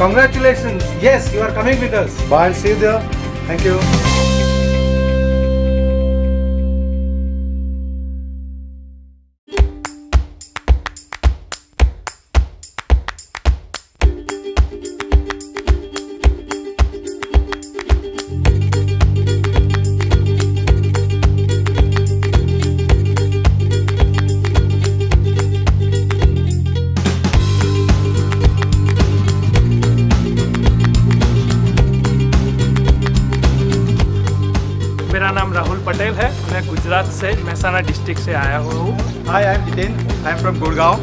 Congratulations. Yes, you are coming with us. Bye. See you there. Thank you. मेरा नाम राहुल पटेल है, मैं गुजरात से महसाना डिस्ट्रिक्ट से आया हुआ हूँ। Hi, I'm Jitin. I'm from Gurgaon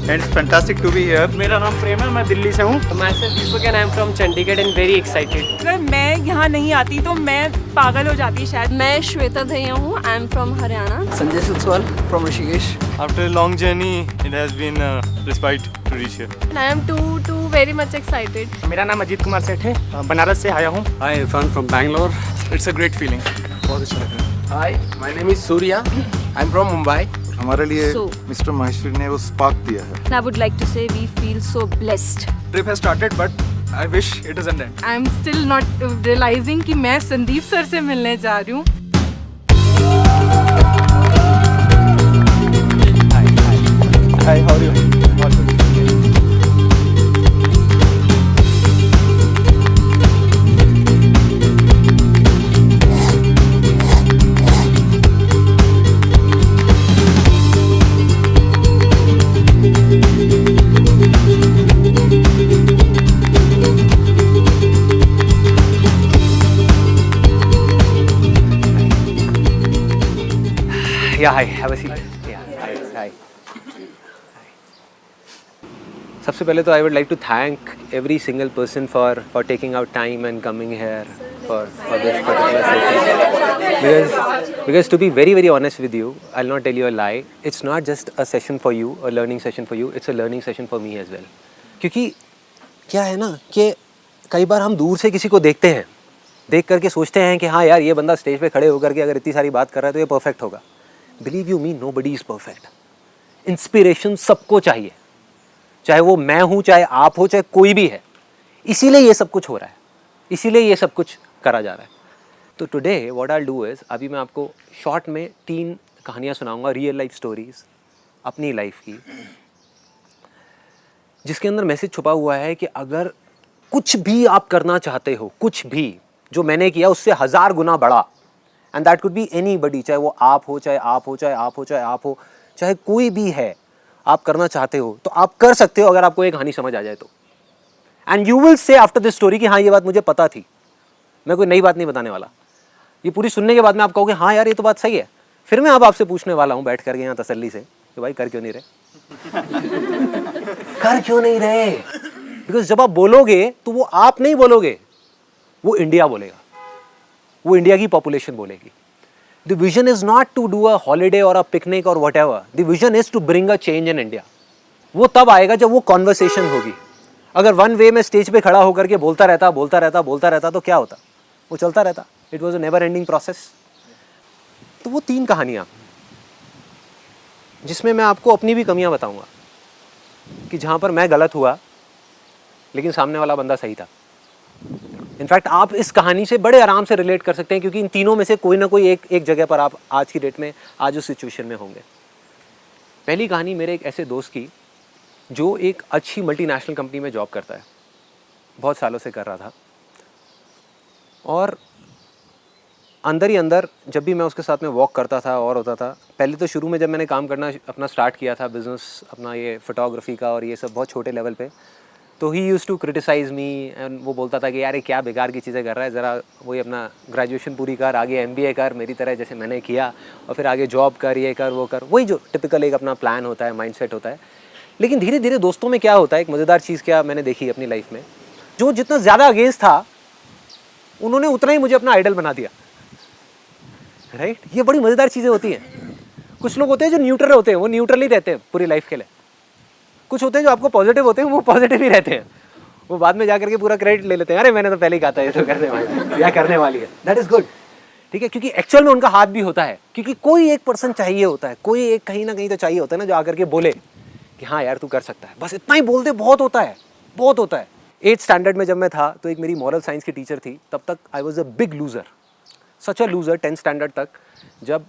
and it's fantastic to be here. मेरा नाम प्रेम है, मैं दिल्ली से हूँ। Myself Deepak and I'm from Chandigarh and very excited. अगर मैं यहाँ नहीं आती तो मैं पागल हो जाती शायद। मैं श्वेता दहिया हूँ, I am from Haryana. Sanjay Suswal from Rishikesh. After a long journey, it has been a respite to reach here. I am too very much excited. मेरा नाम अजीत कुमार सेठ है, बनारस से आया हूँ। Hi, Irfan from Bangalore. It's a great feeling. बहुत अच्छा लग रहा है। Hi, my name is Surya. I'm from Mumbai. हमारे लिए So- मिस्टर माहेश्वरी ने वो स्पार्क दिया है। I would like to say we feel so blessed. Trip has started, but I wish it doesn't end. I am still not realising कि मैं Sandeep sir से मिलने जा रही हूँ। Hi, how are you? Yeah, hi, have a seat. Yeah, hi. सबसे पहले तो I would like to thank every single person for taking out time and coming here for this particular session. Because to be very very honest with you, I'll not tell you a lie. It's not just a session for you, a learning session for you. It's a learning session for me as well. क्योंकि क्या है ना कि कई बार हम दूर से किसी को देखते हैं, देख करके सोचते हैं कि हाँ यार ये बंदा स्टेज पे खड़े होकर के अगर इतनी सारी बात कर रहा है तो ये परफेक्ट होगा. Believe you me, nobody is perfect. Inspiration सबको चाहिए, चाहे वो मैं हूँ, चाहे आप हो, चाहे कोई भी है. इसीलिए ये सब कुछ हो रहा है, इसीलिए ये सब कुछ करा जा रहा है. तो today what I will do is, अभी मैं आपको शॉर्ट में 3 कहानियाँ सुनाऊंगा, रियल लाइफ स्टोरीज़ अपनी लाइफ की, जिसके अंदर मैसेज छुपा हुआ है कि अगर कुछ भी आप करना चाहते हो, कुछ भी जो मैंने किया उससे 1000 गुना बड़ा, and that could be anybody, चाहे वो आप हो, चाहे आप हो, चाहे आप हो, चाहे आप हो, चाहे कोई भी है, आप करना चाहते हो तो आप कर सकते हो अगर आपको एक कहानी समझ आ जाए तो. And you will say after this story कि हाँ ये बात मुझे पता थी. मैं कोई नई बात नहीं बताने वाला. ये पूरी सुनने के बाद में आप कहोगे हाँ यार ये तो बात सही है. फिर मैं अब आपसे पूछने वाला हूँ बैठ करके यहाँ तसल्ली से कि भाई कर क्यों नहीं रहे कर क्यों नहीं रहे. बिकॉज जब आप बोलोगे तो वो आप नहीं बोलोगे, वो इंडिया बोलेगा, वो इंडिया की पॉपुलेशन बोलेगी. The vision is not to do a holiday or a picnic or whatever. The vision is to bring a change in India. वो तब आएगा जब वो कॉन्वर्सेशन होगी. अगर वन वे में स्टेज पे खड़ा होकर के बोलता रहता तो क्या होता, वो चलता रहता. It was a never ending process. तो वो 3 कहानियाँ जिसमें मैं आपको अपनी भी कमियाँ बताऊँगा कि जहाँ पर मैं गलत हुआ लेकिन सामने वाला बंदा सही था. इनफैक्ट आप इस कहानी से बड़े आराम से रिलेट कर सकते हैं क्योंकि इन तीनों में से कोई ना कोई एक जगह पर आप आज की डेट में आज उस सिचुएशन में होंगे. पहली कहानी मेरे एक ऐसे दोस्त की जो एक अच्छी मल्टीनेशनल कंपनी में जॉब करता है, बहुत सालों से कर रहा था. और अंदर ही अंदर जब भी मैं उसके साथ में वॉक करता था और होता था, पहले तो शुरू में जब मैंने काम करना अपना स्टार्ट किया था, बिज़नेस अपना ये फोटोग्राफी का और ये सब बहुत छोटे लेवल पे, तो he use to criticise me. And वो बोलता था कि यार ये क्या बेकार की चीज़ें कर रहा है, ज़रा वही अपना ग्रेजुएशन पूरी कर, आगे MBA कर मेरी तरह जैसे मैंने किया, और फिर आगे जॉब कर, ये कर वो कर, वही जो टिपिकल एक अपना प्लान होता है, माइंडसेट होता है. लेकिन धीरे धीरे दोस्तों में क्या होता है, एक मज़ेदार चीज़ क्या मैंने देखी अपनी लाइफ में, जो जितना ज़्यादा अगेंस्ट था उन्होंने उतना ही मुझे अपना आइडल बना दिया. राइट, ये बड़ी मज़ेदार चीज़ें होती हैं. कुछ लोग होते हैं जो न्यूट्रल होते हैं, वो न्यूट्रल ही रहते हैं पूरी लाइफ के लिए. कुछ होते हैं जो आपको पॉजिटिव होते हैं, वो पॉजिटिव ही रहते हैं. वो बाद में जाकर के पूरा क्रेडिट ले लेते हैं, अरे मैंने तो पहले ही कहा था ये तो करने वाली है. That is good. ठीक है, क्योंकि एक्चुअल में उनका हाथ भी होता है, क्योंकि कोई एक पर्सन चाहिए होता है, कोई एक कहीं ना कहीं तो चाहिए होता है ना, जो आकर के बोले कि हाँ यार तू कर सकता है. बस इतना ही बोल दे, बहुत होता है, बहुत होता है. 8th स्टैंडर्ड में जब मैं था तो एक मेरी मॉरल साइंस की टीचर थी, तब तक I was a big loser, such a loser 10th standard तक, जब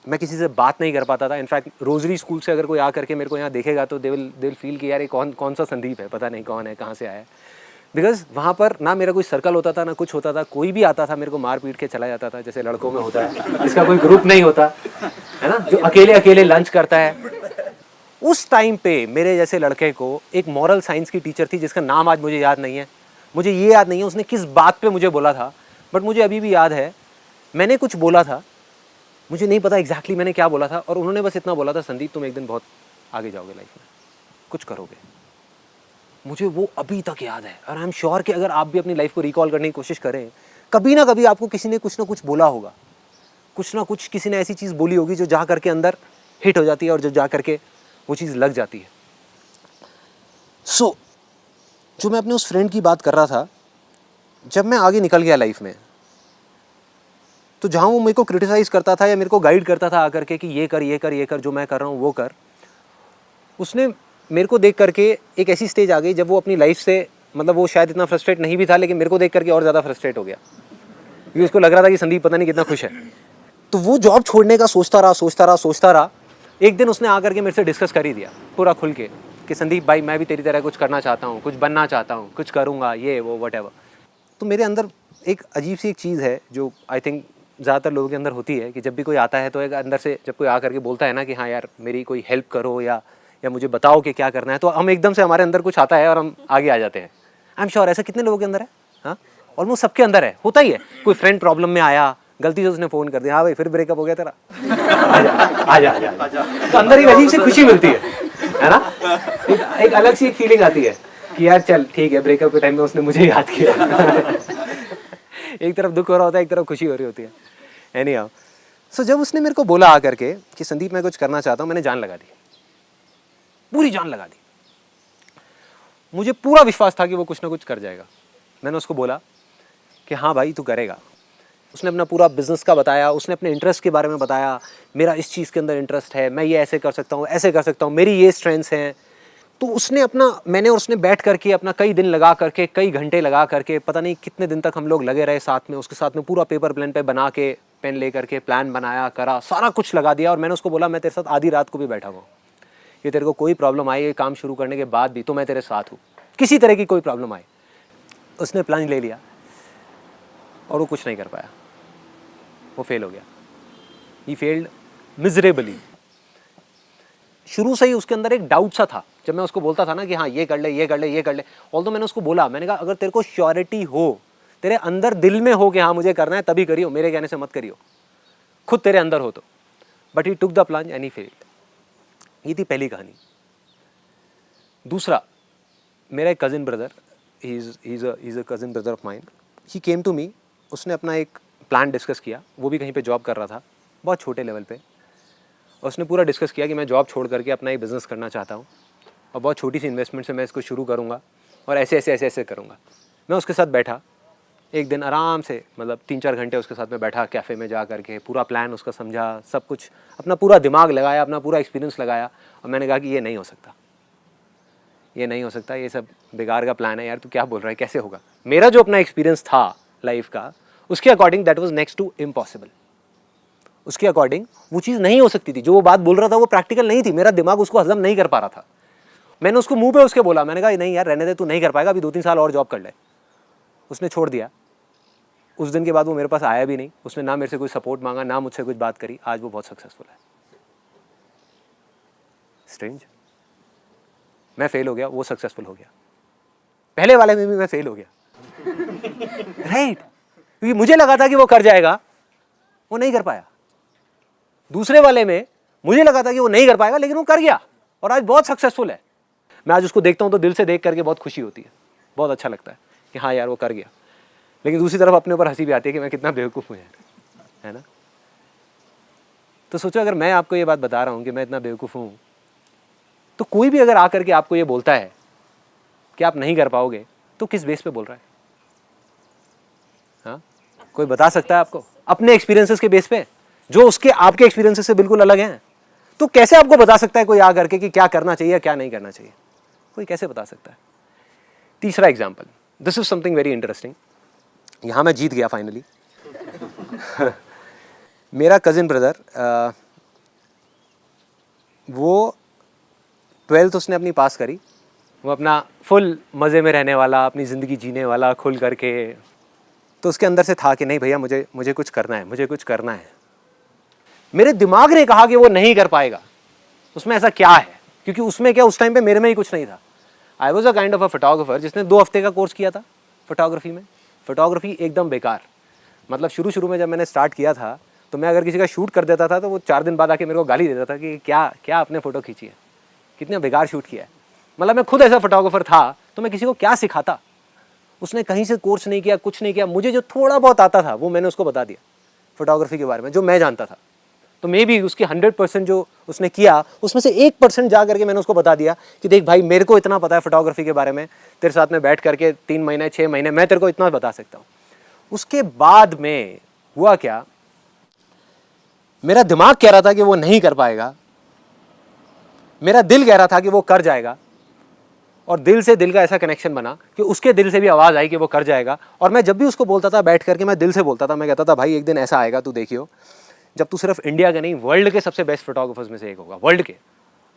मैं किसी से बात नहीं कर पाता था। इनफैक्ट रोजरी स्कूल से अगर कोई आ करके मेरे को यहाँ देखेगा तो दे विल फील कि यार ये कौन सा संदीप है, पता नहीं कौन है, कहाँ से आया है। बिकॉज वहाँ पर ना मेरा कोई सर्कल होता था ना कुछ होता था, कोई भी आता था मेरे को मार पीट के चला जाता था, जैसे लड़कों में होता है, इसका कोई ग्रुप नहीं होता है ना, जो अकेले अकेले लंच करता है। उस टाइम पे मेरे जैसे लड़के को एक मॉरल साइंस की टीचर थी जिसका नाम आज मुझे याद नहीं है, मुझे ये याद नहीं है उसने किस बात पे मुझे बोला था, बट मुझे अभी भी याद है मैंने कुछ बोला था, मुझे नहीं पता एग्जैक्टली मैंने क्या बोला था, और उन्होंने बस इतना बोला था, संदीप तुम एक दिन बहुत आगे जाओगे लाइफ में, कुछ करोगे। मुझे वो अभी तक याद है, और आई एम श्योर कि अगर आप भी अपनी लाइफ को रिकॉल करने की कोशिश करें, कभी ना कभी आपको किसी ने कुछ ना कुछ बोला होगा, कुछ ना कुछ किसी ने ऐसी चीज़ बोली होगी जो जा करके अंदर हिट हो जाती है और जो जा करके वो चीज़ लग जाती है। सो जो मैं अपने उस फ्रेंड की बात कर रहा था, जब मैं आगे निकल गया लाइफ में, तो जहाँ वो मेरे को क्रिटिसाइज़ करता था या मेरे को गाइड करता था आकर के कि ये कर ये कर ये कर, जो मैं कर रहा हूँ वो कर, उसने मेरे को देख करके एक ऐसी स्टेज आ गई जब वो अपनी लाइफ से, मतलब वो शायद इतना फ्रस्ट्रेट नहीं भी था, लेकिन मेरे को देख करके और ज़्यादा फ्रस्ट्रेट हो गया, क्योंकि उसको लग रहा था कि संदीप पता नहीं कितना खुश है। तो वो जॉब छोड़ने का सोचता रहा। एक दिन उसने आकर के मेरे से डिस्कस कर ही दिया पूरा खुल के कि संदीप भाई मैं भी तेरी तरह कुछ करना चाहता हूँ, कुछ बनना चाहता हूँ, कुछ करूँगा, ये वो वट। तो मेरे अंदर एक अजीब सी एक चीज़ है जो आई थिंक ज़्यादातर लोगों के अंदर होती है कि जब भी कोई आता है तो एक अंदर से जब कोई आकर के बोलता है ना कि हाँ यार मेरी कोई हेल्प करो या मुझे बताओ कि क्या करना है, तो हम एकदम से हमारे अंदर कुछ आता है और हम आगे आ जाते हैं। आई एम श्योर ऐसा कितने लोगों के अंदर है, हाँ ऑलमोस्ट सबके अंदर है, होता ही है। कोई फ्रेंड प्रॉब्लम में आया, गलती से उसने फ़ोन कर दिया, हाँ भाई फिर ब्रेकअप हो गया तेरा, आजा। तो अंदर एक अजीब सी खुशी मिलती है ना, एक अलग सी एक फीलिंग आती है कि यार चल ठीक है, ब्रेकअप के टाइम में उसने मुझे याद किया। एक तरफ दुख हो रहा होता है, एक तरफ खुशी हो रही होती है। एनीहाउ, सो जब उसने मेरे को बोला आकर के कि संदीप मैं कुछ करना चाहता हूँ, मैंने जान लगा दी, पूरी जान लगा दी। मुझे पूरा विश्वास था कि वो कुछ ना कुछ कर जाएगा। मैंने उसको बोला कि हाँ भाई तू करेगा। उसने अपना पूरा बिजनेस का बताया, उसने अपने इंटरेस्ट के बारे में बताया, मेरा इस चीज़ के अंदर इंटरेस्ट है, मैं ये ऐसे कर सकता हूँ, ऐसे कर सकता हूँ, मेरी ये स्ट्रेंथ्स हैं। तो उसने अपना, मैंने और उसने बैठ करके अपना कई दिन लगा करके, कई घंटे लगा करके, पता नहीं कितने दिन तक हम लोग लगे रहे साथ में, उसके साथ में पूरा पेपर प्लान पे बना के, पेन ले करके प्लान बनाया, करा, सारा कुछ लगा दिया। और मैंने उसको बोला मैं तेरे साथ आधी रात को भी बैठा हुआ, ये तेरे को कोई प्रॉब्लम आई ये काम शुरू करने के बाद भी तो मैं तेरे साथ हूँ, किसी तरह की कोई प्रॉब्लम आए। उसने प्लान ले लिया और वो कुछ नहीं कर पाया, वो फेल हो गया। He failed miserably. शुरू से ही उसके अंदर एक डाउट सा था, जब मैं उसको बोलता था ना कि हाँ ये कर ले ये कर ले ये कर ले, ऑल्दो मैंने उसको बोला, मैंने कहा अगर तेरे को श्योरिटी हो, तेरे अंदर दिल में हो कि हाँ मुझे करना है, तभी करियो, मेरे कहने से मत करियो, खुद तेरे अंदर हो तो। But he took the plunge and he failed. ये थी पहली कहानी। दूसरा, मेरा एक cousin brother, he is a cousin brother of mine, he came to me. उसने अपना एक प्लान डिस्कस किया, वो भी कहीं पे जॉब कर रहा था, बहुत छोटे लेवल पे। उसने पूरा डिस्कस किया कि मैं जॉब छोड़ करके अपना एक बिज़नेस करना चाहता हूँ और बहुत छोटी सी इन्वेस्टमेंट से मैं इसको शुरू करूँगा और ऐसे ऐसे ऐसे ऐसे करूँगा। मैं उसके साथ बैठा एक दिन आराम से, मतलब 3-4 घंटे उसके साथ में बैठा कैफ़े में जा करके, पूरा प्लान उसका समझा, सब कुछ अपना पूरा दिमाग लगाया, अपना पूरा एक्सपीरियंस लगाया, और मैंने कहा कि ये नहीं हो सकता, ये नहीं हो सकता, ये सब बेकार का प्लान है यार, तू क्या बोल रहा है, कैसे होगा। मेरा जो अपना एक्सपीरियंस था लाइफ का, उसके according that was next to impossible. उसके अकॉर्डिंग वो चीज़ नहीं हो सकती थी, जो वो बात बोल रहा था वो प्रैक्टिकल नहीं थी, मेरा दिमाग उसको हजम नहीं कर पा रहा था। मैंने उसको मुंह पे उसके बोला, मैंने कहा नहीं यार रहने दे, तू नहीं कर पाएगा, अभी 2-3 साल और जॉब कर ले। उसने छोड़ दिया। उस दिन के बाद वो मेरे पास आया भी नहीं, उसने ना मेरे से कोई सपोर्ट मांगा, ना मुझसे कुछ बात करी। आज वो बहुत सक्सेसफुल है। स्ट्रेंज, मैं फेल हो गया, वो सक्सेसफुल हो गया। पहले वाले में भी मैं फेल हो गया, राइट? क्योंकि मुझे लगा था कि वो कर जाएगा, वो नहीं कर पाया। दूसरे वाले में मुझे लगा था कि वो नहीं कर पाएगा, लेकिन वो कर गया और आज बहुत सक्सेसफुल है। मैं आज उसको देखता हूँ तो दिल से देख करके बहुत खुशी होती है, बहुत अच्छा लगता है कि हाँ यार वो कर गया। लेकिन दूसरी तरफ अपने ऊपर हंसी भी आती है कि मैं कितना बेवकूफ़ हूँ यार, है ना। तो सोचो अगर मैं आपको ये बात बता रहा हूँ कि मैं इतना बेवकूफ़ हूँ, तो कोई भी अगर आकर के आपको ये बोलता है कि आप नहीं कर पाओगे, तो किस बेस पे बोल रहा है? हाँ, कोई बता सकता है आपको? अपने एक्सपीरियंसेस के बेस पे, जो उसके आपके एक्सपीरियंसेस से बिल्कुल अलग हैं। तो कैसे आपको बता सकता है कोई आ करके कि क्या करना चाहिए क्या नहीं करना चाहिए? कोई कैसे बता सकता है? तीसरा example, this is something very interesting. यहाँ मैं जीत गया फाइनली। मेरा कज़िन ब्रदर, वो 12th उसने अपनी पास करी, वो अपना फुल मज़े में रहने वाला, अपनी ज़िंदगी जीने वाला खुल करके, तो उसके अंदर से था कि नहीं भैया मुझे कुछ करना है, मुझे कुछ करना है। मेरे दिमाग ने कहा कि वो नहीं कर पाएगा। उसमें ऐसा क्या है, क्योंकि उसमें क्या, उस टाइम पे मेरे में ही कुछ नहीं था। I was a kind of a photographer जिसने 2 हफ्ते का कोर्स किया था फोटोग्राफी में। फोटोग्राफी एकदम बेकार, मतलब शुरू में जब मैंने स्टार्ट किया था तो मैं अगर किसी का शूट कर देता था तो वो 4 दिन बाद आके मेरे को गाली देता था कि क्या आपने फ़ोटो खींची है, कितना बेकार शूट किया है। मतलब मैं खुद ऐसा फोटोग्राफर था तो मैं किसी को क्या सिखाता। उसने कहीं से कोर्स नहीं किया, कुछ नहीं किया। मुझे जो थोड़ा बहुत आता था वो मैंने उसको बता दिया फोटोग्राफी के बारे में, जो मैं जानता था। तो मे बी उसकी 100% जो उसने किया उसमें से 1% जा करके मैंने उसको बता दिया कि देख भाई, मेरे को इतना पता है फोटोग्राफी के बारे में, तेरे साथ में बैठ करके 3 महीने 6 महीने मैं तेरे को इतना बता सकता हूँ। उसके बाद में हुआ क्या, मेरा दिमाग कह रहा था कि वो नहीं कर पाएगा, मेरा दिल कह रहा था कि वो कर जाएगा, और दिल से दिल का ऐसा कनेक्शन बना कि उसके दिल से भी आवाज़ आई कि वो कर जाएगा। और मैं जब भी उसको बोलता था बैठ करके, मैं दिल से बोलता था, मैं कहता था भाई एक दिन ऐसा आएगा तू देखियो जब तू सिर्फ इंडिया के नहीं वर्ल्ड के सबसे बेस्ट फोटोग्राफर्स में से एक होगा, वर्ल्ड के।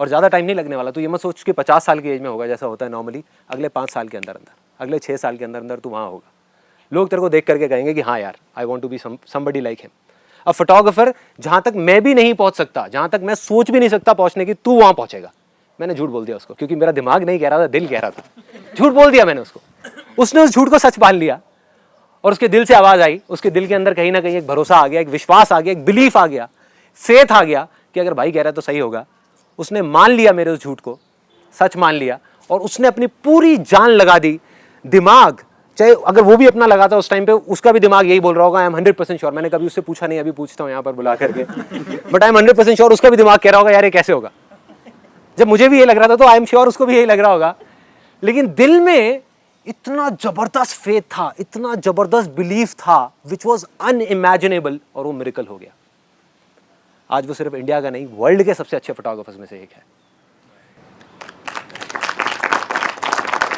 और ज़्यादा टाइम नहीं लगने वाला, तू ये मत सोच कि 50 साल की एज में होगा जैसा होता है नॉर्मली। अगले 5 साल के अंदर, अगले 6 साल के अंदर तू वहाँ होगा। लोग तेरे को देख करके कहेंगे कि हाँ यार, I want to be somebody like him. अब फोटोग्राफर जहाँ तक मैं भी नहीं पहुँच सकता, जहाँ तक मैं सोच भी नहीं सकता पहुँचने की, तू वहाँ पहुँचेगा। मैंने झूठ बोल दिया उसको, क्योंकि मेरा दिमाग नहीं कह रहा था, दिल कह रहा था। झूठ बोल दिया मैंने उसको, उसने उस झूठ को सच मान लिया और उसके दिल से आवाज़ आई। उसके दिल के अंदर कहीं ना कहीं एक भरोसा आ गया, एक विश्वास आ गया, एक बिलीफ आ गया, फेथ आ गया कि अगर भाई कह रहा है तो सही होगा। उसने मान लिया मेरे उस झूठ को, सच मान लिया, और उसने अपनी पूरी जान लगा दी। दिमाग चाहे अगर वो भी अपना लगाता उस टाइम पे, उसका भी दिमाग यही बोल रहा होगा, आई एम 100% श्योर। मैंने कभी उससे पूछा नहीं, अभी पूछता हूँ यहाँ पर बुला करके, बट आई एम 100% श्योर उसका भी दिमाग कह रहा होगा यार ये कैसे होगा। जब मुझे भी ये लग रहा था तो आई एम श्योर उसको भी यही लग रहा होगा। लेकिन दिल में इतना जबरदस्त फेथ था, इतना जबरदस्त बिलीफ था, विच वॉज अनइमेजिनेबल, और वो मिरेकल हो गया। आज वो सिर्फ इंडिया का नहीं, वर्ल्ड के सबसे अच्छे फोटोग्राफर्स में से एक है।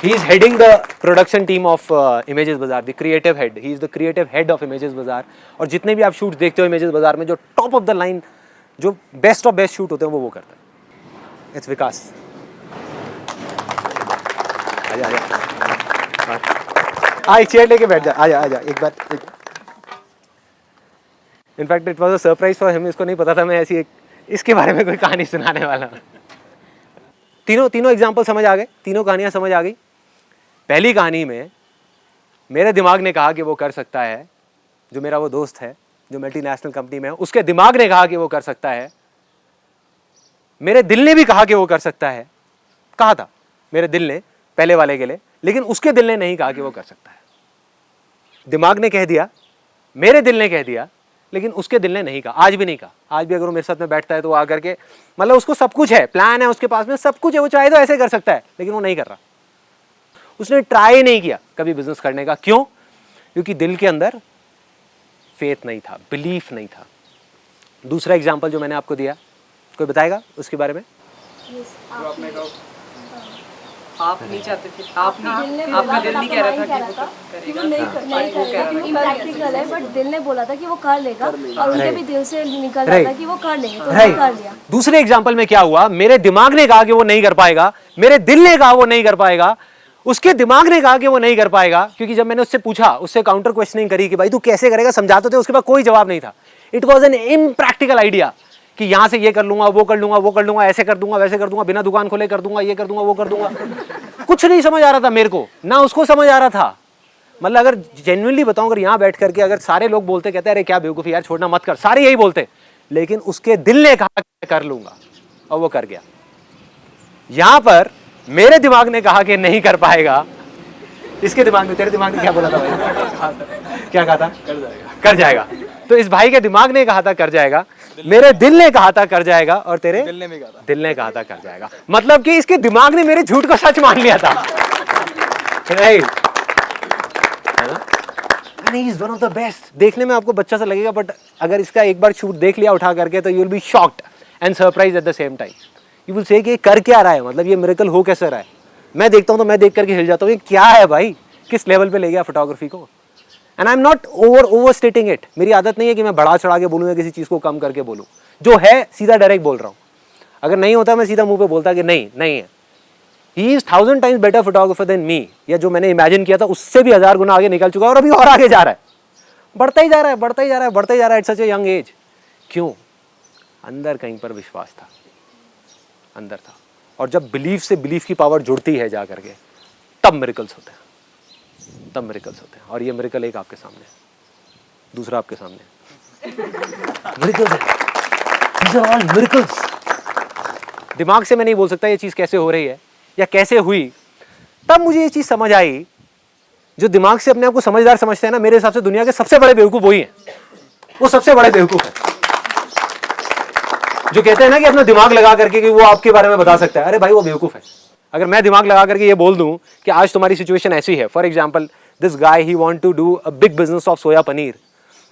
He is heading the production team of Images Bazaar, the creative head. He is the creative head of Images Bazaar. और जितने भी आप शूट देखते हो Images Bazaar में, जो टॉप ऑफ द लाइन, जो बेस्ट ऑफ बेस्ट शूट होते हैं वो करता है। इट्स विकास। आजा चेयर लेके बैठ जा, आजा एक बार। In fact it was a surprise for him, इसको नहीं पता था मैं ऐसी एक इसके बारे में कोई कहानी सुनाने वाला हूँ। तीनों एग्जाम्पल समझ आ गए, तीनों कहानियाँ समझ आ गई। पहली कहानी में मेरे दिमाग ने कहा कि वो कर सकता है, जो मेरा वो दोस्त है जो मल्टीनेशनल कंपनी में है, उसके दिमाग ने कहा कि वो कर सकता है। मेरे दिल ने भी कहा कि वो कर सकता है, कहा था मेरे दिल ने पहले वाले के लिए, लेकिन उसके दिल ने नहीं कहा कि वो कर सकता है। दिमाग ने कह दिया, मेरे दिल ने कह दिया, लेकिन उसके दिल ने नहीं कहा, आज भी नहीं कहा। आज भी अगर वो मेरे साथ में बैठता है तो वो आकर के, मतलब उसको सब कुछ है, प्लान है उसके पास में, सब कुछ है, वो चाहे तो ऐसे कर सकता है, लेकिन वो नहीं कर रहा। उसने ट्राई नहीं किया कभी बिजनेस करने का। क्यों? क्योंकि दिल के अंदर फेथ नहीं था, बिलीफ नहीं था। दूसरा एग्जाम्पल जो मैंने आपको दिया, कोई बताएगा उसके बारे में? आप नहीं चाहते थे, आपका दिल नहीं कह रहा था कि वो करेगा, इम्प्रैक्टिकल है, बट दिल ने बोला था कि वो कर लेगा, और उनके भी दिल से निकल रहा था कि वो कर लेंगे, तो वो कर लिया। दूसरे एग्जाम्पल में क्या हुआ, मेरे दिमाग ने कहा कि वो नहीं कर पाएगा, मेरे दिल ने कहा वो नहीं कर पाएगा, उसके दिमाग ने कहा कि वो नहीं कर पाएगा। क्योंकि जब मैंने उससे पूछा, उससे काउंटर क्वेश्चनिंग करी कि भाई तू कैसे करेगा, समझाते थे, उसके पास कोई जवाब नहीं था। It was an impractical idea कि यहाँ से ये कर लूंगा, वो कर लूंगा, वो कर लूंगा, ऐसे कर दूंगा, वैसे कर दूंगा, बिना दुकान खोले कर दूंगा, ये कर दूंगा, वो कर दूंगा। कुछ नहीं समझ आ रहा था मेरे को, ना उसको समझ आ रहा था। मतलब अगर जेन्युइनली बताऊं, अगर यहाँ बैठ करके अगर सारे लोग बोलते, कहते अरे क्या बेवकूफ़ी यार, छोड़ना मत कर, सारे यही बोलते, लेकिन उसके दिल ने कहा कि कर लूंगा, और वो कर गया। यहाँ पर मेरे दिमाग ने कहा कि नहीं कर पाएगा, इसके दिमाग में, तेरे दिमाग ने क्या बोला था भाई? क्या कहा था? कर जाएगा। तो इस भाई के दिमाग ने कहा था कर जाएगा, मेरे दिल ने कहा था कर जाएगा, और तेरे दिल ने कहा था कर जाएगा। मतलब कि इसके दिमाग ने मेरे झूठ को सच मान लिया था। राइट, है ना? He is one of the best. देखने में आपको बच्चा सा लगेगा, बट अगर इसका एक बार शूट देख लिया उठा करके, तो you will be shocked and surprise at the same time. You will say कि कर क्या रहा है, मतलब ये मिरेकल हो कैसे रहा है। मैं देखता हूँ तो मैं देख करके हिल जाता हूँ, ये क्या है भाई, किस लेवल पे ले गया फोटोग्राफी को। And I am not over स्टेटिंग it, मेरी आदत नहीं है कि मैं बढ़ा चढ़ा के बोलूँ या किसी चीज़ को कम करके बोलूँ, जो है सीधा डायरेक्ट बोल रहा हूँ। अगर नहीं होता मैं सीधा मुंह पे बोलता कि नहीं है। He is 1000 times better photographer than me, या जो मैंने इमेजिन किया था उससे भी 1000 गुना आगे निकल चुका है और अभी और आगे जा रहा है, बढ़ता ही जा रहा है at such a young age. क्यों? अंदर कहीं पर विश्वास था, अंदर था। और जब बिलीफ से बिलीफ की पावर जुड़ती है जा करके, तब मिरेकल्स होते हैं, और ये मिरेकल एक आपके सामने है, दूसरा आपके सामने मिरेकल्स है। These are all miracles। दिमाग से मैं नहीं बोल सकता ये चीज़ कैसे हो रही है या कैसे हुई। तब मुझे ये चीज़ समझ आई, जो दिमाग से अपने आप को समझदार समझते हैं ना, मेरे हिसाब से दुनिया के सबसे बड़े बेवकूफ़ वही हैं, वो सबसे बड़े बेवकूफ़ है जो कहते हैं ना कि अपना दिमाग लगा करके कि वो आपके बारे में बता सकता है। अरे भाई वो बेवकूफ़ है। अगर मैं दिमाग लगा करके ये बोल दूं कि आज तुम्हारी सिचुएशन ऐसी है, for example this guy he want to do a big business of soya paneer,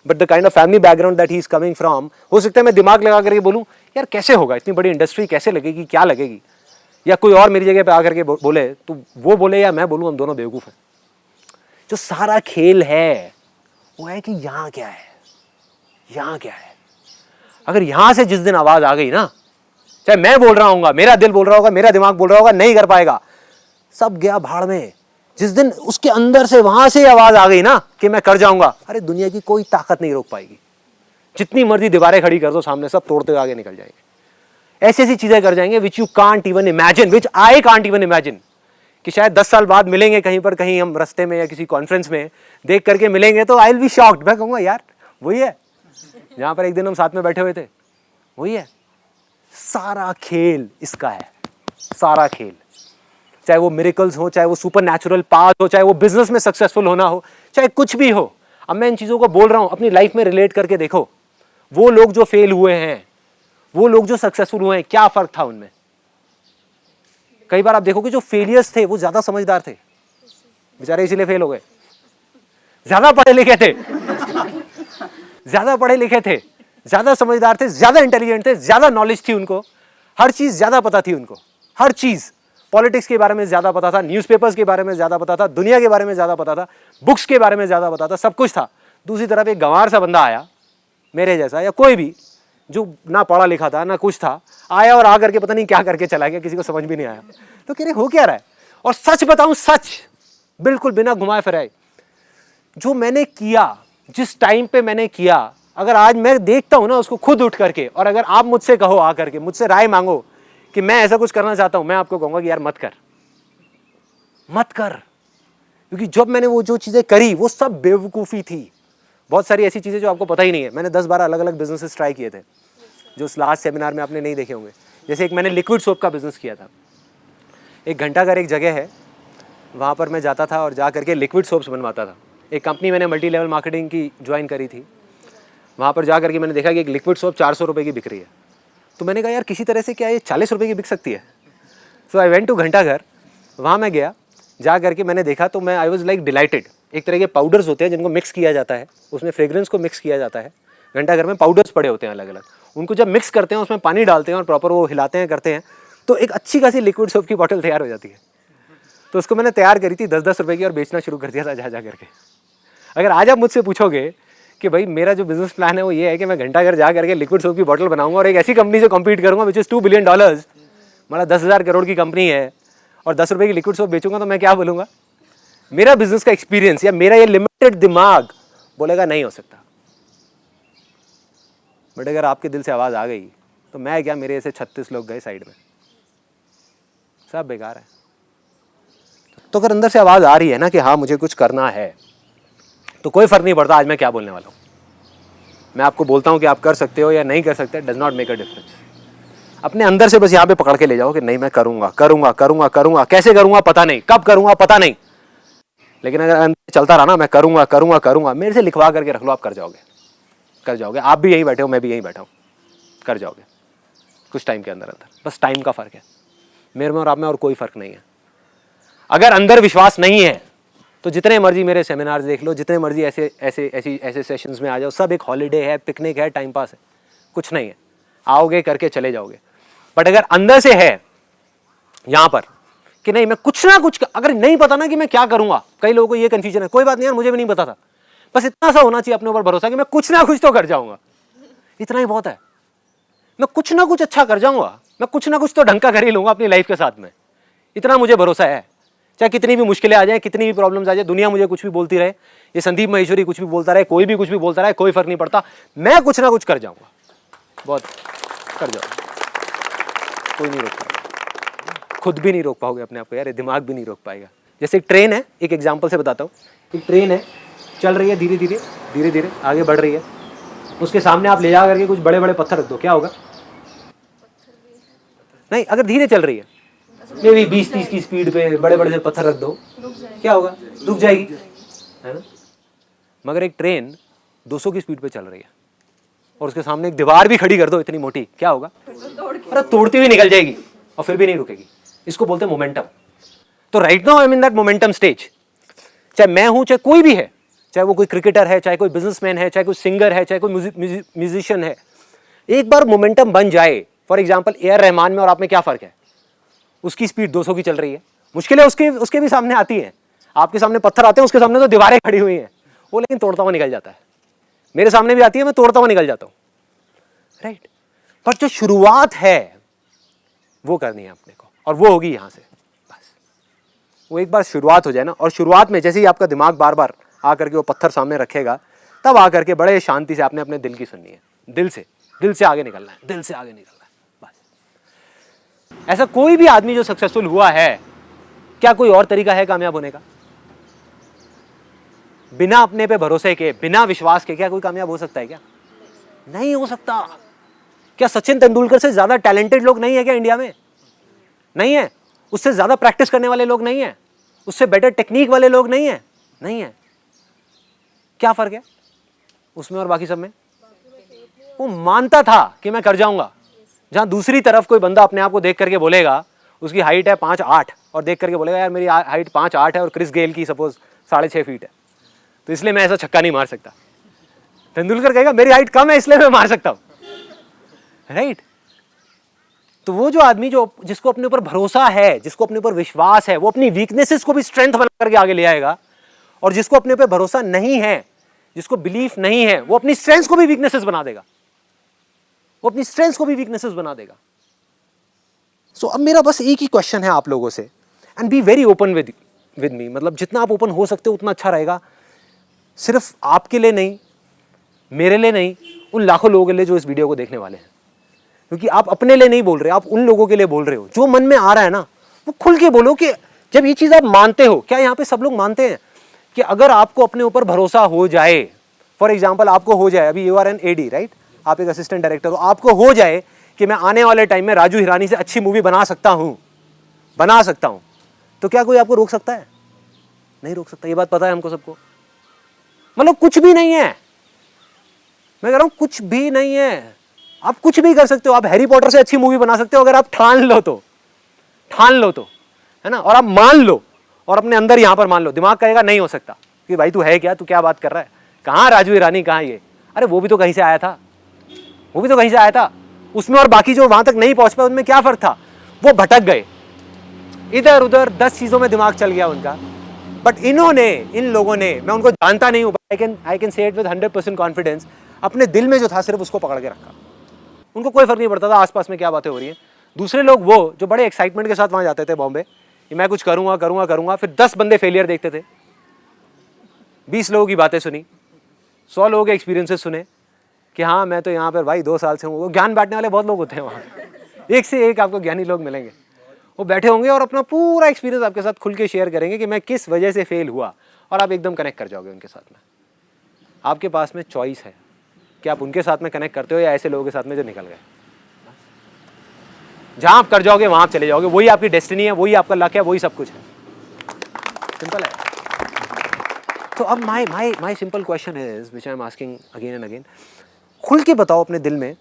but the kind of family background that he is coming from, हो सकता है मैं दिमाग लगा करके बोलूं यार कैसे होगा, इतनी बड़ी इंडस्ट्री कैसे लगेगी, क्या लगेगी, या कोई और मेरी जगह पे आकर के बोले, तो वो बोले या मैं बोलूं, हम दोनों बेवकूफ़ हैं। जो सारा खेल है वो है कि यहाँ क्या है, यहाँ क्या है। अगर यहाँ से जिस दिन आवाज़ आ गई ना, चाहे मैं बोल रहा हूँ, मेरा दिल बोल रहा होगा, मेरा दिमाग बोल रहा होगा, नहीं कर पाएगा, सब गया भाड़ में। जिस दिन उसके अंदर से वहां से आवाज आ गई ना कि मैं कर जाऊंगा, अरे दुनिया की कोई ताकत नहीं रोक पाएगी। जितनी मर्जी दीवारें खड़ी कर दो सामने, सब तोड़ते हुए आगे निकल जाएंगे। ऐसी ऐसी चीजें कर जाएंगे which you can't even imagine, which I can't even imagine, कि शायद 10 साल बाद मिलेंगे कहीं पर, कहीं हम रास्ते में या किसी कॉन्फ्रेंस में देख करके मिलेंगे तो आई विल बी शॉक्ड। मैं कहूंगा यार वही है जहां पर एक दिन हम साथ में बैठे हुए थे, वही है। सारा खेल इसका है, सारा खेल, चाहे वो मिरेकल्स हो, चाहे वो सुपर नेचुरल पाथ हो, चाहे वो बिजनेस में सक्सेसफुल होना हो, चाहे कुछ भी हो। अब मैं इन चीज़ों को बोल रहा हूँ, अपनी लाइफ में रिलेट करके देखो। वो लोग जो फेल हुए हैं, वो लोग जो सक्सेसफुल हुए हैं, क्या फर्क था उनमें? कई बार आप देखो कि जो फेलियर्स थे वो ज्यादा समझदार थे, बेचारे इसीलिए फेल हो गए। ज्यादा पढ़े लिखे थे, ज्यादा पढ़े लिखे थे, ज्यादा समझदार थे, ज्यादा इंटेलिजेंट थे, ज्यादा नॉलेज थी उनको, हर चीज ज्यादा पता थी उनको, हर चीज। पॉलिटिक्स के बारे में ज्यादा पता था, न्यूज़पेपर्स के बारे में ज्यादा पता था, दुनिया के बारे में ज्यादा पता था, बुक्स के बारे में ज्यादा पता था, सब कुछ था। दूसरी तरफ एक गंवार सा बंदा आया, मेरे जैसा या कोई भी, जो ना पढ़ा लिखा था ना कुछ था, आया और आकर के पता नहीं क्या करके चला गया, किसी को समझ भी नहीं आया। तो कह रहे हो क्या रहा है? और सच बताऊं, सच बिल्कुल बिना घुमाए फिराए, जो मैंने किया, जिस टाइम पे मैंने किया, अगर आज मैं देखता हूं ना उसको खुद उठ करके, और अगर आप मुझसे कहो आकर के, मुझसे राय मांगो कि मैं ऐसा कुछ करना चाहता हूं, मैं आपको कहूंगा कि यार मत कर, मत कर। क्योंकि जब मैंने वो जो चीजें करी वो सब बेवकूफ़ी थी। बहुत सारी ऐसी चीजें जो आपको पता ही नहीं है। मैंने 10-12 अलग अलग बिजनेसेस ट्राई किए थे, जो लास्ट सेमिनार में आपने नहीं देखे होंगे। जैसे एक मैंने लिक्विड सोप का बिजनेस किया था। एक घंटाघर एक जगह है, वहाँ पर मैं जाता था और जा करके लिक्विड सोप्स बनवाता था। एक कंपनी मैंने मल्टी लेवल मार्केटिंग की ज्वाइन करी थी। वहाँ पर जा करके मैंने देखा कि एक लिक्विड सोप 400 रुपये की बिक रही है। तो मैंने कहा यार किसी तरह से क्या ये 40 रुपये की बिक सकती है? सो आई वेंट टू घंटाघर। वहाँ मैं गया, जा करके मैंने देखा तो मैं आई वॉज लाइक डिलाइटेड। एक तरह के पाउडर्स होते हैं जिनको मिक्स किया जाता है, उसमें फ्रेग्रेंस को मिक्स किया जाता है। घंटाघर में पाउडर्स पड़े होते हैं अलग अलग, उनको जब मिक्स करते हैं उसमें पानी डालते हैं और प्रॉपर वो हिलाते हैं करते हैं, तो एक अच्छी खासी लिक्विड सोप की बॉटल तैयार हो जाती है। तो उसको मैंने तैयार करी थी 10-10 रुपये की और बेचना शुरू कर दिया था जा करके। अगर आज आप मुझसे पूछोगे कि भाई मेरा जो बिजनेस प्लान है वो ये है कि मैं घंटाघर जा करके लिक्विड सोप की बॉटल बनाऊंगा और एक ऐसी कंपनी से कम्पीट करूंगा विच इज़ $2 बिलियन, मतलब 10,000 करोड़ की कंपनी है, और 10 रुपये की लिक्विड सोप बेचूंगा, तो मैं क्या बोलूँगा? मेरा बिजनेस का एक्सपीरियंस या मेरा ये लिमिटेड दिमाग बोलेगा नहीं हो सकता। बट अगर आपके दिल से आवाज़ आ गई तो मैं क्या, मेरे ऐसे 36 लोग गए साइड में, सब बेकार है। तो अगर अंदर से आवाज़ आ रही है ना कि हाँ मुझे कुछ करना है, तो कोई फ़र्क नहीं पड़ता आज मैं क्या बोलने वाला हूँ। मैं आपको बोलता हूँ कि आप कर सकते हो या नहीं कर सकते, does not make a difference. अपने अंदर से बस यहाँ पे पकड़ के ले जाओ कि नहीं मैं करूँगा करूँगा करूँगा करूँगा, कैसे करूँगा पता नहीं, कब करूँगा पता नहीं, लेकिन अगर अंदर चलता रहा ना मैं करूँगा करूँगा करूँगा, मेरे से लिखवा करके रख लो, आप कर जाओगे, कर जाओगे। आप भी यहीं बैठे हो, मैं भी यहीं बैठा हूँ, कर जाओगे कुछ टाइम के अंदर अंदर। बस टाइम का फ़र्क है मेरे में और आप में, और कोई फ़र्क नहीं है। अगर अंदर विश्वास नहीं है तो जितने मर्जी मेरे सेमिनार्स देख लो, जितने मर्जी ऐसे सेशंस में आ जाओ, सब एक हॉलीडे है, पिकनिक है, टाइम पास है, कुछ नहीं है। आओगे करके चले जाओगे। बट अगर अंदर से है यहाँ पर कि नहीं मैं कुछ ना कुछ, अगर नहीं पता ना कि मैं क्या करूंगा, कई लोगों को ये कंफ्यूजन है, कोई बात नहीं यार मुझे भी नहीं पता था, बस इतना सा होना चाहिए अपने ऊपर भरोसा कि मैं कुछ ना कुछ तो कर जाऊंगा, इतना ही बहुत है। मैं कुछ ना कुछ अच्छा कर जाऊंगा, मैं कुछ ना कुछ तो ढंग का कर ही लूंगा अपनी लाइफ के साथ में, इतना मुझे भरोसा है। चाहे कितनी भी मुश्किलें आ जाए, कितनी भी प्रॉब्लम्स आ जाए, दुनिया मुझे कुछ भी बोलती रहे, ये संदीप महेश्वरी कुछ भी बोलता रहे, कोई भी कुछ भी बोलता रहे, कोई फर्क नहीं पड़ता, मैं कुछ ना कुछ कर जाऊंगा, बहुत कर जाऊंगा, कोई नहीं रोक पाएगा, खुद भी नहीं रोक पाओगे अपने आप को यार, दिमाग भी नहीं रोक पाएगा। जैसे एक ट्रेन है, एक एग्जाम्पल से बताता हूँ, एक ट्रेन है, चल रही है धीरे धीरे धीरे धीरे आगे बढ़ रही है, उसके सामने आप ले जा करके कुछ बड़े बड़े पत्थर रख दो, क्या होगा? नहीं, अगर धीरे चल रही है मे भी 20-30 की स्पीड पे बड़े बड़े से पत्थर रख दो, क्या होगा? रुक जाएगी, है ना? मगर एक ट्रेन 200 की स्पीड पे चल रही है और उसके सामने एक दीवार भी खड़ी कर दो इतनी मोटी, क्या होगा? अरे तोड़ती हुई निकल जाएगी और फिर भी नहीं रुकेगी। इसको बोलते हैं मोमेंटम। तो right now I am in that momentum stage. चाहे मैं हूं, चाहे कोई भी है, चाहे वो कोई क्रिकेटर है, चाहे कोई बिजनेसमैन है, चाहे कोई सिंगर है, चाहे कोई म्यूजिशियन है, एक बार मोमेंटम बन जाए, for example A R Rahman में और आप में क्या फर्क है? उसकी स्पीड 200 की चल रही है, मुश्किलें उसके भी सामने आती हैं, आपके सामने पत्थर आते हैं, उसके सामने तो दीवारें खड़ी हुई हैं, वो लेकिन तोड़ता हुआ निकल जाता है। मेरे सामने भी आती है, मैं तोड़ता हुआ निकल जाता हूँ, राइट? पर जो शुरुआत है वो करनी है अपने को, और वो होगी यहाँ से। बस वो एक बार शुरुआत हो जाए ना, और शुरुआत में जैसे ही आपका दिमाग बार बार आकर के वो पत्थर सामने रखेगा, तब आकर के बड़े शांति से आपने अपने दिल की सुननी है, दिल से आगे निकलना है, दिल से आगे निकलना है। ऐसा कोई भी आदमी जो सक्सेसफुल हुआ है, क्या कोई और तरीका है कामयाब होने का? बिना अपने पे भरोसे के, बिना विश्वास के क्या कोई कामयाब हो सकता है क्या? नहीं हो सकता। क्या सचिन तेंदुलकर से ज्यादा टैलेंटेड लोग नहीं है क्या इंडिया में? नहीं है। उससे ज्यादा प्रैक्टिस करने वाले लोग नहीं है, उससे बेटर टेक्निक वाले लोग नहीं है, नहीं है। क्या फर्क है उसमें और बाकी सब में? वो मानता था कि मैं कर जाऊंगा। जहां दूसरी तरफ कोई बंदा अपने आप को देख करके बोलेगा, उसकी हाइट है 5'8" और देख करके बोलेगा यार मेरी हाइट 5'8" है और क्रिस गेल की सपोज 6.5 फीट है, तो इसलिए मैं ऐसा छक्का नहीं मार सकता। तेंदुलकर कहेगा मेरी हाइट कम है इसलिए मैं मार सकता हूं, राइट? तो वो जो आदमी जिसको अपने ऊपर भरोसा है, जिसको अपने ऊपर विश्वास है, वो अपनी वीकनेसेस को भी स्ट्रेंथ बना करके आगे ले आएगा, और जिसको अपने ऊपर भरोसा नहीं है, जिसको बिलीफ नहीं है, वो अपनी स्ट्रेंथ को भी वीकनेसेस बना देगा, वो अपनी स्ट्रेंथ को भी वीकनेसेस बना देगा। सो अब मेरा बस एक ही क्वेश्चन है आप लोगों से, and be very open with me, मतलब जितना आप ओपन हो सकते हो उतना अच्छा रहेगा। सिर्फ आपके लिए नहीं, मेरे लिए नहीं, उन लाखों लोगों के लिए जो इस वीडियो को देखने वाले हैं, क्योंकि आप अपने लिए नहीं बोल रहे, आप उन लोगों के लिए बोल रहे हो। जो मन में आ रहा है ना, वो खुल के बोलो कि जब ये चीज़ आप मानते हो, क्या यहाँ पे सब लोग मानते हैं कि अगर आपको अपने ऊपर भरोसा हो जाए, फॉर एग्जाम्पल आपको हो जाए, अभी you are an AD right, आप एक असिस्टेंट डायरेक्टर हो, आपको हो जाए कि मैं आने वाले टाइम में राजू हिरानी से अच्छी मूवी बना सकता हूं, तो क्या कोई आपको रोक सकता है? नहीं रोक सकता। ये बात पता है हमको सबको। मतलब कुछ भी नहीं है, मैं कह रहा हूं कुछ भी नहीं है। आप कुछ भी कर सकते हो, आप हैरी पॉटर से अच्छी मूवी बना सकते हो अगर आप ठान लो तो, है ना? और आप मान लो, और अपने अंदर यहां पर मान लो। दिमाग कहेगा नहीं हो सकता कि भाई तू है क्या, तू क्या बात कर रहा है, कहां राजू हिरानी, कहां ये, अरे वो भी तो कहीं से आया था, उसमें और बाकी जो वहां तक नहीं पहुंच पाए उनमें क्या फर्क था? वो भटक गए इधर उधर, 10 चीजों में दिमाग चल गया उनका। बट इन लोगों ने, मैं उनको जानता नहीं हूं, आई कैन से इट विद 100% कॉन्फिडेंस, अपने दिल में जो था सिर्फ उसको पकड़ के रखा। उनको कोई फर्क नहीं पड़ता था आसपास में क्या बातें हो रही हैं। दूसरे लोग वो जो बड़े एक्साइटमेंट के साथ वहां जाते थे बॉम्बे, कि मैं कुछ करूंगा, फिर 10 बंदे फेलियर देखते थे, 20 लोगों की बातें सुनी, 100 लोगों के एक्सपीरियंसेस सुने कि हाँ मैं तो यहाँ पर भाई 2 साल से हूँ। वो ज्ञान बांटने वाले बहुत लोग होते हैं वहाँ, एक से एक आपको ज्ञानी लोग मिलेंगे। वो बैठे होंगे और अपना पूरा एक्सपीरियंस आपके साथ खुल के शेयर करेंगे कि मैं किस वजह से फेल हुआ, और आप एकदम कनेक्ट कर जाओगे उनके साथ में। आपके पास में चॉइस है कि आप उनके साथ में कनेक्ट करते हो या ऐसे लोगों के साथ में जो निकल गए। जहाँ आप कर जाओगे वहाँ आप चले जाओगे, वही आपकी डेस्टिनी है, वही आपका लक है, वही सब कुछ है। सिंपल है। तो अब my simple question is which I am asking again and again, खुल के बताओ अपने दिल में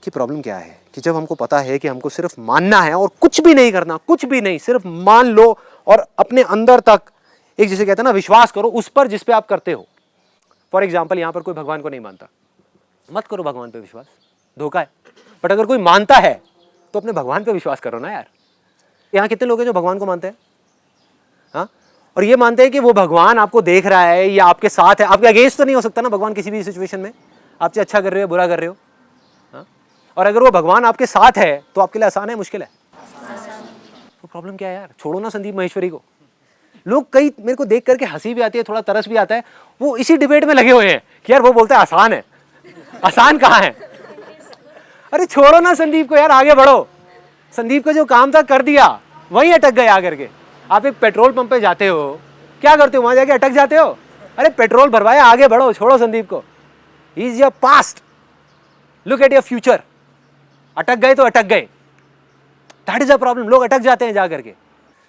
कि प्रॉब्लम क्या है। कि जब हमको पता है कि हमको सिर्फ मानना है और कुछ भी नहीं करना, कुछ भी नहीं, सिर्फ मान लो और अपने अंदर तक एक, जिसे कहते हैं ना, विश्वास करो उस पर जिस पे आप करते हो। फॉर एग्जाम्पल यहाँ पर कोई भगवान को नहीं मानता, मत करो भगवान पे विश्वास, धोखा है। बट अगर कोई मानता है तो अपने भगवान पे विश्वास करो ना यार। यहाँ कितने लोग हैं जो भगवान को मानते हैं? हाँ, और ये मानते हैं कि वो भगवान आपको देख रहा है या आपके साथ है। आपके अगेंस्ट तो नहीं हो सकता ना भगवान किसी भी सिचुएशन में, आपसे अच्छा कर रहे हो बुरा कर रहे हो। हाँ, और अगर वो भगवान आपके साथ है तो आपके लिए आसान है मुश्किल है? तो प्रॉब्लम क्या है यार? छोड़ो ना संदीप महेश्वरी को। लोग कई मेरे को देख करके हंसी भी आती है, थोड़ा तरस भी आता है, वो इसी डिबेट में लगे हुए हैं कि यार वो बोलता है आसान है। आसान कहाँ है? अरे छोड़ो ना संदीप को यार, आगे बढ़ो। संदीप का जो काम था कर दिया, वहीं अटक गए आकर के। आप एक पेट्रोल पंप पे जाते हो, क्या करते हो? वहां जाके अटक जाते हो? अरे पेट्रोल भरवाया, आगे बढ़ो, छोड़ो संदीप को। He is your past, look at your future. अटक गए तो अटक गए, दैट इज अ प्रॉब्लम। लोग अटक जाते हैं जा करके।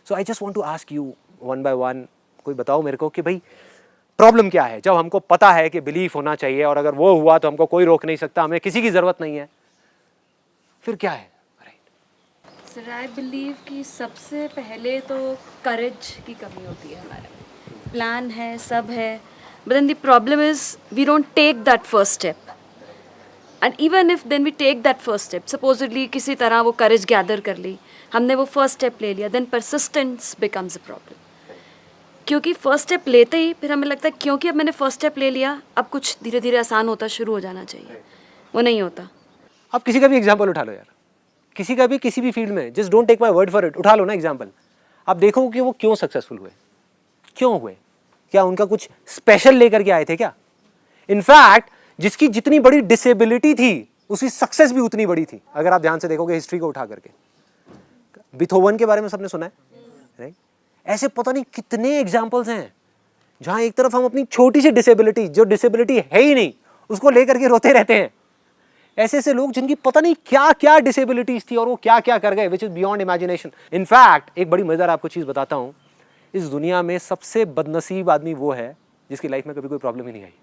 So I just want to ask you one by one, कोई बताओ मेरे को कि भाई प्रॉब्लम क्या है? जब हमको पता है कि बिलीफ होना चाहिए और अगर वो हुआ तो हमको कोई रोक नहीं सकता, हमें किसी की जरूरत नहीं है, फिर क्या है? सर आई बिलीव कि सबसे पहले तो करेज की कमी होती है हमारे। प्लान है, सब है, but then the problem is we don't take that first step. And even if then we take that first step, supposedly किसी तरह वो करेज गैदर कर ली, हमने वो फर्स्ट स्टेप ले लिया, then persistence becomes a problem. क्योंकि फर्स्ट स्टेप लेते ही फिर हमें लगता है क्योंकि अब मैंने फर्स्ट स्टेप ले लिया, अब कुछ धीरे धीरे आसान होता शुरू हो जाना चाहिए, वो नहीं होता। आप किसी का भी एग्जाम्पल उठा लो यार, किसी का भी किसी भी फील्ड में, just don't take my word for it, उठा लो ना एग्जाम्पल। आप देखो कि वो क्यों सक्सेसफुल हुए, क्यों हुए, क्या उनका कुछ स्पेशल लेकर के आए थे क्या? इनफैक्ट जिसकी जितनी बड़ी डिसेबिलिटी थी उसकी सक्सेस भी उतनी बड़ी थी। अगर आप ध्यान से देखोगे हिस्ट्री को उठा करके, बीथोवन के बारे में सबने सुना है, राइट? ऐसे पता नहीं कितने एग्जाम्पल्स हैं जहां एक तरफ हम अपनी छोटी सी डिसेबिलिटी, जो डिसेबिलिटी है ही नहीं, उसको लेकर के रोते रहते हैं। ऐसे ऐसे लोग जिनकी पता नहीं क्या क्या डिसेबिलिटीज थी और वो क्या क्या कर गए, which is beyond imagination. In fact एक बड़ी मजेदार आपको चीज बताता हूं, इस दुनिया में सबसे बदनसीब आदमी वो है जिसकी लाइफ में कभी कोई प्रॉब्लम ही नहीं आई।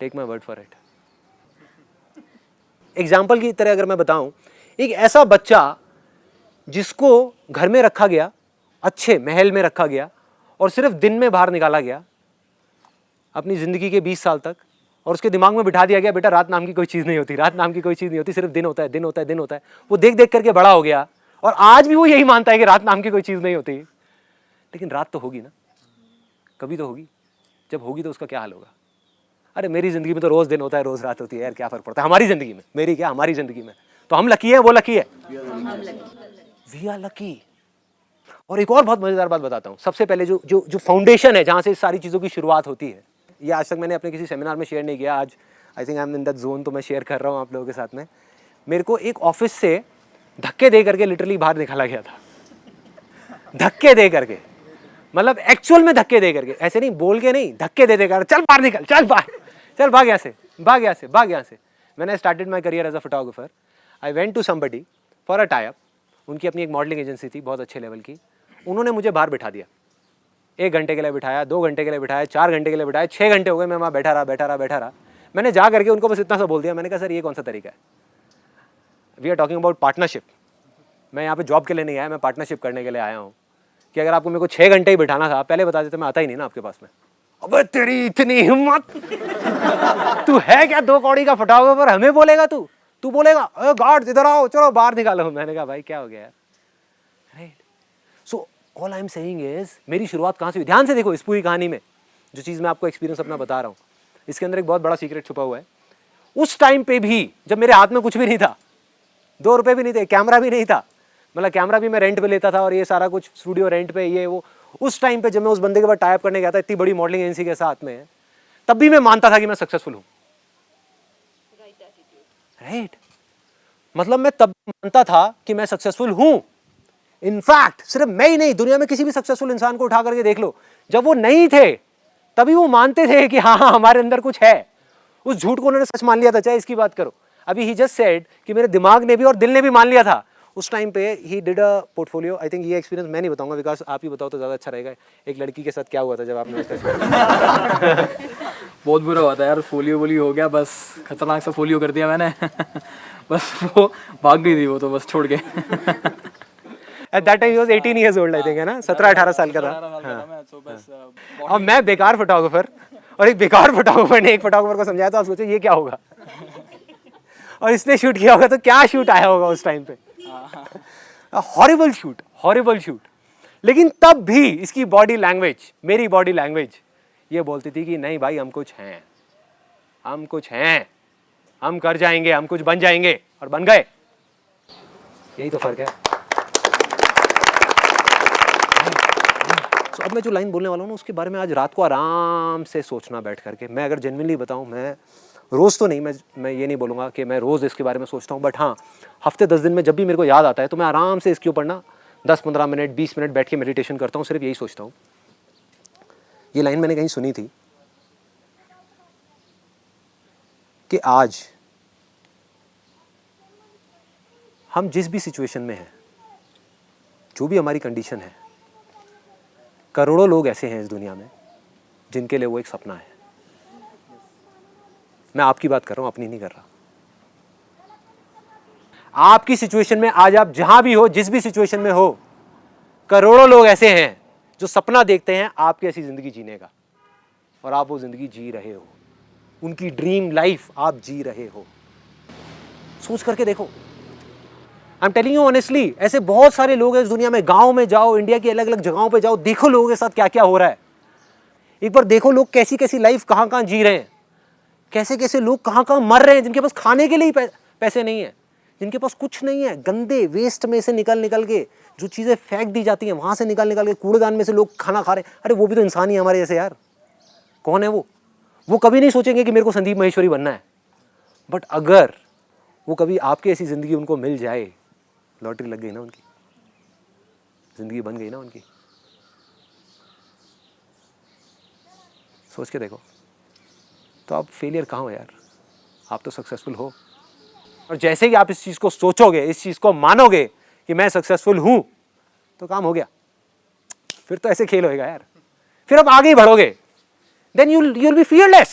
Take my word for it. Example की तरह अगर मैं बताऊं, एक ऐसा बच्चा जिसको घर में रखा गया, अच्छे महल में रखा गया और सिर्फ दिन में बाहर निकाला गया अपनी जिंदगी के 20 साल तक, और उसके दिमाग में बिठा दिया गया बेटा रात नाम की कोई चीज़ नहीं होती, रात नाम की कोई चीज़ नहीं होती, सिर्फ दिन होता है, दिन होता है, दिन होता है। वो देख देख करके बड़ा हो गया और आज भी वो यही मानता है कि रात नाम की कोई चीज़ नहीं होती। लेकिन रात तो होगी ना, कभी तो होगी। जब होगी तो उसका क्या हाल होगा? अरे मेरी ज़िंदगी में तो रोज़ दिन होता है, रोज़ रात होती है यार, क्या फ़र्क पड़ता है हमारी ज़िंदगी में? मेरी क्या, हमारी ज़िंदगी में तो हम लकी है, वो लकी है, वी आर लकी। और एक और बहुत मज़ेदार बात बताता हूँ। सबसे पहले जो जो जो फाउंडेशन है जहाँ से सारी चीज़ों की शुरुआत होती है, ये आज तक मैंने अपने किसी सेमिनार में शेयर नहीं किया, आज I think I am in that zone, तो मैं शेयर कर रहा हूँ आप लोगों के साथ में। मेरे को एक ऑफिस से धक्के दे करके लिटरली बाहर निकाला गया था, धक्के दे करके, मतलब एक्चुअल में धक्के दे करके, ऐसे नहीं बोल के नहीं, धक्के दे देकर चल बाहर निकल, चल बाहर, चल भाग यहाँ से, भाग यहाँ से, भाग यहाँ से। When I started my career as a photographer, I went to somebody for a tie up. उनकी अपनी एक मॉडलिंग एजेंसी थी बहुत अच्छे लेवल की। उन्होंने मुझे बाहर बिठा दिया, 1 घंटे के लिए बिठाया, 2 घंटे के लिए बिठाया, 4 घंटे के लिए बिठाया, 6 घंटे हो गए मैं वहाँ बैठा रहा। मैंने जा करके उनको बस इतना सा बोल दिया, मैंने कहा सर ये कौन सा तरीका है? We are talking about partnership. मैं यहाँ पे जॉब के लिए नहीं आया, मैं पार्टनरशिप करने के लिए आया हूँ। कि अगर आपको मेरे को 6 घंटे ही बिठाना था, पहले बता देते, मैं आता ही नहीं ना आपके पास में। अबे तेरी इतनी हिम्मत, तू है क्या 2 कौड़ी का फोटोग्राफर, हमें बोलेगा तू बोलेगा गार्ड इधर आओ, चलो बाहर निकालो। मैंने कहा भाई क्या हो गया यार, right? So all I am saying is, मेरी शुरुआत कहाँ से हुई? ध्यान से देखो इस पूरी कहानी में, जो चीज़ मैं आपको एक्सपीरियंस अपना बता रहा हूँ, इसके अंदर एक बहुत बड़ा सीक्रेट छुपा हुआ है। उस टाइम पे भी जब मेरे हाथ में कुछ भी नहीं था, 2 रुपए भी नहीं थे, कैमरा भी नहीं था, मतलब कैमरा भी मैं रेंट पे लेता था और ये सारा कुछ स्टूडियो रेंट पे, ये वो। उस टाइम पे जब मैं उस बंदे के बाद टाई अप करने गया था इतनी बड़ी मॉडलिंग एजेंसी के साथ में, तब भी मैं मानता था कि मैं सक्सेसफुल हूँ, राइट? मतलब मैं तब मानता था कि मैं सक्सेसफुल हूँ। इनफैक्ट सिर्फ मैं ही नहीं, दुनिया में किसी भी सक्सेसफुल इंसान को उठा करके देख लो, जब वो नहीं थे तभी वो मानते थे कि हाँ हमारे अंदर कुछ है। उस झूठ को उन्होंने सच मान लिया था। चाहे इसकी बात करो, अभी ही जस्ट सेड कि मेरे दिमाग ने भी और दिल ने भी मान लिया था। उस टाइम पे he did a portfolio. I think ये एक्सपीरियंस मैं नहीं बताऊंगा, बिकॉज आप ही बताओ तो ज़्यादा अच्छा रहेगा। एक लड़की के साथ क्या हुआ था जब आपने उसका बहुत बुरा हुआ था यार, फोलियो वोलियो हो गया, बस खतरनाक सा फोलियो कर दिया मैंने। बस वो भाग गई थी वो तो बस छोड़ के। At that time he was 18 years old, I think, है ना, 17-18 साल का था। और मैं बेकार फोटोग्राफर और एक बेकार फोटोग्राफर ने एक फोटोग्राफर को समझाया, तो आप सोचो ये क्या होगा। और इसने शूट किया होगा तो क्या शूट आया होगा उस टाइम पे। Horrible shoot. लेकिन तब भी इसकी बॉडी लैंग्वेज, मेरी बॉडी लैंग्वेज ये बोलती थी कि नहीं भाई, हम कुछ हैं, हम कर जाएंगे, हम कुछ बन जाएंगे, और बन गए। यही तो फर्क है। तो अब मैं जो लाइन बोलने वाला हूँ ना, उसके बारे में आज रात को आराम से सोचना बैठ करके। मैं अगर जेन्युइनली बताऊँ, मैं रोज़ तो नहीं, मैं ये नहीं बोलूँगा कि मैं रोज़ इसके बारे में सोचता हूँ, बट हाँ, हफ्ते 10 दिन में जब भी मेरे को याद आता है तो मैं आराम से इसके ऊपर ना 10-15 मिनट 20 मिनट बैठ के मेडिटेशन करता हूँ, सिर्फ यही सोचता हूँ। ये लाइन मैंने कहीं सुनी थी कि आज हम जिस भी सिचुएशन में हैं, जो भी हमारी कंडीशन है, करोड़ों लोग ऐसे हैं इस दुनिया में जिनके लिए वो एक सपना है। मैं आपकी बात कर रहा हूं, अपनी नहीं कर रहा। आपकी सिचुएशन में आज आप जहां भी हो, जिस भी सिचुएशन में हो, करोड़ों लोग ऐसे हैं जो सपना देखते हैं आपकी ऐसी जिंदगी जीने का, और आप वो जिंदगी जी रहे हो। उनकी ड्रीम लाइफ आप जी रहे हो। सोच करके देखो। आई एम टेलिंग यू ऑनेस्टली, ऐसे बहुत सारे लोग हैं इस दुनिया में। गांव में जाओ, इंडिया की अलग अलग जगहों पे जाओ, देखो लोगों के साथ क्या क्या हो रहा है। एक बार देखो लोग कैसी कैसी लाइफ कहां कहां जी रहे हैं, कैसे कैसे लोग कहां कहां मर रहे हैं, जिनके पास खाने के लिए पैसे नहीं है, जिनके पास कुछ नहीं है। गंदे वेस्ट में से निकल के जो चीजें फेंक दी जाती हैं, वहां से निकल के कूड़ेदान में से लोग खाना खा रहे हैं। अरे वो भी तो इंसान ही हमारे जैसे यार। कौन है वो कभी नहीं सोचेंगे कि मेरे को संदीप महेश्वरी बनना है। बट अगर वो कभी आपकी ऐसी जिंदगी उनको मिल जाए, लॉटरी लग गई ना उनकी, जिंदगी बन गई ना उनकी। सोच के देखो। तो आप फेलियर कहाँ हो यार, आप तो सक्सेसफुल हो। और जैसे ही आप इस चीज को सोचोगे, इस चीज को मानोगे कि मैं सक्सेसफुल हूं, तो काम हो गया। फिर तो ऐसे खेल होएगा यार, फिर आप आगे ही बढ़ोगे। Then you'll be fearless।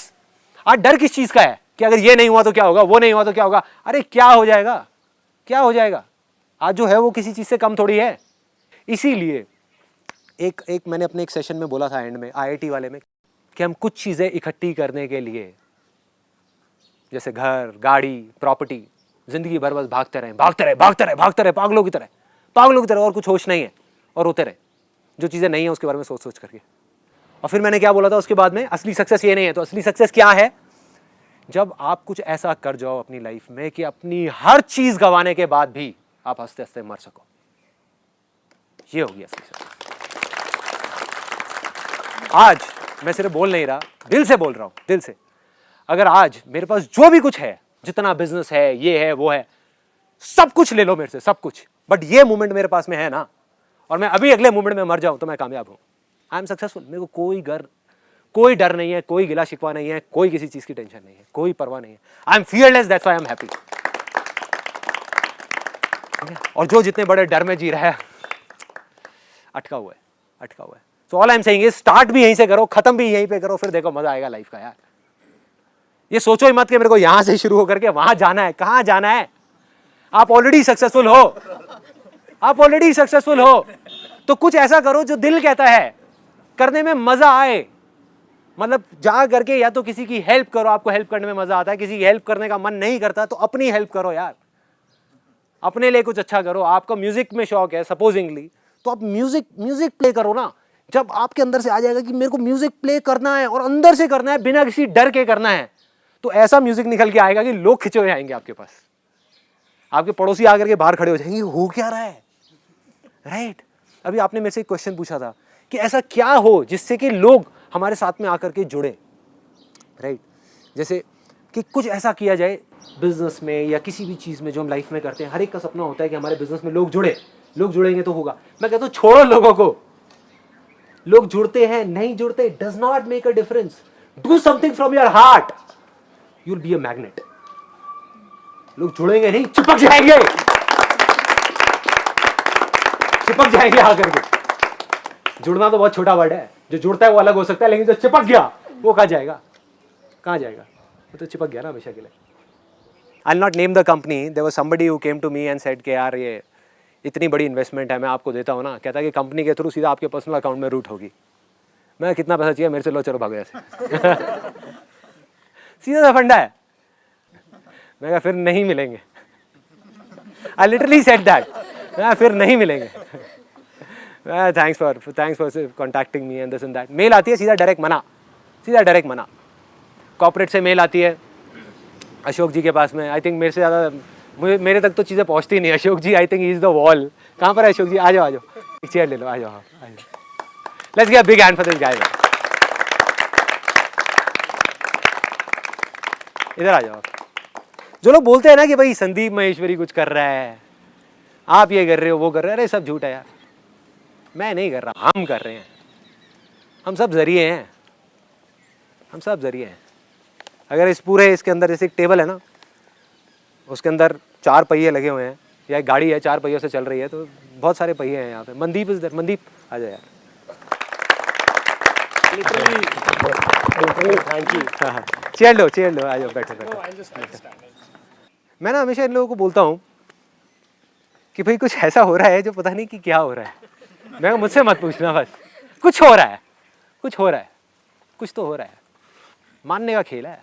आज डर किस चीज का है कि अगर ये नहीं हुआ तो क्या होगा, वो नहीं हुआ तो क्या होगा। अरे क्या हो जाएगा, क्या हो जाएगा। आज जो है वो किसी चीज से कम थोड़ी है। इसीलिए एक मैंने अपने एक सेशन में बोला था एंड में, IIT वाले में, कि हम कुछ चीजें इकट्ठी करने के लिए, जैसे घर, गाड़ी, प्रॉपर्टी, जिंदगी भर बस भागते रहे पागलों की तरह, और कुछ होश नहीं है, और रोते रहे जो चीजें नहीं है उसके बारे में सोच करके। और फिर मैंने क्या बोला था उसके बाद में, असली सक्सेस ये नहीं है। तो असली सक्सेस क्या है? जब आप कुछ ऐसा कर जाओ अपनी लाइफ में कि अपनी हर चीज गंवाने के बाद भी आप हंसते हंसते मर सको। ये होगी असली सक्सेस। आज मैं सिर्फ बोल नहीं रहा, दिल से बोल रहा हूं, दिल से। अगर आज मेरे पास जो भी कुछ है, जितना बिजनेस है, ये है, वो है, सब कुछ ले लो मेरे से, सब कुछ, बट ये मोमेंट मेरे पास में है ना, और मैं अभी अगले मोमेंट में मर जाऊं, तो मैं कामयाब हूं। I am successful. मेरे को कोई डर नहीं है, कोई गिला शिकवा नहीं है, कोई किसी चीज की टेंशन नहीं है, कोई परवाह नहीं है। I M fearless, that's why I am happy. और जो जितने बड़े डर में जी रहा है, अटका हुआ है। सो all I am saying is, start भी यहीं से करो, खत्म भी यहीं पे करो, फिर देखो मजा आएगा लाइफ का यार। ये सोचो ही मत कि मेरे को यहां से शुरू होकर के वहां जाना है। कहां जाना है? आप ऑलरेडी सक्सेसफुल हो। तो कुछ ऐसा करो जो दिल कहता है, करने में मजा आए। मतलब जा करके या तो किसी की हेल्प करो, आपको हेल्प करने में मजा आता है। किसी की हेल्प करने का मन नहीं करता तो अपनी हेल्प करो यार, अपने लिए कुछ अच्छा करो। आपको म्यूजिक में शौक है सपोजिंगली, तो आप म्यूजिक प्ले करो ना। जब आपके अंदर से आ जाएगा कि मेरे को म्यूजिक प्ले करना है और अंदर से करना है, बिना किसी डर के करना है, तो ऐसा म्यूजिक निकल के आएगा कि लोग खिंचे हुए आएंगे आपके पास। आपके पड़ोसी आकर के बाहर खड़े हो जाएंगे, हो क्या रहा है, राइट? अभी आपने मेरे से एक क्वेश्चन पूछा था कि ऐसा क्या हो जिससे कि लोग हमारे साथ में आकर के जुड़े, राइट? जैसे कि कुछ ऐसा किया जाए बिजनेस में या किसी भी चीज में जो हम लाइफ में करते हैं। हर एक का सपना होता है कि हमारे बिजनेस में लोग जुड़ेंगे तो होगा। मैं कहता हूं छोड़ो लोगों को, लोग जुड़ते हैं नहीं जुड़ते, does not make a difference. Do something from your heart, you will be a magnet. लोग जुड़ेंगे नहीं, चिपक जाएंगे आकर के। जुड़ना तो बहुत छोटा वर्ड है, जो जुड़ता है वो अलग हो सकता है, लेकिन जो चिपक गया वो कहाँ जाएगा? वो तो चिपक गया ना हमेशा के लिए। I'll not name the company. There was somebody who came to me and said कि यार ये इतनी बड़ी इन्वेस्टमेंट है, मैं आपको देता हूँ ना। कहता है कि कंपनी के थ्रू सीधा आपके पर्सनल अकाउंट में रूट होगी। मैं कितना पैसा चाहिए मेरे से लो, चलो भागो ऐसे। सीधा सा फंडा है। मैं कहा फिर नहीं मिलेंगे। आई लिटरली सेड दैट, फिर नहीं मिलेंगे। Thanks for contacting me and this and that. Mail आती है सीधा डायरेक्ट मना। कॉर्पोरेट से मेल आती है अशोक जी के पास में, आई थिंक मेरे से ज़्यादा मेरे तक तो चीज़ें पहुँचती नहीं। Ashok ji I think he is the wall. कहाँ पर है अशोक जी? आ जाओ एक चेयर ले लो, आ जाओ। Let's give a big hand for this guy. इधर आ जाओ। जो लोग बोलते हैं ना कि भाई संदीप महेश्वरी कुछ कर रहा है, आप ये कर रहे हो, वो कर रहे हो, अरे सब झूठ है यार। मैं नहीं कर रहा, हम कर रहे हैं। हम सब जरिए हैं। अगर इसके अंदर जैसे एक टेबल है ना, उसके अंदर 4 पहिए लगे हुए हैं, या एक गाड़ी है 4 पहियों से चल रही है, तो बहुत सारे पहिए हैं यहाँ पे। Mandeep is there. मनदीप आ जाए यार। Thank you. हाँ, चेयर लो, आ जाओ, बैठो। मैं ना हमेशा इन लोगों को बोलता हूँ कि भाई कुछ ऐसा हो रहा है जो पता नहीं कि क्या हो रहा है। मैं मुझसे मत पूछना, बस कुछ हो रहा है, कुछ तो हो रहा है। मानने का खेल है।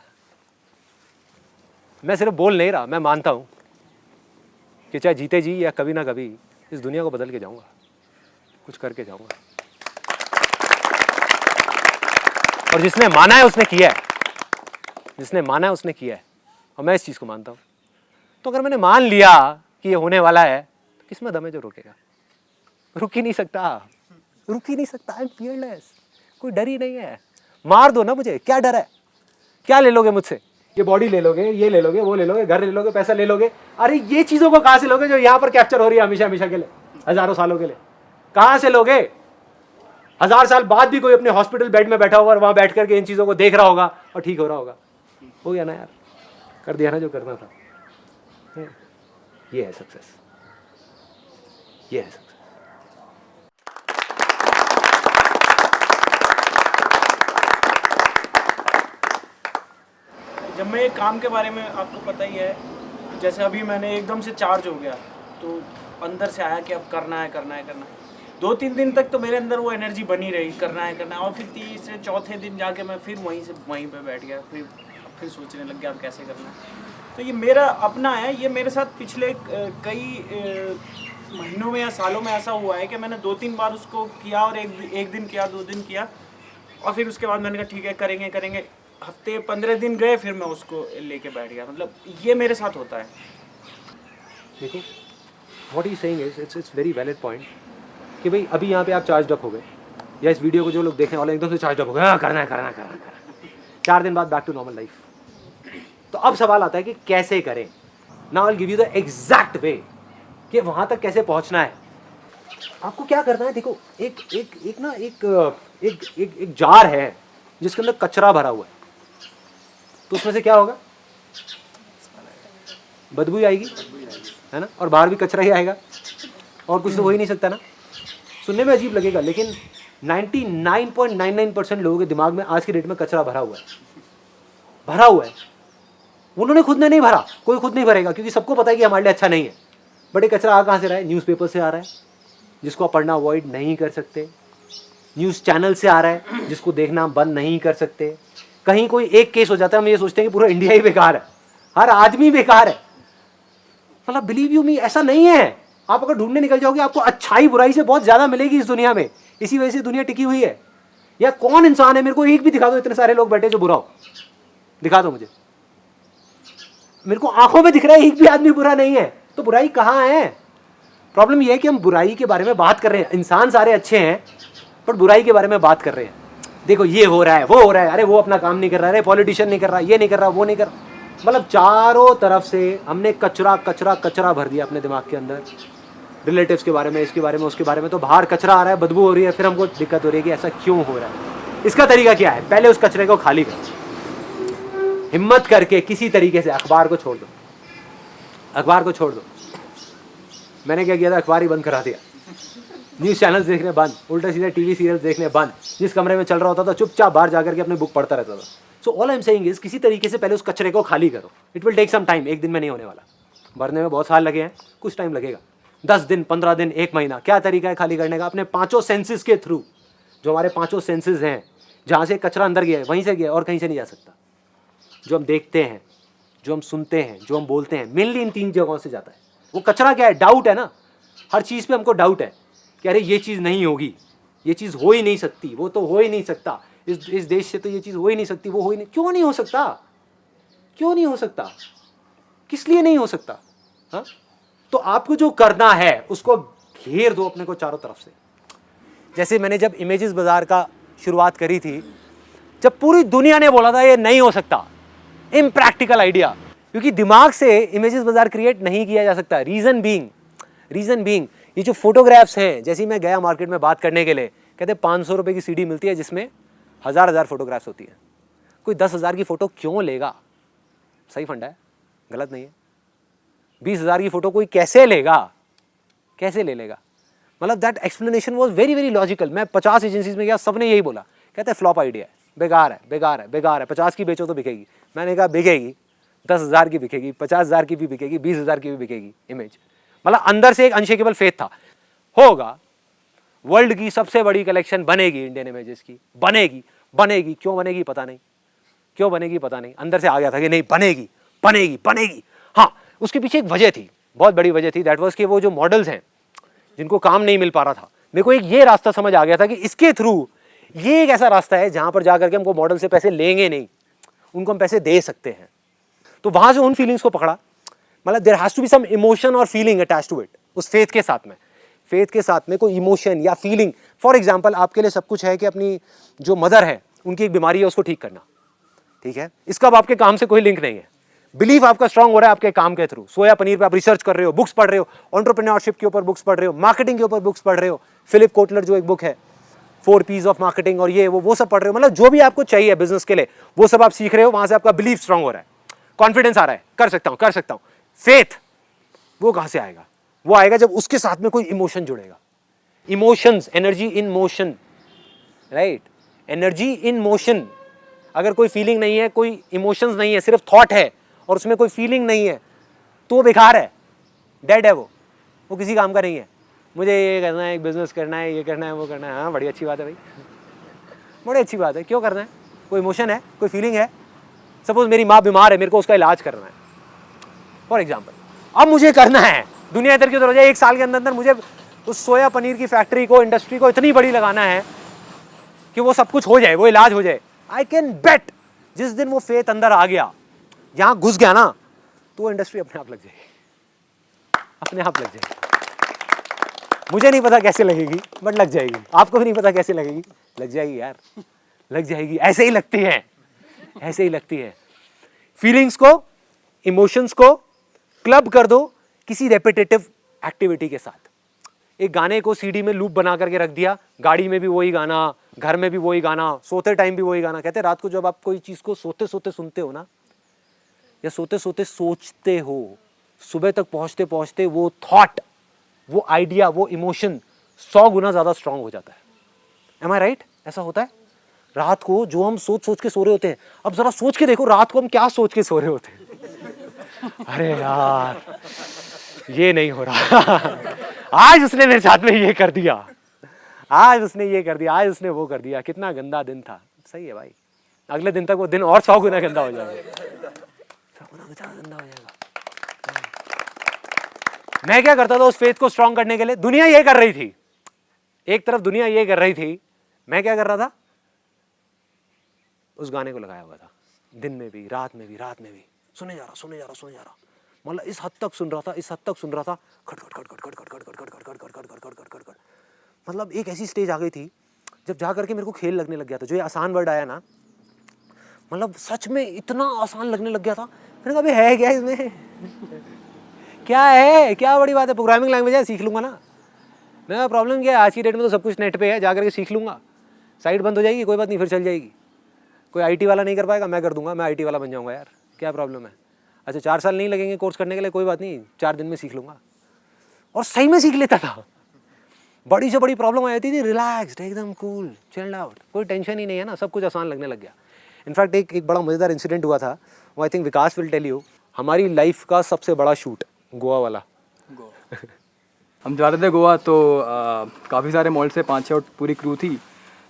मैं सिर्फ बोल नहीं रहा, मैं मानता हूँ कि चाहे जीते जी या कभी ना कभी इस दुनिया को बदल के जाऊँगा, कुछ करके जाऊँगा। और जिसने माना है उसने किया है, और मैं इस चीज़ को मानता हूँ। तो अगर मैंने मान लिया कि ये होने वाला है, तो किसमें दम है जो रोकेगा? रुक ही नहीं सकता। I am fearless. कोई डर ही नहीं है। मार दो ना मुझे, क्या डर है? क्या ले लोगे मुझसे? ये बॉडी ले लोगे, ये ले लोगे, वो ले लोगे, घर ले लोगे, पैसा ले लोगे। अरे ये चीज़ों को कहाँ से लोगे जो यहाँ पर कैप्चर हो रही है हमेशा के लिए, हज़ारों सालों के लिए? कहाँ से लोगे? 1000 साल बाद भी कोई अपने हॉस्पिटल बेड में बैठा होगा और वहाँ बैठ करके इन चीज़ों को देख रहा होगा और ठीक हो रहा होगा। हो गया ना यार, कर दिया ना जो करना था। ये है सक्सेस। जब मैं काम के बारे में, आपको पता ही है, जैसे अभी मैंने एकदम से चार्ज हो गया, तो अंदर से आया कि अब करना है। 2-3 दिन तक तो मेरे अंदर वो एनर्जी बनी रही, करना है, और फिर तीसरे चौथे दिन जाके मैं फिर वहीं पे बैठ गया, फिर सोचने लग गया अब कैसे करना है। तो ये मेरा अपना है। ये मेरे साथ पिछले कई महीनों में या सालों में ऐसा हुआ है कि मैंने 2-3 बार उसको किया, और एक दिन किया, 2 दिन किया, और फिर उसके बाद मैंने कहा ठीक है करेंगे। हफ्ते 15 दिन गए, फिर मैं उसको लेके बैठ गया। मतलब ये मेरे साथ होता है। देखो, what he saying is it's very valid point कि भाई अभी यहाँ पे आप चार्ज अप हो गए, या इस वीडियो को जो लोग देखने वाले एकदम से चार्ज अप हो गए, हाँ करना है। 4 दिन बाद बैक टू नॉर्मल लाइफ। तो अब सवाल आता है कि कैसे करें। Now I will give you the exact वे कि वहाँ तक कैसे पहुँचना है। आपको क्या करना है, देखो, एक जार है जिसके अंदर कचरा भरा हुआ है, तो उसमें से क्या होगा? बदबू आएगी, है ना, और बाहर भी कचरा ही आएगा, और कुछ तो हो ही नहीं सकता ना। सुनने में अजीब लगेगा, लेकिन 99.99% लोगों के दिमाग में आज की डेट में कचरा भरा हुआ है। उन्होंने खुद ने नहीं भरा, कोई खुद नहीं भरेगा, क्योंकि सबको पता है कि हमारे लिए अच्छा नहीं है। बट ये कचरा कहाँ से रहा है? न्यूज़पेपर से आ रहा है, जिसको आप पढ़ना अवॉइड नहीं कर सकते। न्यूज़ चैनल से आ रहा है, जिसको देखना बंद नहीं कर सकते। कहीं कोई एक केस हो जाता है, हम ये सोचते हैं कि पूरा इंडिया ही बेकार है, हर आदमी बेकार है। मतलब बिलीव यू मी, ऐसा नहीं है। आप अगर ढूंढने निकल जाओगे, आपको अच्छाई बुराई से बहुत ज़्यादा मिलेगी इस दुनिया में। इसी वजह से दुनिया टिकी हुई है। या कौन इंसान है, मेरे को एक भी दिखा दो, इतने सारे लोग बैठे जो बुरा हो, दिखा दो मुझे। मेरे को आंखों में दिख रहा है एक भी आदमी बुरा नहीं है, तो बुराई कहाँ है? प्रॉब्लम यह है कि हम बुराई के बारे में बात कर रहे हैं। इंसान सारे अच्छे हैं, पर बुराई के बारे में बात कर रहे हैं। देखो ये हो रहा है, वो हो रहा है, अरे वो अपना काम नहीं कर रहा है, अरे पॉलिटिशियन नहीं कर रहा, ये नहीं कर रहा, वो नहीं कर रहा। मतलब चारों तरफ से हमने कचरा भर दिया अपने दिमाग के अंदर। रिलेटिव्स के बारे में, इसके बारे में, उसके बारे में। तो बाहर कचरा आ रहा है, बदबू हो रही है, फिर हमको दिक्कत हो रही है कि ऐसा क्यों हो रहा है। इसका तरीका क्या है? पहले उस कचरे को खाली करो, हिम्मत करके किसी तरीके से। अखबार को छोड़ दो। मैंने क्या किया था? अखबार ही बंद करा दिया, न्यूज़ चैनल्स देखने बंद, उल्टा सीधे टीवी सीरियल्स देखने बंद। जिस कमरे में चल रहा होता था चुपचाप बाहर जाकर के अपने बुक पढ़ता रहता था। So all I am saying is, किसी तरीके से पहले उस कचरे को खाली करो। It will take some time, एक दिन में नहीं होने वाला। भरने में बहुत साल लगे हैं, कुछ टाइम लगेगा, 10 दिन, 15 दिन, 1 महीना। क्या तरीका है खाली करने का? अपने 5 सेंसेस के थ्रू। जो हमारे 5 सेंसेस हैं, जहाँ से कचरा अंदर गया है वहीं से गया, और कहीं से नहीं जा सकता। जो हम देखते हैं, जो हम सुनते हैं, जो हम बोलते हैं, मेनली इन 3 जगहों से जाता है। वो कचरा क्या है? डाउट है ना, हर चीज़ पे हमको डाउट है कि अरे ये चीज़ नहीं होगी, ये चीज़ हो ही नहीं सकती, वो तो हो ही नहीं सकता, इस देश से तो ये चीज़ हो ही नहीं सकती, वो हो ही नहीं, क्यों नहीं हो सकता? क्यों नहीं हो सकता? किस लिए नहीं हो सकता? हाँ, तो आपको जो करना है उसको घेर दो अपने को चारों तरफ से। जैसे मैंने जब इमेजेस बाजार का शुरुआत करी थी, जब पूरी दुनिया ने बोला था ये नहीं हो सकता, इम्प्रैक्टिकल आइडिया, क्योंकि दिमाग से इमेजेस बाजार क्रिएट नहीं किया जा सकता। रीजन बीइंग ये जो फोटोग्राफ्स हैं, जैसे ही मैं गया मार्केट में बात करने के लिए, कहते 500 रुपये की सीडी मिलती है जिसमें हज़ार फोटोग्राफ्स होती है। कोई 10,000 की फ़ोटो क्यों लेगा? सही फंडा है, गलत नहीं है। 20,000 की फ़ोटो कोई कैसे लेगा? कैसे ले लेगा? मतलब that explanation was very very logical. मैं 50 एजेंसीज में गया, सब ने यही बोला, कहते हैं फ्लॉप आइडिया है, बेकार है, बेकार है, बेकार है, 50 की बेचो तो बिकेगी। मैंने कहा बिकेगी, 10,000 की बिकेगी, 50,000 की भी बिकेगी, 20,000 की भी बिकेगी इमेज। मतलब अंदर से एक अनशेकेबल फेथ था, होगा, वर्ल्ड की सबसे बड़ी कलेक्शन बनेगी इंडियन इमेजेस की, बनेगी। क्यों बनेगी पता नहीं, क्यों बनेगी पता नहीं, अंदर से आ गया था कि नहीं बनेगी। हाँ, उसके पीछे एक वजह थी, बहुत बड़ी वजह थी, दैट वाज कि वो जो मॉडल्स हैं जिनको काम नहीं मिल पा रहा था, मेरे को एक ये रास्ता समझ आ गया था कि इसके थ्रू ये एक ऐसा रास्ता है जहां पर जाकर के हमको मॉडल से पैसे लेंगे नहीं, उनको हम पैसे दे सकते हैं। तो वहां से उन फीलिंग्स को पकड़ा, मतलब there has to be some emotion और फीलिंग अटैच टू इट। उस फेथ के साथ में कोई इमोशन या फीलिंग। फॉर एग्जाम्पल, आपके लिए सब कुछ है कि अपनी जो मदर है उनकी एक बीमारी है, उसको ठीक करना, ठीक है, इसका अब आपके काम से कोई लिंक नहीं है। बिलीफ आपका स्ट्रांग हो रहा है आपके काम के थ्रू। सोया पनीर पे आप रिसर्च कर रहे हो, बुक्स पढ़ रहे हो, एंटरप्रेन्योरशिप के ऊपर बुक्स पढ़ रहे हो, मार्केटिंग के ऊपर बुक्स पढ़ रहे हो, फिलिप कोटलर जो एक बुक है 4 P's ऑफ मार्केटिंग, और ये वो सब पढ़ रहे हो। मतलब जो भी आपको चाहिए बिजनेस के लिए वो सब आप सीख रहे हो, वहां से आपका बिलीफ स्ट्रांग हो रहा है, कॉन्फिडेंस आ रहा है, कर सकता हूं। फेथ वो कहां से आएगा? वो आएगा जब उसके साथ में कोई इमोशन जुड़ेगा। Emotions, energy in motion, right, energy in motion. अगर कोई फीलिंग नहीं है, कोई इमोशंस नहीं है, सिर्फ थॉट है और उसमें कोई फीलिंग नहीं है, तो वो बेकार है, डेड है, वो किसी काम का नहीं है। मुझे ये करना है, एक बिजनेस करना है, ये करना है, वो करना है, हाँ बड़ी अच्छी बात है भाई, बड़ी अच्छी बात है, क्यों करना है? कोई इमोशन है, कोई फीलिंग है। सपोज मेरी माँ बीमार है, मेरे को उसका इलाज करना है फॉर एग्जाम्पल, अब मुझे करना है, दुनिया इधर की उधर हो जाए, 1 साल के अंदर मुझे उस सोया पनीर की फैक्ट्री को, इंडस्ट्री को इतनी बड़ी लगाना है कि वो सब कुछ हो जाए, वो इलाज हो जाए। आई कैन बेट जिस दिन वो फेथ अंदर आ गया, यहां घुस गया ना, तो वो इंडस्ट्री अपने आप लग जाएगी, अपने आप लग जाएगी। मुझे नहीं पता कैसे लगेगी, बट लग जाएगी। आपको भी नहीं पता कैसे लगेगी, लग जाएगी यार, लग जाएगी। ऐसे ही लगती है, ऐसे ही लगती है। फीलिंग्स को, इमोशंस को क्लब कर दो किसी रेपिटेटिव एक्टिविटी के साथ। एक गाने को सीडी में लूप बना करके रख दिया, गाड़ी में भी वही गाना, घर में भी वही गाना, सोते टाइम भी वही गाना। कहते हैं रात को जब आप कोई चीज को सोते सोते सुनते हो ना, या सोते सोते सोचते हो, सुबह तक पहुंचते पहुंचते वो थॉट, वो आइडिया, वो इमोशन 100 गुना ज्यादा स्ट्रांग हो जाता है। एम आई राइट? ऐसा होता है। रात को जो हम सोच सोच के सो रहे होते हैं, अब जरा सोच के देखो रात को हम क्या सोच के सो रहे होते हैं। अरे यार ये नहीं हो रहा, आज उसने मेरे साथ में ये कर दिया, आज उसने ये कर दिया, आज उसने वो कर दिया, कितना गंदा दिन था। सही है भाई, अगले दिन तक वो दिन और 100 गुना गंदा हो जाएगा, 100 गुना गंदा हो जाएगा। मैं क्या करता था उस फेथ को स्ट्रांग करने के लिए? दुनिया ये कर रही थी, एक तरफ दुनिया ये कर रही थी, मैं क्या कर रहा था? उस गाने को लगाया हुआ था, दिन में भी, रात में भी, सुने जा रहा, मतलब इस हद तक सुन रहा था, खट खट खट खट खट खट खट खट खट खट खट खट खट खट खट खट खट। मतलब एक ऐसी स्टेज आ गई थी जब जा करके मेरे को खेल लगने लग गया था। जो ये आसान वर्ड आया ना, मतलब सच में इतना आसान लगने लग गया था। मैंने कहा अबे है क्या इसमें? क्या है, क्या बड़ी बात है, प्रोग्रामिंग लैंग्वेज है, सीख लूंगा ना। मेरा प्रॉब्लम क्या है, आज की डेट में तो सब कुछ नेट पे है, जा करके सीख लूंगा। साइट बंद हो जाएगी, कोई बात नहीं, फिर चल जाएगी। कोई आईटी वाला नहीं कर पाएगा, मैं कर दूंगा, मैं आईटी वाला बन जाऊंगा यार, क्या प्रॉब्लम है? अच्छा 4 साल नहीं लगेंगे कोर्स करने के लिए, कोई बात नहीं, 4 दिन में सीख लूंगा। और सही में सीख लेता था। बड़ी से बड़ी प्रॉब्लम आ जाती थी, रिलैक्स्ड, एकदम कूल, चिल्ड आउट, कोई टेंशन ही नहीं है ना, सब कुछ आसान लगने लग गया। इनफैक्ट एक बड़ा मज़ेदार इंसिडेंट हुआ था, वो I think Vikas will tell you. हमारी लाइफ का सबसे बड़ा शूट गोवा वाला। हम जा रहे थे गोवा, तो काफ़ी सारे मॉडल से 5-6 पूरी क्रू थी।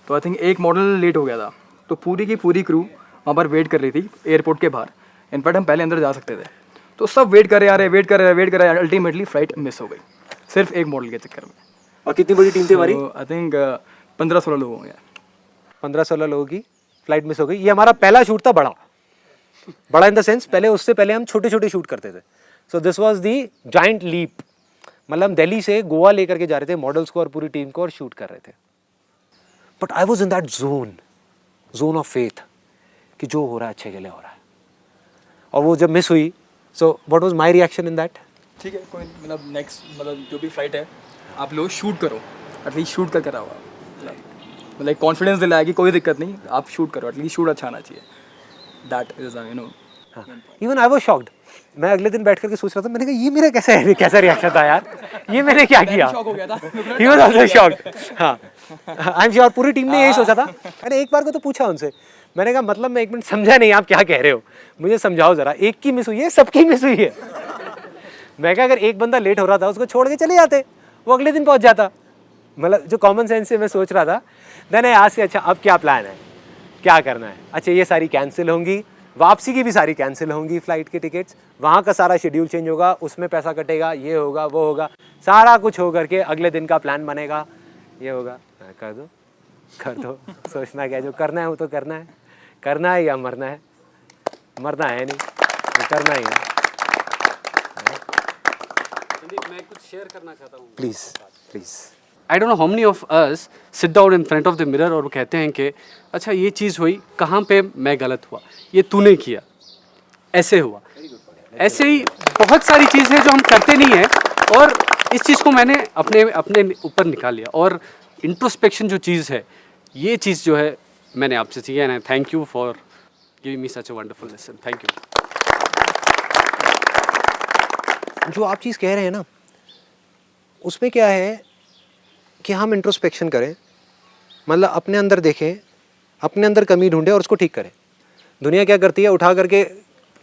तो आई थिंक एक मॉडल लेट हो गया था, तो पूरी की पूरी क्रू वहाँ पर वेट कर रही थी एयरपोर्ट के बाहर। इनफैक्ट हम पहले अंदर जा सकते थे। तो सब वेट कर रहे हैं, अल्टीमेटली फ्लाइट मिस हो गई सिर्फ एक मॉडल के चक्कर में। और कितनी बड़ी टीम थी हमारी? आई थिंक 15-16 लोग होंगे। 15-16 लोगों की फ्लाइट मिस हो गई। ये हमारा पहला शूट था बड़ा इन द सेंस, पहले उससे पहले हम छोटे छोटे शूट करते थे। So this was the giant leap, मतलब हम दिल्ली से गोवा लेकर के जा रहे थे मॉडल्स को और पूरी टीम को और शूट कर रहे थे। But I was in that zone of faith कि जो हो रहा है अच्छे के लिए हो रहा है। और वो जब मिस हुई, so what was my reaction in that? ठीक है, कोई मतलब नेक्स्ट मतलब जो भी फ्लाइट है आप लोग शूट करो, एटलीस्ट शूट कर रहा हुआ, मतलब कॉन्फिडेंस दिलाया कि कोई दिक्कत नहीं, आप शूट करो, एटलीस्ट शूट अच्छा आना चाहिए। That is you know. Even I was shocked. मैं अगले दिन बैठ करके सोच रहा था, मैंने कहा ये मेरा कैसा रिएक्शन था यार, ये मैंने क्या किया। शॉक हो गया था। He was also shocked. हाँ, आई एम श्योर पूरी टीम ने यही सोचा था। मैंने एक बार को तो पूछा उनसे, मैंने कहा मतलब मैं 1 मिनट समझा नहीं आप क्या कह रहे हो, मुझे समझाओ जरा। एक की मिस हुई है, सबकी मिस हुई है। मैं कहा अगर एक बंदा लेट हो रहा था उसको छोड़ के चले जाते, वो अगले दिन पहुंच जाता। मतलब जो कॉमन सेंस से मैं सोच रहा था। देन आज से अच्छा अब क्या प्लान है, क्या करना है? अच्छा ये सारी कैंसिल होंगी, वापसी की भी सारी कैंसिल होंगी फ्लाइट की टिकट्स, वहाँ का सारा शेड्यूल चेंज होगा, उसमें पैसा कटेगा, ये होगा वो होगा, सारा कुछ हो करके अगले दिन का प्लान बनेगा, ये होगा। कर दो सोचना क्या, जो करना है वो तो करना है या मरना है? मरना है नहीं, तो करना ही है। मैं कुछ शेयर करना चाहता हूँ। Please. I don't know how many of us sit down in front of the mirror और वो कहते हैं कि अच्छा ये चीज़ हुई, कहाँ पे मैं गलत हुआ, ये तूने किया, ऐसे हुआ। ऐसे ही बहुत सारी चीज़ है जो हम करते नहीं हैं, और इस चीज़ को मैंने अपने ऊपर निकाल लिया। और इंट्रोस्पेक्शन जो चीज़ है, ये चीज़ जो है मैंने आपसे सीखा है। Thank you for giving me such a wonderful lesson. Thank you. जो आप चीज़ कह रहे हैं ना, उसमें क्या है कि हम इंट्रोस्पेक्शन करें, मतलब अपने अंदर देखें, अपने अंदर कमी ढूंढें और उसको ठीक करें। दुनिया क्या करती है, उठा करके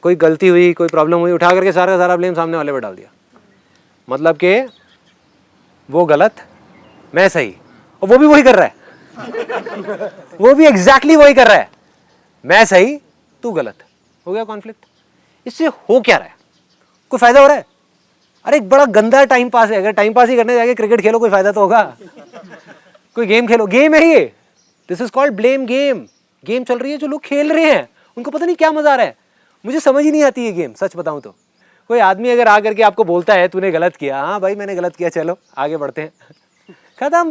कोई गलती हुई, कोई प्रॉब्लम हुई, उठा करके सारा का सारा ब्लेम सामने वाले पर डाल दिया। मतलब कि वो गलत, मैं सही, और वो भी वही कर रहा है। वो भी एग्जैक्टली वही कर रहा है, मैं सही तू गलत। हो गया कॉन्फ्लिक्ट। इससे हो क्या रहा है? कोई फायदा हो रहा है? अरे एक बड़ा गंदा टाइम पास है। अगर टाइम पास ही करने जाके क्रिकेट खेलो, कोई फायदा तो होगा? कोई गेम खेलो, गेम है ये। This is called blame game. Game चल रही है, जो लोग खेल रहे हैं उनको पता नहीं क्या मजा आ रहा है। मुझे समझ ही नहीं आती ये गेम, सच बताऊं तो। कोई आदमी अगर आकर के आपको बोलता है तूने गलत किया, हाँ भाई मैंने गलत किया, चलो आगे बढ़ते हैं, खत्म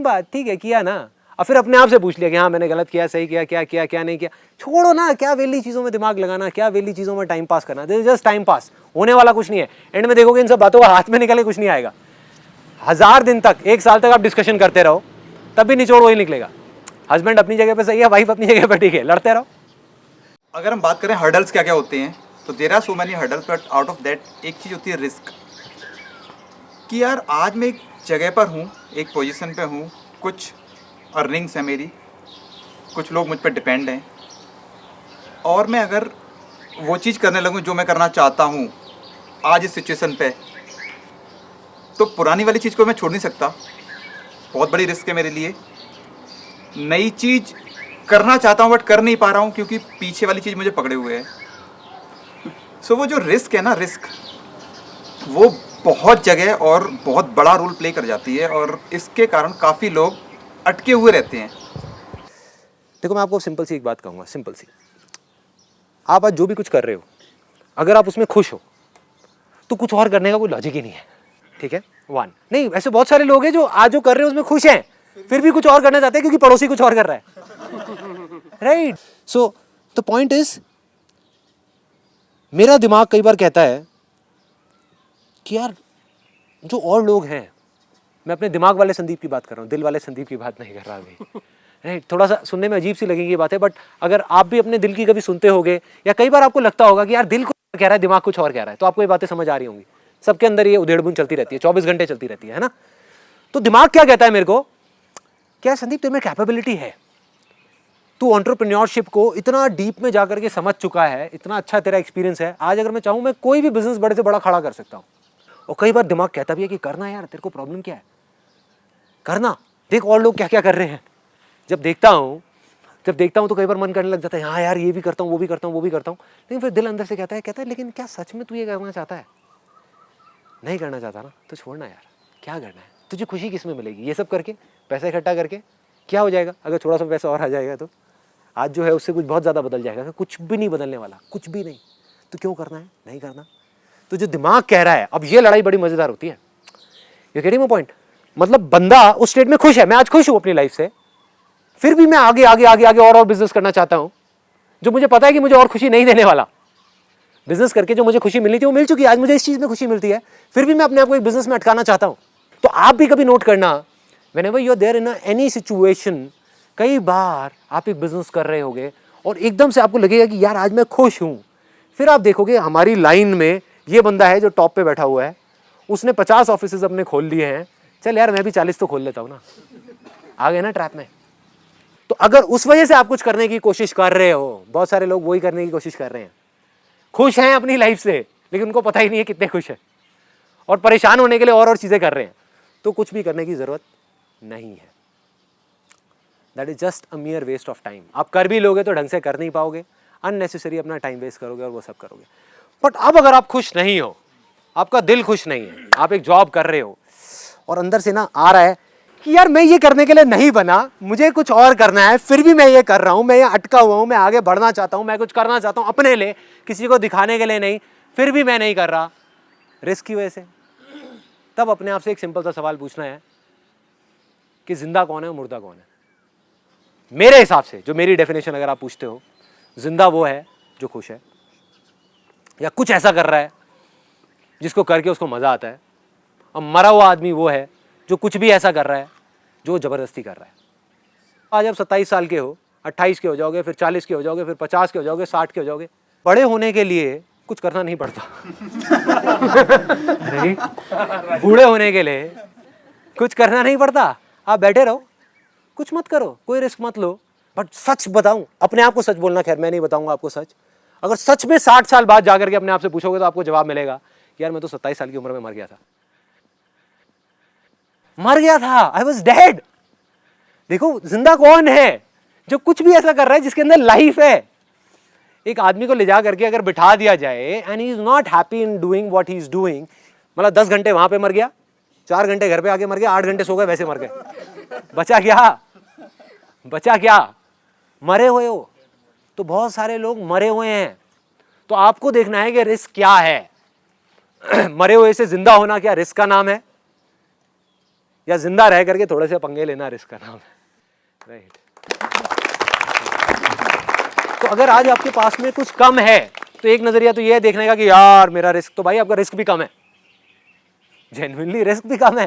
बात, ठीक है किया ना। और फिर अपने आप से पूछ लिया कि हाँ मैंने गलत किया, सही किया, क्या किया क्या नहीं किया। छोड़ो ना, क्या वेली चीज़ों में दिमाग लगाना, क्या वेली चीज़ों में टाइम पास करना। This is just time pass, होने वाला कुछ नहीं है। एंड में देखोगे इन सब बातों का हाथ में निकले कुछ नहीं आएगा। 1000 दिन तक, 1 साल तक आप डिस्कशन करते रहो, तब भी निचोड़ वही निकलेगा। हस्बैंड अपनी जगह पे सही है, वाइफ अपनी जगह पे ठीक है, लड़ते रहो। अगर हम बात करें हर्डल्स क्या क्या होते हैं, तो there are so many hurdles, but out of that एक चीज़ होती है रिस्क। कि यार आज मैं एक जगह पर हूँ, एक पोजीशन पे हूँ, कुछ अर्निंग्स है मेरी, कुछ लोग मुझ पर डिपेंड हैं, और मैं अगर वो चीज़ करने लगूँ जो मैं करना चाहता हूँ आज इस सिचुएशन पे, तो पुरानी वाली चीज़ को मैं छोड़ नहीं सकता। बहुत बड़ी रिस्क है मेरे लिए। नई चीज़ करना चाहता हूँ बट कर नहीं पा रहा हूँ क्योंकि पीछे वाली चीज़ मुझे पकड़े हुए है। सो वो जो रिस्क है ना, रिस्क वो बहुत जगह और बहुत बड़ा रोल प्ले कर जाती है, और इसके कारण काफ़ी लोग अटके हुए रहते हैं। देखो मैं आपको सिंपल सी एक बात कहूँगा, सिंपल सी। आप आज जो भी कुछ कर रहे हो, अगर आप उसमें खुश हो तो कुछ और करने का कोई लॉजिक ही नहीं है, ठीक है? 1 नहीं, ऐसे बहुत सारे लोग हैं जो आज जो कर रहे हो उसमें खुश हैं, फिर भी कुछ और करना चाहते हैं क्योंकि पड़ोसी कुछ और कर रहा है, right? So the point is, मेरा दिमाग कई बार कहता है कि यार जो और लोग हैं, मैं अपने दिमाग वाले संदीप की बात कर रहा हूँ, दिल वाले संदीप की बात नहीं कर रहा अभी, राइट? थोड़ा सा सुनने में अजीब सी लगेगी ये बातें, बट अगर आप भी अपने दिल की कभी सुनते होगे, या कई बार आपको लगता होगा कि यार दिल कुछ कह रहा है, दिमाग कुछ और कह रहा है, तो आपको ये बातें समझ आ रही होंगी। सबके अंदर ये उधेड़-बुन चलती रहती है, 24 घंटे चलती रहती है ना? तो दिमाग क्या कहता है मेरे को, क्या संदीप तुम्हें कैपेबिलिटी है, तू एंटरप्रेन्योरशिप को इतना डीप में जाकर के समझ चुका है, इतना अच्छा तेरा एक्सपीरियंस है, आज अगर मैं चाहूँ मैं कोई भी बिजनेस बड़े से बड़ा खड़ा कर सकता हूँ। और कई बार दिमाग कहता भी है कि करना यार, तेरे को प्रॉब्लम क्या है, करना, देख और लोग क्या क्या कर रहे हैं। जब देखता हूँ जब देखता हूँ तो कई बार मन करने लग जाता है हाँ यार ये भी करता हूँ, वो भी करता हूँ, वो भी करता हूँ, लेकिन फिर दिल अंदर से कहता है लेकिन क्या सच में तू ये करना चाहता है? नहीं करना चाहता ना तो छोड़ना यार, क्या करना है? तुझे खुशी किस में मिलेगी? ये सब करके, पैसा इकट्ठा करके क्या हो जाएगा? अगर थोड़ा सा पैसा और आ जाएगा तो आज जो है उससे कुछ बहुत ज़्यादा बदल जाएगा। कुछ भी नहीं बदलने वाला, कुछ भी नहीं। तो क्यों करना है? नहीं करना। तो जो दिमाग कह रहा है, अब ये लड़ाई बड़ी मज़ेदार होती है। You getting my point? मतलब बंदा उस स्टेट में खुश है, मैं आज खुश हूँ अपनी लाइफ से, फिर भी मैं आगे आगे आगे आगे और बिजनेस करना चाहता हूँ जो मुझे पता है कि मुझे और खुशी नहीं देने वाला। बिजनेस करके जो मुझे खुशी मिलनी थी वो मिल चुकी है, आज मुझे इस चीज़ में खुशी मिलती है, फिर भी मैं अपने आप को एक बिजनेस में अटकाना चाहता हूँ। तो आप भी कभी नोट करना, whenever you are there in any situation, कई बार आप एक बिजनेस कर रहे होगे और एकदम से आपको लगेगा कि यार आज मैं खुश हूँ, फिर आप देखोगे हमारी लाइन में ये बंदा है जो टॉप पे बैठा हुआ है, उसने 50 ऑफिसेज अपने खोल लिए हैं, चल यार मैं भी 40 तो खोल लेता हूँ ना। आ गए ना ट्रैप में। तो अगर उस वजह से आप कुछ करने की कोशिश कर रहे हो, बहुत सारे लोग वही करने की कोशिश कर रहे हैं, खुश हैं अपनी लाइफ से लेकिन उनको पता ही नहीं है कितने खुश हैं, और परेशान होने के लिए और चीज़ें कर रहे हैं, तो कुछ भी करने की ज़रूरत नहीं है। That is just a mere waste of time. आप कर भी लोगे तो ढंग से कर नहीं पाओगे, अननेसेसरी अपना टाइम वेस्ट करोगे और वो सब करोगे। बट अब अगर आप खुश नहीं हो, आपका दिल खुश नहीं है, आप एक जॉब कर रहे हो और अंदर से ना आ रहा है कि यार मैं ये करने के लिए नहीं बना, मुझे कुछ और करना है, फिर भी मैं ये कर रहा हूँ, मैं ये अटका हुआ हूँ, मैं आगे बढ़ना चाहता हूँ, मैं कुछ करना चाहता हूँ अपने लिए, किसी को दिखाने के लिए नहीं, फिर भी मैं नहीं कर रहा, रिस्क की वजह से। तब अपने आप से एक सिंपल सा सवाल पूछना है कि जिंदा कौन है और मुर्दा कौन है? मेरे हिसाब से, जो मेरी डेफिनेशन अगर आप पूछते हो, जिंदा वो है जो खुश है या कुछ ऐसा कर रहा है जिसको करके उसको मजा आता है, और मरा हुआ आदमी वो है जो कुछ भी ऐसा कर रहा है जो जबरदस्ती कर रहा है। आज आप 27 साल के हो, 28 के हो जाओगे, फिर 40 के हो जाओगे, फिर 50 के हो जाओगे, 60 के हो जाओगे। बड़े होने के लिए कुछ करना नहीं पड़ता। बूढ़े होने के लिए कुछ करना नहीं पड़ता, आप बैठे रहो, कुछ मत करो, कोई रिस्क मत लो। बट सच बताऊं, अपने आप को सच बोलना, खैर मैं नहीं बताऊंगा आपको सच, अगर सच में 60 साल बाद जाकर के अपने आप से पूछोगे तो आपको जवाब मिलेगा कि यार मैं तो 27 साल की उम्र में मर गया था, आई वॉज डेड। देखो जिंदा कौन है? जो कुछ भी ऐसा कर रहा है जिसके अंदर लाइफ है। एक आदमी को ले जा करके अगर बिठा दिया जाए and he is not happy in doing what he is doing, मतलब 10 घंटे वहां पे मर गया, 4 घंटे घर पे आके मर गया, 8 घंटे सो गए, वैसे मर गए, बचा क्या? बचा क्या? मरे हुए हो। तो बहुत सारे लोग मरे हुए हैं, तो आपको देखना है कि रिस्क क्या है। मरे हुए से जिंदा होना क्या रिस्क का नाम है, या जिंदा रह करके थोड़े से पंगे लेना रिस्क का नाम है? राइट। तो अगर आज आपके पास में कुछ कम है तो एक नजरिया तो यह है देखने का कि यार मेरा रिस्क, तो भाई आपका रिस्क भी कम है, जेन्युइनली रिस्क भी कम है।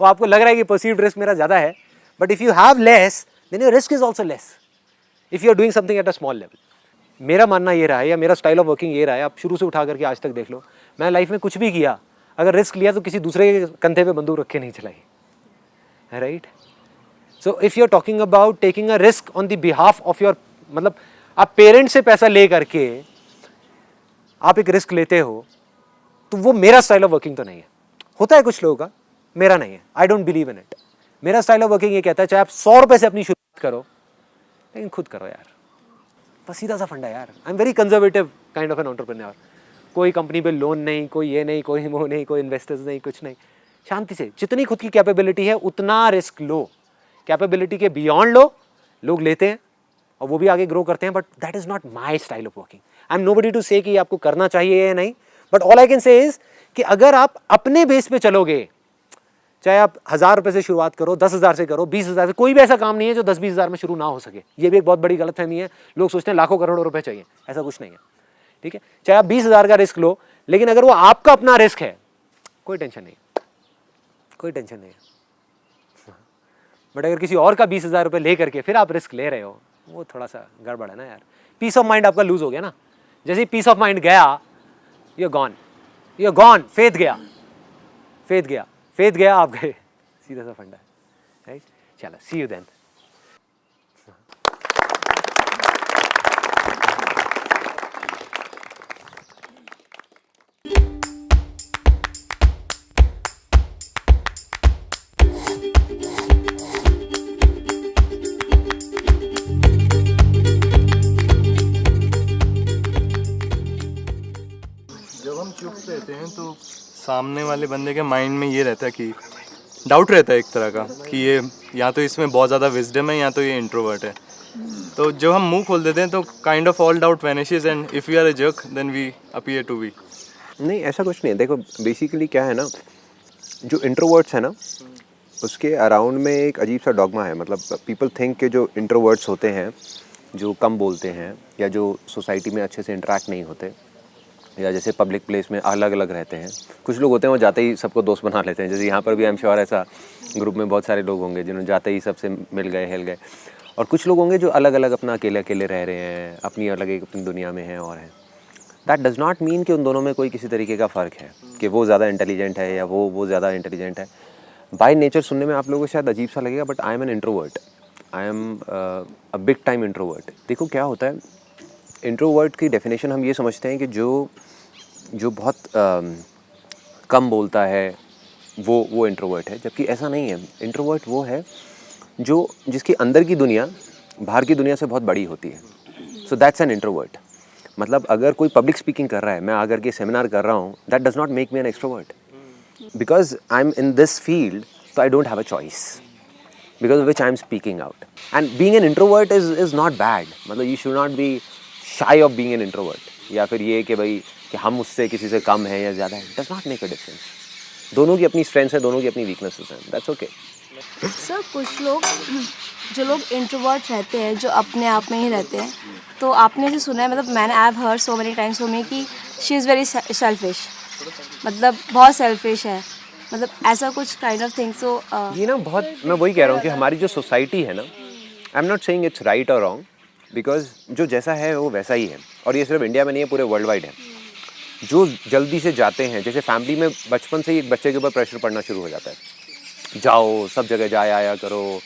वो आपको लग रहा है कि परसीव्ड रिस्क मेरा ज्यादा है, but if you have less then your risk is also less if you are doing something at a small level. मेरा मानना ये रहा है, या मेरा स्टाइल ऑफ वर्किंग ये रहा है, आप शुरू से उठा करके आज तक देख लो, मैं लाइफ में कुछ भी किया, अगर रिस्क लिया तो किसी दूसरे के कंधे पे बंदूक रख के नहीं चलाई, right. So if you are talking about taking a risk on the behalf of your, मतलब आप पेरेंट्स से पैसा ले करके आप एक रिस्क लेते हो, तो वो मेरा स्टाइल ऑफ वर्किंग तो नहीं है। होता है कुछ लोगों का, मेरा नहीं है, I don't believe in it. मेरा स्टाइल ऑफ वर्किंग ये कहता है चाहे आप 100 रुपए से अपनी शुरुआत करो, लेकिन खुद करो यार, बस सीधा सा फंडा यार। I am very conservative kind of an entrepreneur. कोई कंपनी पे लोन नहीं, कोई ये नहीं, कोई वो नहीं, कोई इन्वेस्टर्स नहीं, कुछ नहीं, शांति से जितनी खुद की कैपेबिलिटी है उतना रिस्क लो, कैपेबिलिटी के बियॉन्ड लो, लोग लेते हैं और वो भी आगे ग्रो करते हैं, but that is not my style of working. I am nobody to say कि आपको करना चाहिए या नहीं, but all I can say is कि अगर आप अपने बेस पे चलोगे, चाहे आप 1000 रुपए से शुरुआत करो, 10,000 से करो, 20,000 से, कोई भी ऐसा काम नहीं है जो 10-20,000 में शुरू ना हो सके। ये भी एक बहुत बड़ी गलतफहमी है, लोग सोचते हैं लाखों करोड़ों रुपए चाहिए, ऐसा कुछ नहीं है, ठीक है। चाहे आप 20,000 का रिस्क लो, लेकिन अगर वो आपका अपना रिस्क है, कोई टेंशन नहीं, कोई टेंशन नहीं है। बट अगर किसी और का 20,000 रुपए ले करके फिर आप रिस्क ले रहे हो, वो थोड़ा सा गड़बड़ है ना यार। पीस ऑफ माइंड आपका लूज हो गया ना। जैसे ही पीस ऑफ माइंड गया, यू आर गॉन, फेथ गया, फेथ गया, फेथ गया, आप गए, सीधा सा फंडा है, राइट। चलो, सी यू देन। सामने वाले बंदे के माइंड में ये रहता है कि डाउट रहता है एक तरह का कि ये या तो इसमें बहुत ज़्यादा विजडम है या तो ये इंट्रोवर्ट है। तो जब हम मुंह खोल देते हैं तो kind of all doubt vanishes and if we are a jerk then we appear to be. नहीं, ऐसा कुछ नहीं है। देखो बेसिकली क्या है ना, जो इंट्रोवर्ट्स है ना उसके अराउंड में एक अजीब सा डॉगमा है। मतलब पीपल थिंक के जो इंट्रोवर्ट्स होते हैं, जो कम बोलते हैं या जो सोसाइटी में अच्छे से इंटरेक्ट नहीं होते या जैसे पब्लिक प्लेस में अलग अलग रहते हैं, कुछ लोग होते हैं वो जाते ही सबको दोस्त बना लेते हैं। जैसे यहाँ पर भी आई एम श्योर ऐसा ग्रुप में बहुत सारे लोग होंगे जिन्होंने जाते ही सबसे मिल गए, हिल गए। और कुछ लोग होंगे जो अलग अलग अपना अकेले अकेले रह रहे हैं, अपनी अलग एक अपनी दुनिया में हैं और हैं। दैट डज़ नॉट मीन कि उन दोनों में कोई किसी तरीके का फ़र्क है कि वो ज़्यादा इंटेलिजेंट है या वो ज़्यादा इंटेलिजेंट है। बाय नेचर सुनने में आप लोगों को शायद अजीब सा लगेगा, but I am an introvert. I am a big time introvert. देखो क्या होता है, इंट्रोवर्ट की डेफिनेशन हम ये समझते हैं कि जो बहुत कम बोलता है वो इंट्रोवर्ट है, जबकि ऐसा नहीं है। इंट्रोवर्ट वो है जो जिसकी अंदर की दुनिया बाहर की दुनिया से बहुत बड़ी होती है। So that's an introvert. मतलब अगर कोई पब्लिक स्पीकिंग कर रहा है, मैं आकर के सेमिनार कर रहा हूँ, that does not make me an extrovert because I am in this field, तो I don't have a choice because of which I am speaking out. And being an introvert is not bad. मतलब you should not be shy of being an introvert, या फिर ये कि भाई कि हम उससे किसी से कम है या ज़्यादा है। Does not make a difference. दोनों की अपनी स्ट्रेंथ्स है, दोनों की अपनी वीकनेसेस हैं। That's okay. सर कुछ लोग जो लोग इंट्रोवर्ट रहते हैं, जो अपने आप में ही रहते हैं, तो आपने से सुना है, मतलब मैंने I have heard so many times for me कि शी इज़ वेरी सेल्फिश, मतलब बहुत सेल्फिश है, मतलब ऐसा कुछ काइंड ऑफ थिंग। सो ये ना बहुत, मैं वही कह रहा हूँ कि हमारी जो सोसाइटी है ना, आई am not saying it's right और रॉन्ग, बिकॉज जो जैसा है वो वैसा ही है। और ये सिर्फ इंडिया में नहीं है, पूरे वर्ल्ड वाइड है। जो जल्दी से जाते हैं, जैसे फैमिली में बचपन से ही एक बच्चे के ऊपर प्रेशर पड़ना शुरू हो जाता है, जाओ सब जगह जाया आया करो,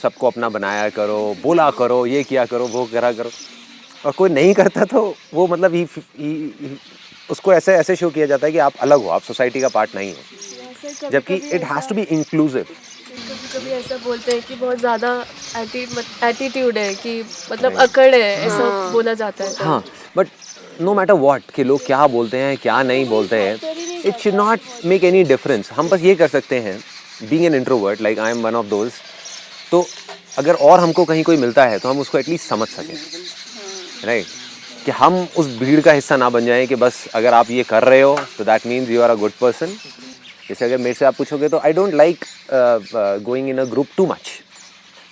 सबको अपना बनाया करो, बोला करो, ये किया करो, वो करा करो। और कोई नहीं करता तो वो मतलब उसको ऐसे शो किया जाता है कि आप अलग हो, आप सोसाइटी का पार्ट नहीं हो, जबकि it has to be inclusive. कभी ऐसा बोलते हैं कि बहुत ज़्यादा एटीट्यूड है, कि मतलब अकड़ है, ऐसा बोला जाता है। हाँ, बट नो मैटर व्हाट कि लोग क्या बोलते हैं क्या नहीं बोलते हैं, it should not make any difference. हम बस ये कर सकते हैं, being an introvert like I am one of those, तो अगर और हमको कहीं कोई मिलता है तो हम उसको एटलीस्ट समझ सकें, राइट? कि हम उस भीड़ का हिस्सा ना बन जाएं कि बस अगर आप ये कर रहे हो तो that means you are a good person. जैसे अगर मेरे से आप पूछोगे तो I don't like going in a group too much.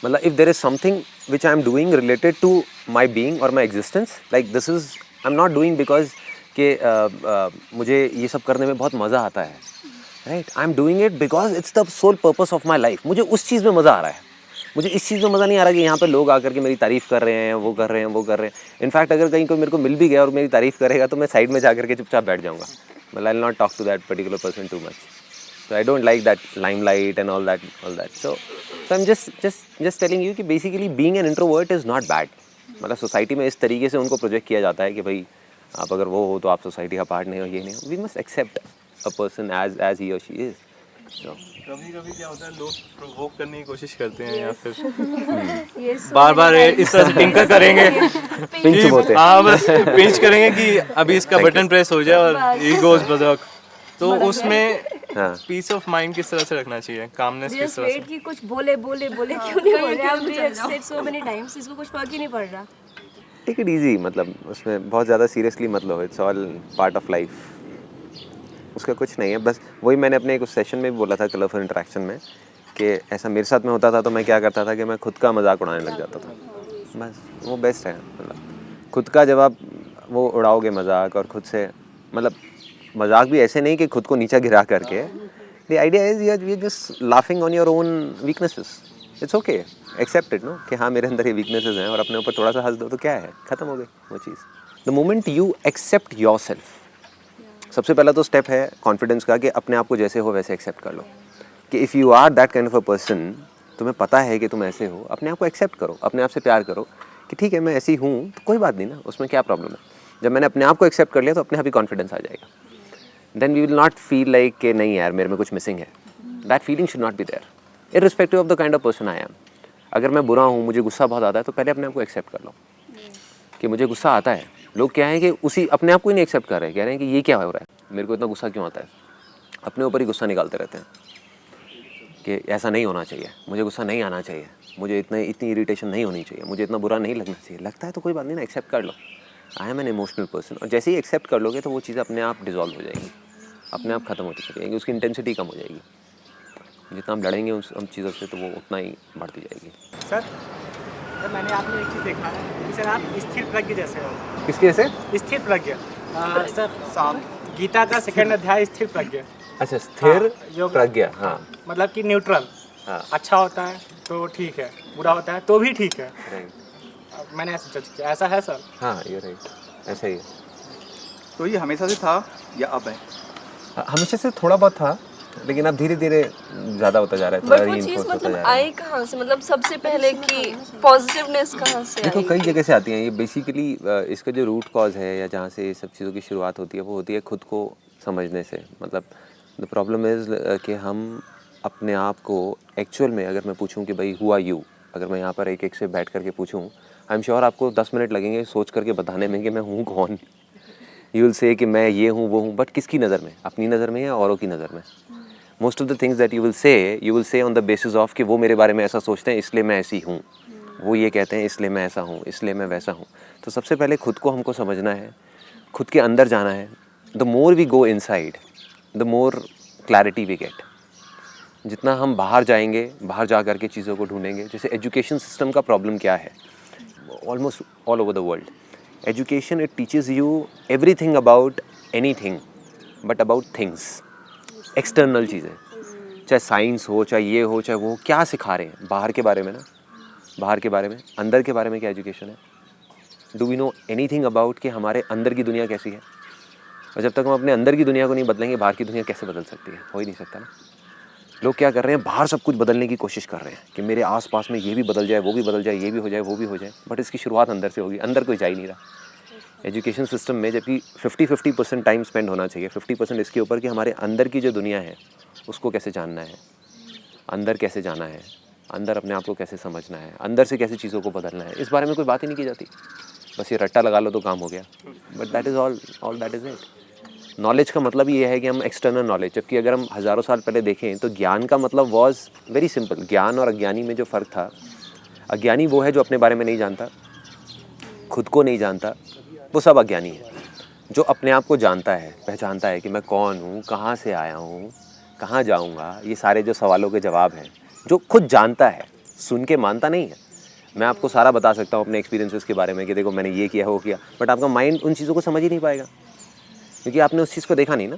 मतलब if there is something which I am doing related to my being और my existence, like this is I am not doing because कि मुझे ये सब करने में बहुत मज़ा आता है, right? I am doing it because it's the sole purpose of my life. मुझे उस चीज़ में मज़ा आ रहा है, मुझे इस चीज़ में मज़ा नहीं आ रहा कि यहाँ पे लोग आकर के मेरी तारीफ़ कर रहे हैं, वो कर रहे हैं, वो कर रहे हैं। इनफैक्ट अगर कहीं कोई मेरे को मिल भी गया और मेरी तारीफ़ करेगा तो मैं साइड में जा करके चुपचाप बैठ जाऊँगा। मतलब I will not talk to that particular person too much. So I don't like that limelight and all that. So I'm just telling you कि basically being an introvert is not bad. मतलब society में इस तरीके से उनको project किया जाता है कि भाई आप अगर वो हो तो आप सोसाइटी का पार्ट नहीं हो, ये नहीं हो। We must accept a person as he or she is. So कभी क्या होता है, लोग प्रोवोक करने की कोशिश करते हैं या फिर बार-बार इस तरह से टिंकर करेंगे, पिंच बोलते हैं। हाँ बस पिंच करेंगे कि अभी इसका बटन प्रेस हो जाए और ही गोज बदक। तो उसमें पीस ऑफ माइंड किस तरह से रखना चाहिए, कामनेस किस तरह से? कि कुछ बोले क्यों नहीं बोल रहे? आप सेड सो मेनी टाइम्स, इसको कुछ फर्क ही नहीं पड़ रहा। टेक इट ईजी, मतलब उसमें बहुत ज़्यादा सीरियसली मत लो। It's all part of life, उसका कुछ नहीं है। बस वही मैंने अपने एक सेशन में भी बोला था कलरफुल इंटरेक्शन में कि ऐसा मेरे साथ में होता था तो मैं क्या करता था कि मैं खुद का मजाक उड़ाने लग जाता था। बस वो बेस्ट है। मतलब खुद का जब आप वो उड़ाओगे मजाक, और खुद से मतलब मजाक भी ऐसे नहीं कि खुद को नीचा गिरा करके। The idea is you are just laughing on your own weaknesses. It's okay, accept it, know कि हाँ मेरे अंदर ये वीकनेसेस हैं, और अपने ऊपर थोड़ा सा हंस दो तो क्या है, ख़त्म हो गई वो चीज़। The moment you accept yourself, सबसे पहला तो स्टेप है कॉन्फिडेंस का कि अपने आप को जैसे हो वैसे एक्सेप्ट कर लो। कि if you are that kind of a person, तुम्हें पता है कि तुम ऐसे हो, अपने आप को एक्सेप्ट करो, अपने आप से प्यार करो कि ठीक है मैं ऐसी हूँ तो कोई बात नहीं ना, उसमें क्या प्रॉब्लम है। जब मैंने अपने आप को एक्सेप्ट कर लिया तो अपने आप ही कॉन्फिडेंस आ जाएगा। Then we will not feel like कि नहीं यार मेरे में कुछ मिसिंग है। That feeling should not be there irrespective of the kind of person I am. अगर मैं बुरा हूँ, मुझे गुस्सा बहुत आता है, तो पहले अपने आप को एक्सेप्ट कर लो कि मुझे गुस्सा आता है, लोग क्या है कि उसी अपने आप को ही नहीं एक्सेप्ट कर रहे हैं, कह रहे हैं कि ये क्या हो रहा है, मेरे को इतना गुस्सा क्यों आता है, अपने ऊपर ही गुस्सा निकालते रहते हैं कि ऐसा नहीं होना चाहिए, मुझे गुस्सा नहीं आना चाहिए, मुझे इतनी इरिटेशन नहीं होनी चाहिए, मुझे इतना बुरा नहीं लगना चाहिए। लगता है तो कोई बात नहीं ना, एक्सेप्ट कर लो, I am an emotional person. और जैसे ही एक्सेप्ट कर लोगे तो वो चीज़ अपने आप डिजॉल्व हो जाएगी, अपने आप ख़त्म होती चली जाएगी, उसकी इंटेंसिटी कम हो जाएगी। जितना हम लड़ेंगे उन चीज़ों से तो वो उतना ही बढ़ती जाएगी। सर मैंने आपने एक चीज़ देखा है कि सर आप स्थिर प्रज्ञ जैसे हो। किसके से? स्थिर प्रज्ञ सर शाम गीता का सेकंड अध्याय स्थिर प्रज्ञ। अच्छा, स्थिर योग प्रज्ञा। हाँ, मतलब कि न्यूट्रल। हाँ, अच्छा होता है तो ठीक है, बुरा होता है तो भी ठीक है। राइट, मैंने ऐसा जज किया, ऐसा है सर? हाँ ये राइट, ऐसा ही है। तो ये हमेशा से था या अब है? हमेशा से थोड़ा बहुत था, लेकिन अब धीरे धीरे ज़्यादा होता जा रहा है, बट थोड़ा वो चीज़ reinforce होता मतलब जा रहा है। आई कहाँ से, मतलब सबसे पहले की पॉजिटिवनेस कहाँ से देखो आई? कई जगह से आती हैं ये बेसिकली। इसका जो रूट कॉज है या जहाँ से ये सब चीज़ों की शुरुआत होती है वो होती है खुद को समझने से। मतलब द प्रॉब्लम इज़ कि हम अपने आप को एक्चुअल में, अगर मैं पूछूं कि भाई हु आर यू, अगर मैं यहाँ पर एक एक से बैठ करके पूछूं, आई एम श्योर आपको 10 मिनट लगेंगे सोच करके बताने में कि मैं हूँ कौन। यू विल से कि मैं ये हूँ वो हूँ, बट किसकी नज़र में, अपनी नज़र में या औरों की नज़र में? Most of the things that you will say on the basis of कि वो मेरे बारे में ऐसा सोचते हैं इसलिए मैं ऐसी हूँ, वो ये कहते हैं इसलिए मैं ऐसा हूँ, इसलिए मैं वैसा हूँ। तो सबसे पहले खुद को हमको समझना है, खुद के अंदर जाना है। The more we go inside the more clarity we get. जितना हम बाहर जाएंगे, बाहर जा करके चीज़ों को ढूंढेंगे। जैसे एजुकेशन सिस्टम का प्रॉब्लम क्या है almost all over the world, education it teaches you everything about anything but about things, external चीज़ें, चाहे साइंस हो, चाहे ये हो, चाहे वो हो। क्या सिखा रहे हैं बाहर के बारे में ना, बाहर के बारे में, अंदर के बारे में क्या एजुकेशन है? Do we know anything about कि हमारे अंदर की दुनिया कैसी है? और जब तक हम अपने अंदर की दुनिया को नहीं बदलेंगे, बाहर की दुनिया कैसे बदल सकती है? हो ही नहीं सकता ना। लोग क्या कर रहे हैं, बाहर सब कुछ बदलने की कोशिश कर रहे हैं कि मेरे आसपास में ये भी बदल जाए, वो भी बदल जाए, ये भी हो जाए, वो भी हो जाए, बट इसकी शुरुआत अंदर से होगी। अंदर कोई जा ही नहीं रहा एजुकेशन सिस्टम में। जबकि 50-50% टाइम स्पेंड होना चाहिए, 50% इसके ऊपर कि हमारे अंदर की जो दुनिया है उसको कैसे जानना है, अंदर कैसे जाना है, अंदर अपने आप को कैसे समझना है, अंदर से कैसे चीज़ों को बदलना है, इस बारे में कोई बात ही नहीं की जाती। बस ये रट्टा लगा लो तो काम हो गया, but that is all that is it. Knowledge का मतलब ये है कि हम एक्सटर्नल नॉलेज, जबकि अगर हम हज़ारों साल पहले देखें तो ज्ञान का मतलब वॉज वेरी सिंपल। ज्ञान और अज्ञानी में जो फ़र्क था, अज्ञानी वो है जो अपने बारे में नहीं जानता, खुद को नहीं जानता, वो सब अज्ञानी है। जो अपने आप को जानता है, पहचानता है कि मैं कौन हूँ, कहाँ से आया हूँ, कहाँ जाऊँगा, ये सारे जो सवालों के जवाब हैं, जो खुद जानता है, सुन के मानता नहीं है। मैं आपको सारा बता सकता हूँ अपने एक्सपीरियंसेस के बारे में कि देखो मैंने ये किया, वो किया, बट आपका माइंड उन चीज़ों को समझ ही नहीं पाएगा क्योंकि आपने उस चीज़ को देखा नहीं ना।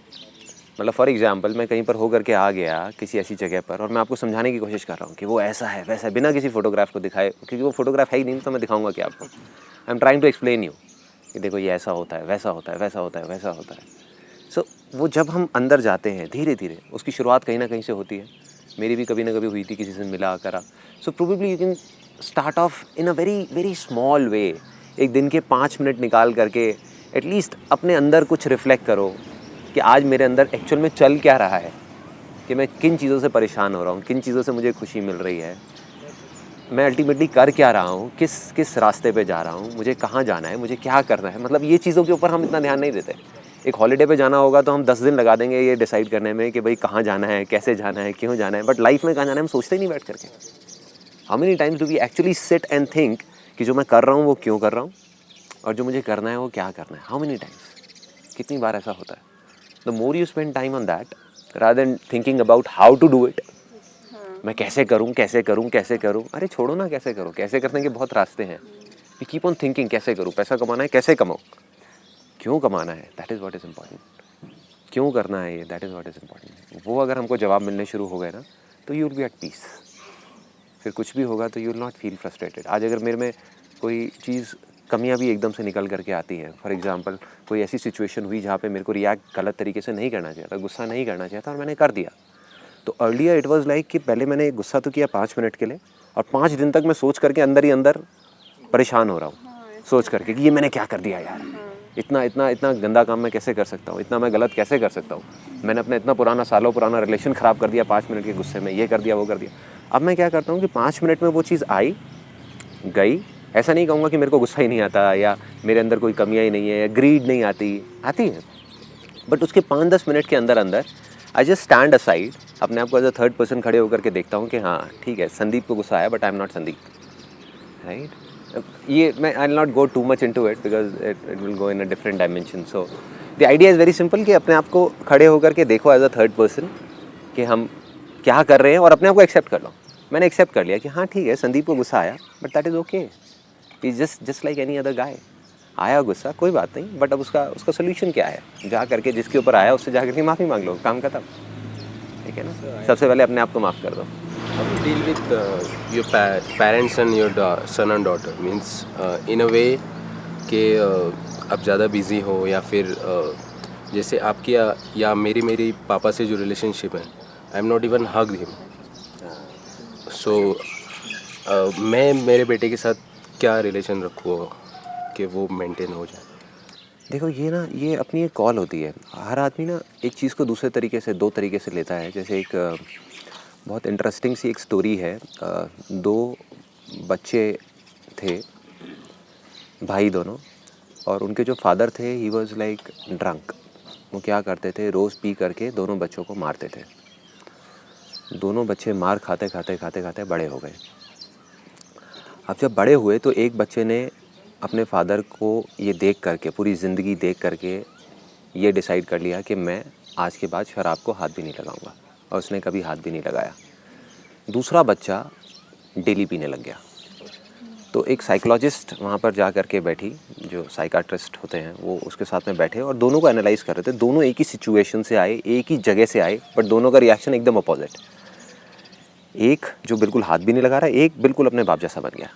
मतलब फॉर एग्जांपल मैं कहीं पर होकर के आ गया किसी ऐसी जगह पर और मैं आपको समझाने की कोशिश कर रहा हूँ कि वो ऐसा है वैसा है, बिना किसी फोटोग्राफ को दिखाए, क्योंकि वो फोटोग्राफ है ही नहीं, तो मैं दिखाऊंगा क्या आपको। I am trying to explain you कि देखो ये ऐसा होता है, वैसा होता है, वैसा होता है, वैसा होता है। सो वो जब हम अंदर जाते हैं धीरे धीरे, उसकी शुरुआत कहीं ना कहीं से होती है। मेरी भी कभी ना कभी हुई थी, किसी से मिला करा। So probably you can start of in a very very small way. एक दिन के 5 मिनट निकाल करके एटलीस्ट अपने अंदर कुछ रिफ्लेक्ट करो कि आज मेरे अंदर एक्चुअल में चल क्या रहा है, कि मैं किन चीज़ों से परेशान हो रहा हूँ, किन चीज़ों से मुझे खुशी मिल रही है, मैं अल्टीमेटली कर क्या रहा हूँ, किस रास्ते पे जा रहा हूँ, मुझे कहाँ जाना है, मुझे क्या करना है। मतलब ये चीज़ों के ऊपर हम इतना ध्यान नहीं देते। एक हॉलीडे पे जाना होगा तो हम 10 दिन लगा देंगे ये डिसाइड करने में कि भाई कहाँ जाना है, कैसे जाना है, क्यों जाना है, बट लाइफ में कहाँ जाना है हम सोचते ही नहीं बैठ करके। How many times do we actually sit and think कि जो मैं कर रहा हूँ वो क्यों कर रहा हूँ और जो मुझे करना है वो क्या करना है। हाउ मेनी टाइम्स, कितनी बार ऐसा होता है। The more you spend time on that rather than thinking about how to do it, मैं कैसे करूँ कैसे करूँ कैसे करूँ। अरे छोड़ो ना कैसे करो, कैसे करने के बहुत रास्ते हैं। वी कीप ऑन थिंकिंग कैसे करूँ, पैसा कमाना है कैसे कमाऊँ, क्यों कमाना है, that is what is important, क्यों करना है ये, that is what is important. वो अगर हमको जवाब मिलने शुरू हो गए ना तो you will be at peace. फिर कुछ भी होगा तो you will not feel frustrated. आज अगर मेरे में कोई चीज़ कमियां भी एकदम से निकल करके आती हैं, फॉर एग्जांपल कोई ऐसी सिचुएशन हुई जहाँ पे मेरे को रिएक्ट गलत तरीके से नहीं करना चाहिए था, गुस्सा नहीं करना चाहिए था और मैंने कर दिया, तो अर्लियर इट वाज लाइक कि पहले मैंने गुस्सा तो किया 5 मिनट के लिए और 5 दिन तक मैं सोच करके अंदर ही अंदर परेशान हो रहा हूँ, सोच करके कि ये मैंने क्या कर दिया यार, इतना इतना इतना गंदा काम मैं कैसे कर सकता हूँ, इतना मैं गलत कैसे कर सकता हूँ, मैंने अपना इतना पुराना सालों पुराना रिलेशन ख़राब कर दिया 5 मिनट के गुस्से में, ये कर दिया वो कर दिया। अब मैं क्या करता हूँ कि 5 मिनट में वो चीज़ आई गई, ऐसा नहीं कहूँगा कि मेरे को गुस्सा ही नहीं आता या मेरे अंदर कोई कमियाँ ही नहीं है या ग्रीड नहीं आती है, बट उसके 5-10 मिनट के अंदर अंदर आई जस्ट स्टैंड असाइड, अपने आप को एज अ थर्ड पर्सन खड़े होकर के देखता हूँ कि हाँ ठीक है, संदीप को गुस्सा आया but I am not Sandeep, right. ये मैं आई will not go too much into it because it will go in a different dimension. So the idea is very simple कि अपने आप को खड़े होकर के देखो एज अ थर्ड पर्सन कि हम क्या कर रहे हैं और अपने आप को एक्सेप्ट कर लो। मैंने एक्सेप्ट कर लिया कि हाँ ठीक है, संदीप को गुस्सा आया but that is okay, is just like any other guy. आया गुस्सा, कोई बात नहीं, बट अब उसका सोल्यूशन क्या है, जा करके जिसके ऊपर आया उससे जा करके माफ़ी मांग लो, काम खत्म, ठीक है ना। सबसे पहले अपने आप को माफ़ कर दो। How to deal with your parents and your son and daughter means in a way कि आप ज़्यादा बिजी हो या फिर जैसे आपकी या मेरी पापा से जो रिलेशनशिप है, I am not even hug him, so मैं मेरे बेटे के साथ क्या रिलेशन रखूँ कि वो मेंटेन हो जाए। देखो ये अपनी एक कॉल होती है। हर आदमी ना एक चीज़ को दूसरे तरीके से, दो तरीके से लेता है। जैसे एक बहुत इंटरेस्टिंग सी एक स्टोरी है। 2 बच्चे थे, भाई दोनों, और उनके जो फादर थे ही वाज लाइक ड्रंक। वो क्या करते थे, रोज़ पी करके दोनों बच्चों को मारते थे। दोनों बच्चे मार खाते खाते बड़े हो गए। अब जब बड़े हुए तो एक बच्चे ने अपने फादर को ये देख करके, पूरी ज़िंदगी देख करके ये डिसाइड कर लिया कि मैं आज के बाद शराब को हाथ भी नहीं लगाऊंगा, और उसने कभी हाथ भी नहीं लगाया। दूसरा बच्चा डेली पीने लग गया। तो एक साइकोलॉजिस्ट वहाँ पर जा कर के बैठी, जो साइकाट्रिस्ट होते हैं वो उसके साथ में बैठे और दोनों को एनालाइज कर रहे थे। दोनों एक ही सिचुएशन से आए, एक ही जगह से आए, बट दोनों का रिएक्शन एकदम अपोजिट। एक जो बिल्कुल हाथ भी नहीं लगा रहा, एक बिल्कुल अपने बाप जैसा बन गया।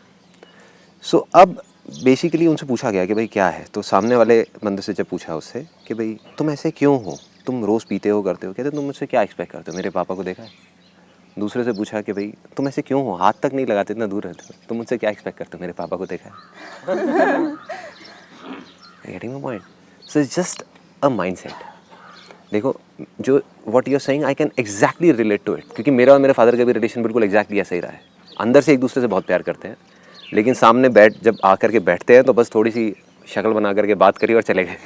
सो अब बेसिकली उनसे पूछा गया कि भाई क्या है। तो सामने वाले बंदे से जब पूछा उससे कि भाई तुम ऐसे क्यों हो, तुम रोज़ पीते हो, करते हो, कहते तुम मुझसे क्या एक्सपेक्ट करते हो, मेरे पापा को देखा है। दूसरे से पूछा कि भाई तुम ऐसे क्यों हो, हाथ तक नहीं लगाते, इतना दूर रहते हो, तुम मुझसे क्या एक्सपेक्ट करते हो, मेरे पापा को देखा है। Getting my point? So it's just a mindset. देखो जो what you are saying I can exactly relate to it, क्योंकि मेरा और मेरे फादर का भी रिलेशन बिल्कुल एग्जैक्टली ऐसा ही रहा है। अंदर से एक दूसरे से बहुत प्यार करते हैं, लेकिन सामने जब आकर के बैठते हैं तो बस थोड़ी सी शक्ल बना करके बात करी और चले गए।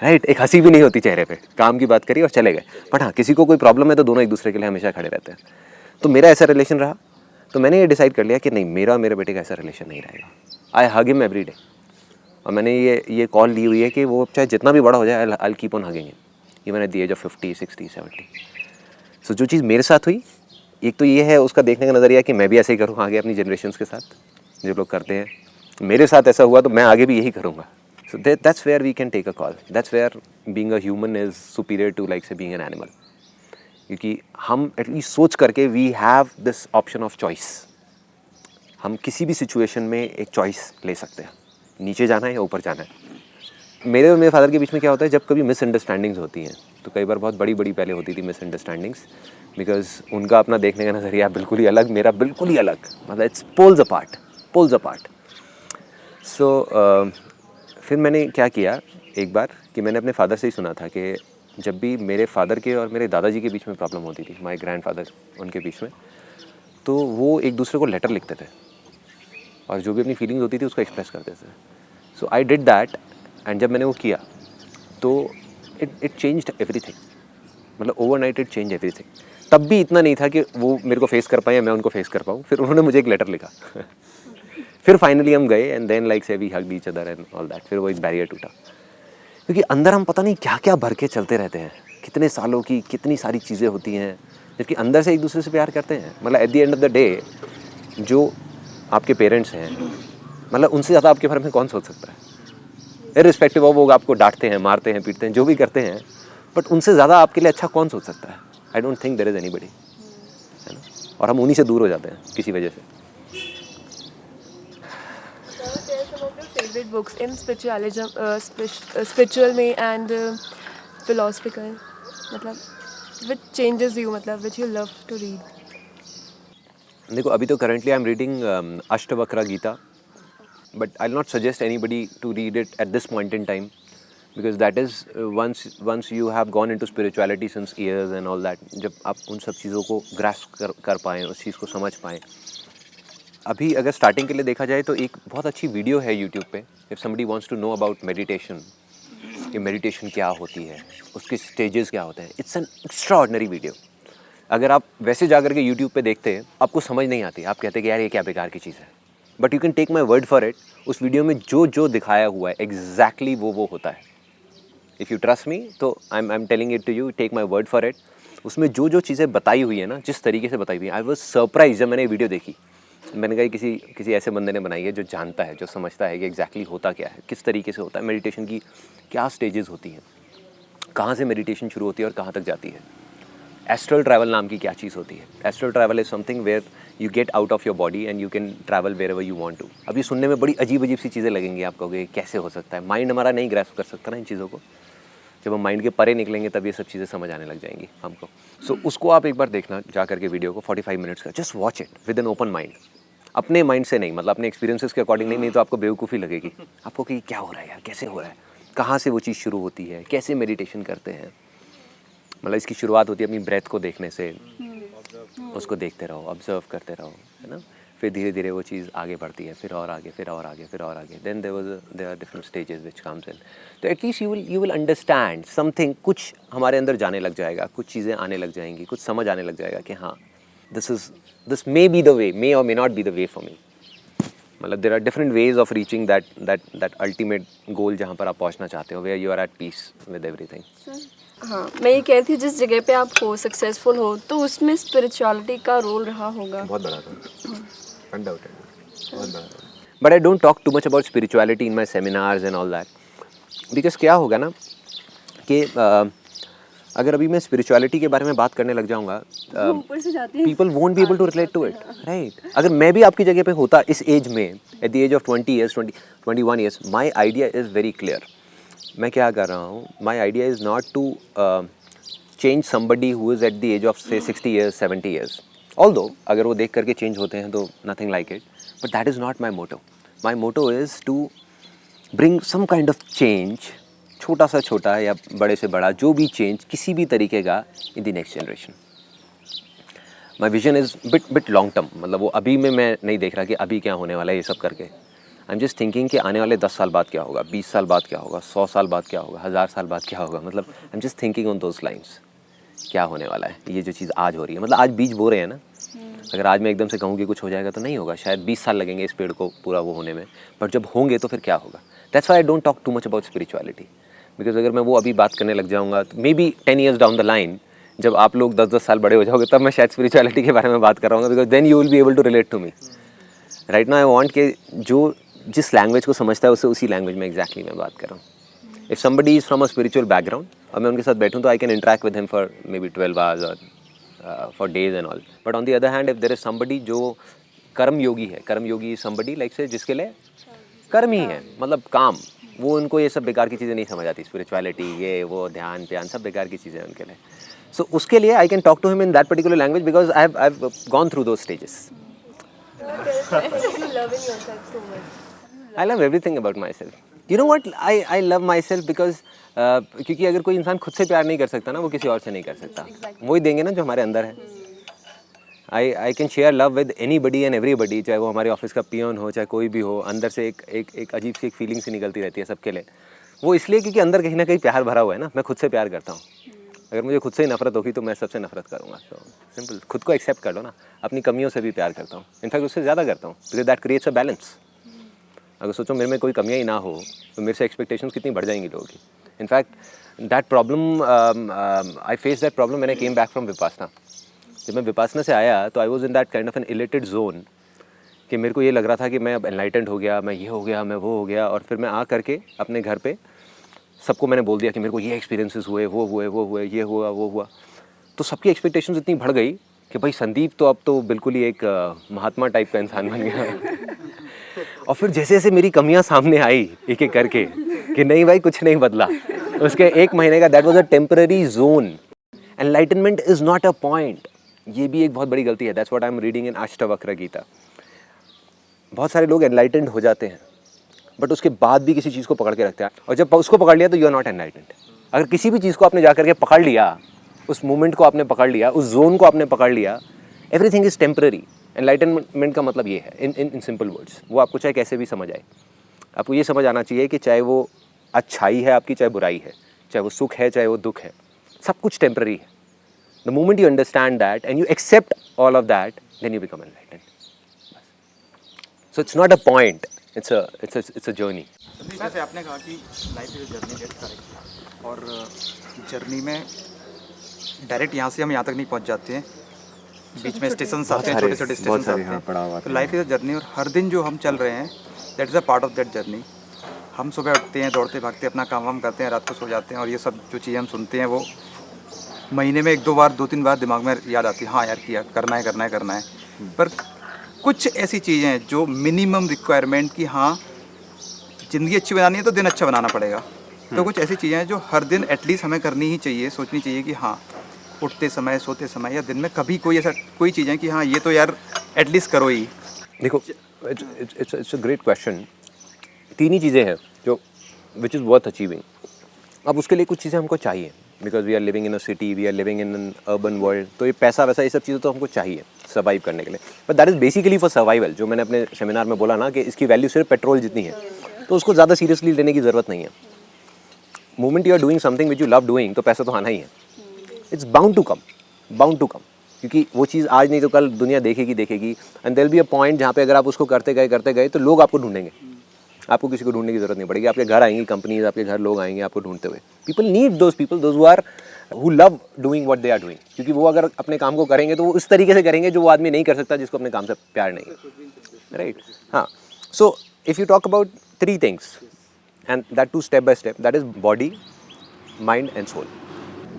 राइट, एक हंसी भी नहीं होती चेहरे पे, काम की बात करी और चले गए। बट हाँ, किसी को कोई प्रॉब्लम है तो दोनों एक दूसरे के लिए हमेशा खड़े रहते हैं। तो मेरा ऐसा रिलेशन रहा, तो मैंने ये डिसाइड कर लिया कि नहीं, मेरा मेरे बेटे का ऐसा रिलेशन नहीं रहेगा। आई हग हिम एवरी डे, और मैंने ये कॉल ली हुई है कि वो चाहे जितना भी बड़ा हो जाए, I will keep on hugging him even at the age of 50, 60, 70। So जो चीज़ मेरे साथ हुई, एक तो ये है उसका देखने का नज़रिया कि मैं भी ऐसे ही करूँ आगे अपनी जनरेशन्स के साथ, जो लोग करते हैं। मेरे साथ ऐसा हुआ तो मैं आगे भी यही करूँगा। So that's where we can take a call, that's where being a human is superior to like say being an animal, क्योंकि हम एटलीस्ट सोच करके we have this option of choice. हम किसी भी सिचुएशन में एक चॉइस ले सकते हैं, नीचे जाना है या ऊपर जाना है। मेरे और मेरे फादर के बीच में क्या होता है, जब कभी मिसअंडरस्टैंडिंग्स होती हैं, तो कई बार बहुत बड़ी बड़ी पहले होती थी मिसअंडरस्टैंडिंग्स, बिकॉज उनका अपना देखने का नज़रिया बिल्कुल ही अलग, मेरा बिल्कुल ही अलग, मतलब इट्स पोल्स अपार्ट। सो फिर मैंने क्या किया एक बार कि मैंने अपने फादर से ही सुना था कि जब भी मेरे फादर के और मेरे दादाजी के बीच में प्रॉब्लम होती थी, माय ग्रैंडफादर उनके बीच में, तो वो एक दूसरे को लेटर लिखते थे और जो भी अपनी फीलिंग्स होती थी उसको एक्सप्रेस करते थे। सो आई डिड दैट, एंड जब मैंने वो किया तो इट चेंज्ड एवरीथिंग, मतलब ओवरनाइट इट चेंज एवरीथिंग। तब भी इतना नहीं था कि वो मेरे को फेस कर पाए या मैं उनको फेस कर पाऊँ। फिर उन्होंने मुझे एक लेटर लिखा फिर फाइनली हम गए and then like say we hugged each other and all that. फिर वो एक बैरियर टूटा, क्योंकि अंदर हम पता नहीं क्या क्या भर के चलते रहते हैं, कितने सालों की कितनी सारी चीज़ें होती हैं, जबकि अंदर से एक दूसरे से प्यार करते हैं। मतलब at the end of the day जो आपके पेरेंट्स हैं, मतलब उनसे ज़्यादा आपके बारे में कौन सोच सकता है, इर्रिस्पेक्टिव ऑफ वो आपको डांटते हैं, मारते हैं, पीटते हैं, जो भी करते हैं, बट उनसे ज़्यादा आपके लिए अच्छा कौन सोच सकता है। I don't think there is anybody, है ना। और हम उन्हीं से दूर हो जाते हैं किसी वजह से। फेवरेट बुक्स इन स्पिरिचुअल में एंड फिलोसफिकल, मतलब विच चेंजेस यू, मतलब which you love to read? देखो अभी तो currently I am reading Ashtavakra Gita, but I'll not suggest anybody to read it at this point in time, because that is once you have gone into spirituality since years and all that, जब आप उन सब चीज़ों को grasp कर पाएँ, उस चीज़ को समझ पाएँ, अभी अगर स्टार्टिंग के लिए देखा जाए तो एक बहुत अच्छी वीडियो है यूट्यूब पे, if somebody wants to know about meditation, कि मेडिटेशन क्या होती है, उसके स्टेजेस क्या होते हैं। It's an extraordinary video. अगर आप वैसे जा कर के यूट्यूब पे देखते हैं आपको समझ नहीं आती, आप कहते हैं कि यार ये क्या बेकार की चीज़ है, but you can take my word for it, उस वीडियो में जो जो दिखाया हुआ है एग्जैक्टली वो होता है। इफ़ यू ट्रस्ट मी तो I am telling it to you, take my word for it. उसमें जो जो चीज़ें बताई हुई है ना, जिस तरीके से बताई हुई है, आई वॉज सरप्राइज जब मैंने ये वीडियो देखी। मैंने कहा किसी ऐसे बंदे ने बनाई है जो जानता है, जो समझता है कि एग्जैक्टली होता क्या है, किस तरीके से होता है, मेडिटेशन की क्या स्टेजेस होती हैं, कहाँ से मेडिटेशन शुरू होती है और कहाँ तक जाती है, एस्ट्रल ट्रैवल नाम की क्या चीज़ होती है। Astral travel is something where you get out of your body and you can travel wherever you want to. अब ये सुनने में बड़ी अजीब सी चीज़ें लगेंगी, आप कहोगे कैसे हो सकता है, माइंड हमारा नहीं ग्रैस्प कर सकता ना इन चीज़ों को। जब हम माइंड के परे निकलेंगे तब ये सब चीज़ें समझ आने लग जाएंगी हमको। सो उसको आप एक बार देखना जा करके वीडियो को, 45 मिनट्स का, just watch it with an open mind, अपने माइंड से नहीं, मतलब अपने एक्सपीरियंसेस के अकॉर्डिंग नहीं तो आपको बेवकूफ़ी लगेगी आपको कि क्या हो रहा है यार, कैसे हो रहा है, कहाँ से वो चीज़ शुरू होती है, कैसे मेडिटेशन करते हैं। मतलब इसकी शुरुआत होती है अपनी ब्रेथ को देखने से, उसको देखते रहो, ऑब्जर्व करते रहो, है ना। फिर धीरे धीरे वो चीज़ आगे बढ़ती है, फिर और आगे, फिर और आगे, फिर और आगे। Then there are different stages which comes in. तो at least you will understand something, कुछ हमारे अंदर जाने लग जाएगा, कुछ चीज़ें आने लग जाएंगी, कुछ समझ आने लग जाएगा कि हाँ this may be the way, may और may not be the way for me. मतलब there are different ways of reaching that ultimate goal जहाँ पर आप पहुँचना चाहते हो, where you are at peace with everything. हाँ, मैं ये कह रही थी जिस जगह पे आप हो, सक्सेसफुल हो, तो उसमें स्पिरिचुअलिटी का रोल रहा होगा। बहुत बड़ा था, अनडाउटेड, बहुत बड़ा। But I don't talk too much about spirituality in my seminars and all that, because क्या होगा ना कि अगर अभी मैं स्पिरिचुअलिटी के बारे में बात करने लग जाऊंगा, people won't be able to relate to it, right. अगर मैं भी आपकी जगह पे होता इस एज में, at the age of 20 years, 21 years, my idea is very clear. मैं क्या कर रहा हूँ, my idea is not to change somebody who is at the age of say 60 years, 70 years. Although अगर वो देख करके चेंज होते हैं तो nothing like it, but that is not my motto. My motto is to bring some kind of change, छोटा सा छोटा या बड़े से बड़ा, जो भी चेंज किसी भी तरीके का in the next generation. My vision is bit long term, मतलब वो अभी में मैं नहीं देख रहा कि अभी क्या होने वाला है ये सब करके। आई एम जस्ट थिंकिंग कि आने वाले 10 साल बाद क्या होगा, 20 साल बाद क्या होगा, 100 साल बाद क्या होगा, 1000 साल बाद क्या होगा। मतलब I am just thinking on those lines, क्या होने वाला है। ये जो चीज़ आज हो रही है, मतलब आज बीज बो रहे हैं ना, अगर आज मैं एकदम से कहूँ कि कुछ हो जाएगा तो नहीं होगा, शायद 20 साल लगेंगे इस पेड़ को पूरा वो होने में, बट जब होंगे तो फिर क्या होगा। That's why I don't talk too much about spirituality, because अगर मैं वो अभी बात करने लग जाऊँगा तो may be 10 years down the line, जब आप लोग 10-10 साल बड़े हो जाओगे, तब मैं शायद स्पिरिचुअलिटी के बारे में बात कर रहा हूँ, because then you will be able to relate to me. Right now I want कि जो जिस लैंग्वेज को समझता है उससे उसी लैंग्वेज में एग्जैक्टली मैं बात कर रहा हूँ। If somebody is from a spiritual background और मैं उनके साथ बैठूँ तो I can interact with him for may be 12 hours और for days and all. But on the other hand if there is somebody जो कर्म योगी है, कर्म योगी समबडी लाइक से जिसके लिए कर्म ही है, मतलब काम, वो उनको ये सब बेकार की चीज़ें नहीं समझ आती, स्पिरिचुअलिटी ये वो ध्यान प्यान सब बेकार की चीज़ें उनके लिए। सो उसके लिए I can talk to him in that particular language because I have gone through those stages. I love everything about myself. You know what? I love myself because क्योंकि अगर कोई इंसान खुद से प्यार नहीं कर सकता ना, वो किसी और से नहीं कर सकता। वो ही देंगे ना जो हमारे अंदर है। I can share love with anybody and everybody, चाहे वो हमारे ऑफिस का पियोन हो, चाहे कोई भी हो, अंदर से एक अजीब सी एक फीलिंग सी निकलती रहती है सबके लिए। वो इसलिए क्योंकि अंदर कहीं ना कहीं प्यार भरा हुआ है ना। मैं खुद से प्यार करता हूँ, अगर मुझे खुद से ही नफरत होगी तो मैं सबसे नफरत करूँगा। तो सिंपल, खुद को एक्सेप्ट कर लो ना। अपनी कमियों से भी प्यार करता हूँ, इनफैक्ट उससे ज़्यादा करता हूँ, because that creates a balance. अगर सोचो मेरे में कोई कमियाँ ही ना हो तो मेरे से एक्सपेक्टेशंस कितनी बढ़ जाएंगी लोगों की। In fact that problem, I face that problem when I came back from Vipassana. जब मैं विपासना से आया तो I was in that kind of an elated zone कि मेरे को ये लग रहा था कि मैं अब एनलाइटेंड हो गया, मैं ये हो गया, मैं वो हो गया। और फिर मैं आ करके अपने घर पे सबको मैंने बोल दिया कि मेरे को ये एक्सपीरियंसेस हुए, वो हुए, ये हुआ, वो हुआ। तो सबकी एक्सपेक्टेशंस इतनी बढ़ गई कि भाई संदीप तो अब तो बिल्कुल ही एक महात्मा टाइप का इंसान बन गया। और फिर जैसे जैसे मेरी कमियां सामने आई एक एक करके कि नहीं भाई कुछ नहीं बदला, उसके 1 महीने का that was a temporary zone. Enlightenment is not a point, ये भी एक बहुत बड़ी गलती है। That's what I am reading in Ashtavakra Gita. बहुत सारे लोग एनलाइटेंड हो जाते हैं बट उसके बाद भी किसी चीज़ को पकड़ के रखते हैं, और जब उसको पकड़ लिया तो यू आर नॉट एनलाइटेंड। अगर किसी भी चीज़ को आपने जा करके पकड़ लिया, उस मोमेंट को आपने पकड़ लिया, उस जोन को आपने पकड़ लिया, एवरीथिंग इज टेम्पररी। एनलाइटनमेंट का मतलब ये है इन सिंपल वर्ड्स, वो आपको चाहे कैसे भी समझ आए, आपको ये समझ आना चाहिए कि चाहे वो अच्छाई है आपकी, चाहे बुराई है, चाहे वो सुख है, चाहे वो दुख है, सब कुछ टेम्पररी है. The moment you understand that and you accept all of that, then you become enlightened. So it's not a point, it's a journey. जैसे आपने कहा कि life is a journey, get correct, और जर्नी में direct यहाँ से हम यहाँ तक नहीं पहुँच जाते हैं, बीच में स्टेशन आते हैं, छोटे छोटे स्टेशन आते हैं. तो लाइफ इज अ जर्नी, और हर दिन जो हम चल रहे हैं that is a part of that journey. हम सुबह उठते हैं, दौड़ते भागते अपना काम वाम करते हैं, रात को सो जाते हैं, और ये सब जो चीज़ें हम सुनते हैं वो महीने में 1-2 बार 2-3 बार दिमाग में याद आती है, हाँ यार किया, करना है. पर कुछ ऐसी चीज़ें हैं जो मिनिमम रिक्वायरमेंट की, हाँ ज़िंदगी अच्छी बनानी है तो दिन अच्छा बनाना पड़ेगा. तो कुछ ऐसी चीज़ें हैं जो हर दिन एटलीस्ट हमें करनी ही चाहिए, सोचनी चाहिए कि हाँ उठते समय, सोते समय, या दिन में कभी कोई ऐसा कोई चीज़ें कि हाँ ये तो यार एटलीस्ट करो ही. देखो, इट्स अ ग्रेट क्वेश्चन. 3 ही चीज़ें हैं जो विच इज़ वर्थ अचीविंग. अब उसके लिए कुछ चीज़ें हमको चाहिए, because we are living in a city, we are living in an urban world. तो ये पैसा वैसा ये सब चीज़ें तो हमको चाहिए सर्वाइव करने के लिए. But that is basically for survival. जो मैंने अपने सेमिनार में बोला ना कि इसकी वैल्यू सिर्फ पेट्रोल जितनी है, तो उसको ज़्यादा सीरियसली लेने की ज़रूरत नहीं है. Moment you are doing something which you love doing, तो पैसा तो आना ही है. इट्स बाउंड टू कम, क्योंकि वो चीज़ आज नहीं तो कल दुनिया देखेगी. And there will be a point जहाँ पे अगर आप उसको करते गए तो लोग आपको ढूंढेंगे. आपको किसी को ढूंढने की जरूरत नहीं पड़ेगी. आपके घर आएंगी कंपनीज, आपके घर लोग आएंगे आपको ढूंढते हुए. People need those people, those who love doing what they are doing. क्योंकि वो अगर अपने काम को करेंगे तो वो उस तरीके से करेंगे जो वो आदमी नहीं कर सकता जिसको अपने काम से प्यार नहीं है. राइट. हाँ. So if you talk about 3 things and that too step by step, that is body, mind and soul.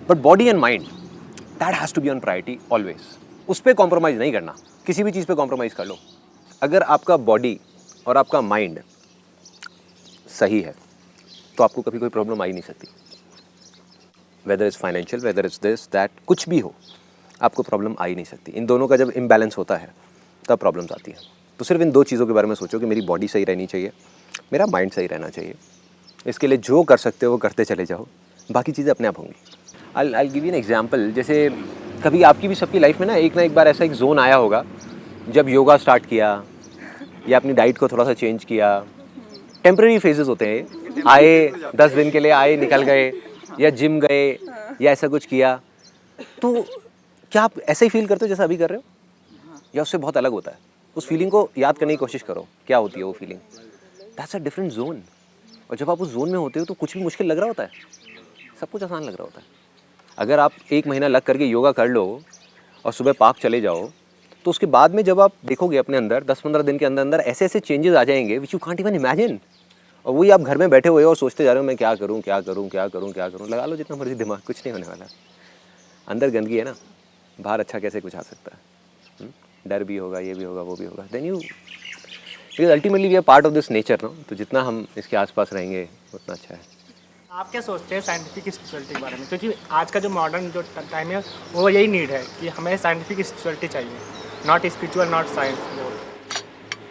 But body and mind that has to be on priority always. उस पर कॉम्प्रोमाइज़ नहीं करना. किसी भी चीज़ पे compromise कर लो. अगर आपका बॉडी और आपका माइंड सही है तो आपको कभी कोई प्रॉब्लम आ ही नहीं सकती. Whether is financial, whether is this that, कुछ भी हो, आपको प्रॉब्लम आ ही नहीं सकती. इन दोनों का जब इम्बैलेंस होता है तब प्रॉब्लम्स आती है. तो सिर्फ इन 2 चीज़ों के बारे में सोचो कि मेरी बॉडी सही रहनी चाहिए, मेरा माइंड सही रहना चाहिए. इसके लिए जो कर सकते हो वो करते चले जाओ, बाकी चीज़ें अपने आप होंगी. I give you an example. जैसे कभी आपकी भी सबकी लाइफ में ना एक बार ऐसा एक जोन आया होगा जब योगा स्टार्ट किया या अपनी डाइट को थोड़ा सा चेंज किया. टेम्पररी फेजेस होते हैं, आए 10 दिन के लिए आए, निकल गए, या जिम गए, या ऐसा कुछ किया. तो क्या आप ऐसे ही फील करते हो जैसा अभी कर रहे हो, या उससे बहुत अलग होता है? उस फीलिंग को याद करने की कोशिश करो, क्या होती है वो feeling. That's a different zone. और जब आप उस जोन में होते हो तो कुछ भी मुश्किल लग रहा होता है, सब कुछ आसान लग रहा होता है. अगर आप 1 महीना लग करके योगा कर लो और सुबह पार्क चले जाओ, तो उसके बाद में जब आप देखोगे अपने अंदर 10-15 दिन के अंदर ऐसे ऐसे चेंजेस आ जाएंगे which you can't even imagine. और वही आप घर में बैठे हुए हो और सोचते जा रहे हो मैं क्या करूं. लगा लो जितना मर्जी दिमाग, कुछ नहीं होने वाला. अंदर गंदगी है ना, बाहर अच्छा कैसे कुछ आ सकता है. डर भी होगा, ये भी होगा, वो भी होगा. Then you, because ultimately we are part of this nature no. तो जितना हम इसके आसपास रहेंगे उतना अच्छा है. आप क्या सोचते हैं साइंटिफिक स्पिरिचुअलिटी के बारे में? क्योंकि आज का जो मॉडर्न जो टाइम है वो यही नीड है कि हमें साइंटिफिक स्पिरिचुअलिटी चाहिए, नॉट स्पिरिचुअल, नॉट साइंस.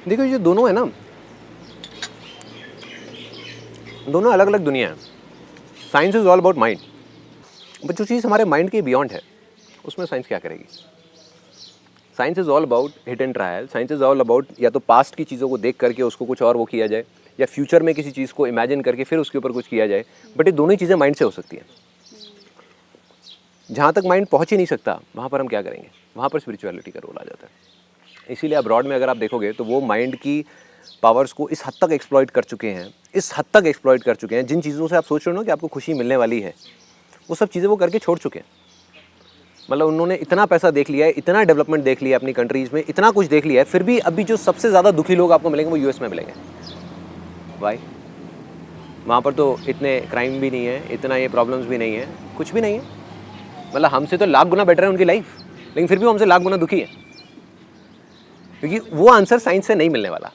देखो ये दोनों है ना, दोनों अलग अलग दुनिया है. Science is all about mind, but जो चीज़ हमारे माइंड के बियॉन्ड है उसमें साइंस क्या करेगी. Science is all about hit and trial. Science is all about या तो पास्ट की चीज़ों को देख करके उसको कुछ और वो किया जाए, या फ्यूचर में किसी चीज़ को इमेजिन करके फिर उसके ऊपर कुछ किया जाए. बट ये दोनों ही चीज़ें माइंड से हो सकती हैं. जहाँ तक माइंड पहुँच ही नहीं सकता वहाँ पर हम क्या करेंगे, वहाँ पर स्पिरिचुअलिटी का रोल आ जाता है. इसीलिए अब्रॉड में अगर आप देखोगे तो वो माइंड की पावर्स को इस हद तक एक्सप्लॉइट कर चुके हैं, जिन चीज़ों से आप सोच रहे हो ना कि आपको खुशी मिलने वाली है, वो सब चीज़ें वो करके छोड़ चुके हैं. मतलब उन्होंने इतना पैसा देख लिया है, इतना डेवलपमेंट देख लिया है अपनी कंट्रीज़ में, इतना कुछ देख लिया है, फिर भी अभी जो सबसे ज़्यादा दुखी लोग आपको मिलेंगे वो यूएस में मिलेंगे. वाई? वहाँ पर तो इतने क्राइम भी नहीं है, इतना ये प्रॉब्लम्स भी नहीं है, कुछ भी नहीं है. मतलब हमसे तो लाख गुना बेटर है उनकी लाइफ, लेकिन फिर भी हमसे लाख गुना दुखी है. क्योंकि वो आंसर साइंस से नहीं मिलने वाला,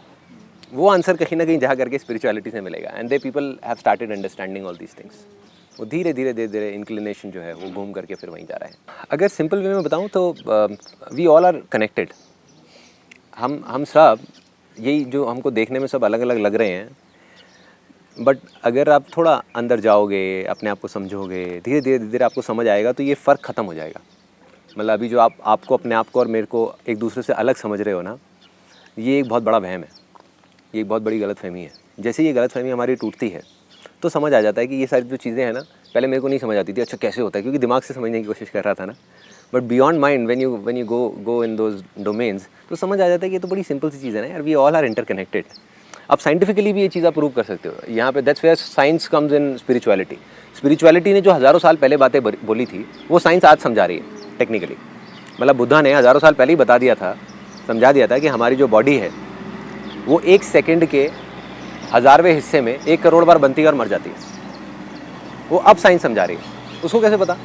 वो आंसर कहीं ना कहीं जा करके स्पिरिचुअलिटी से मिलेगा. And they people have started understanding all these things. वो धीरे धीरे इंक्लिनेशन जो है वो घूम करके फिर वहीं जा रहा है. अगर सिंपल वे में बताऊँ तो वी ऑल आर कनेक्टेड. हम सब यही जो हमको देखने में सब अलग अलग लग रहे हैं, बट अगर आप थोड़ा अंदर जाओगे, अपने आप को समझोगे, धीरे धीरे आपको समझ आएगा तो ये फ़र्क ख़त्म हो जाएगा. मतलब अभी जो आपको अपने आप को और मेरे को एक दूसरे से अलग समझ रहे हो ना, ये एक बहुत बड़ा वहम है, ये एक बहुत बड़ी गलतफहमी है। जैसे ये गलतफहमी हमारी टूटती है तो समझ आ जाता है कि ये सारी जो चीज़ें हैं ना, पहले मेरे को नहीं समझ आती थी, अच्छा कैसे होता है, क्योंकि दिमाग से समझने की कोशिश कर रहा था ना। But beyond mind when you go in those domains तो समझ आ जाता है कि ये तो बड़ी सिंपल सी चीज़ है ना यार, वी ऑल आर इंटरकनेक्टेड। आप साइंटिफिकली भी ये चीज़ आप प्रूव कर सकते हो यहाँ पे। That's where science comes in spirituality. Spirituality ने जो हज़ारों साल पहले बातें बोली थी वो साइंस आज समझा रही है टेक्निकली। मतलब बुद्धा ने हज़ारों साल पहले ही बता दिया था, समझा दिया था कि हमारी जो बॉडी है वो 1 सेकंड के 1000वें हिस्से में 1 करोड़ बार बनती है और मर जाती है। वो अब साइंस समझा रही है। उसको कैसे पता?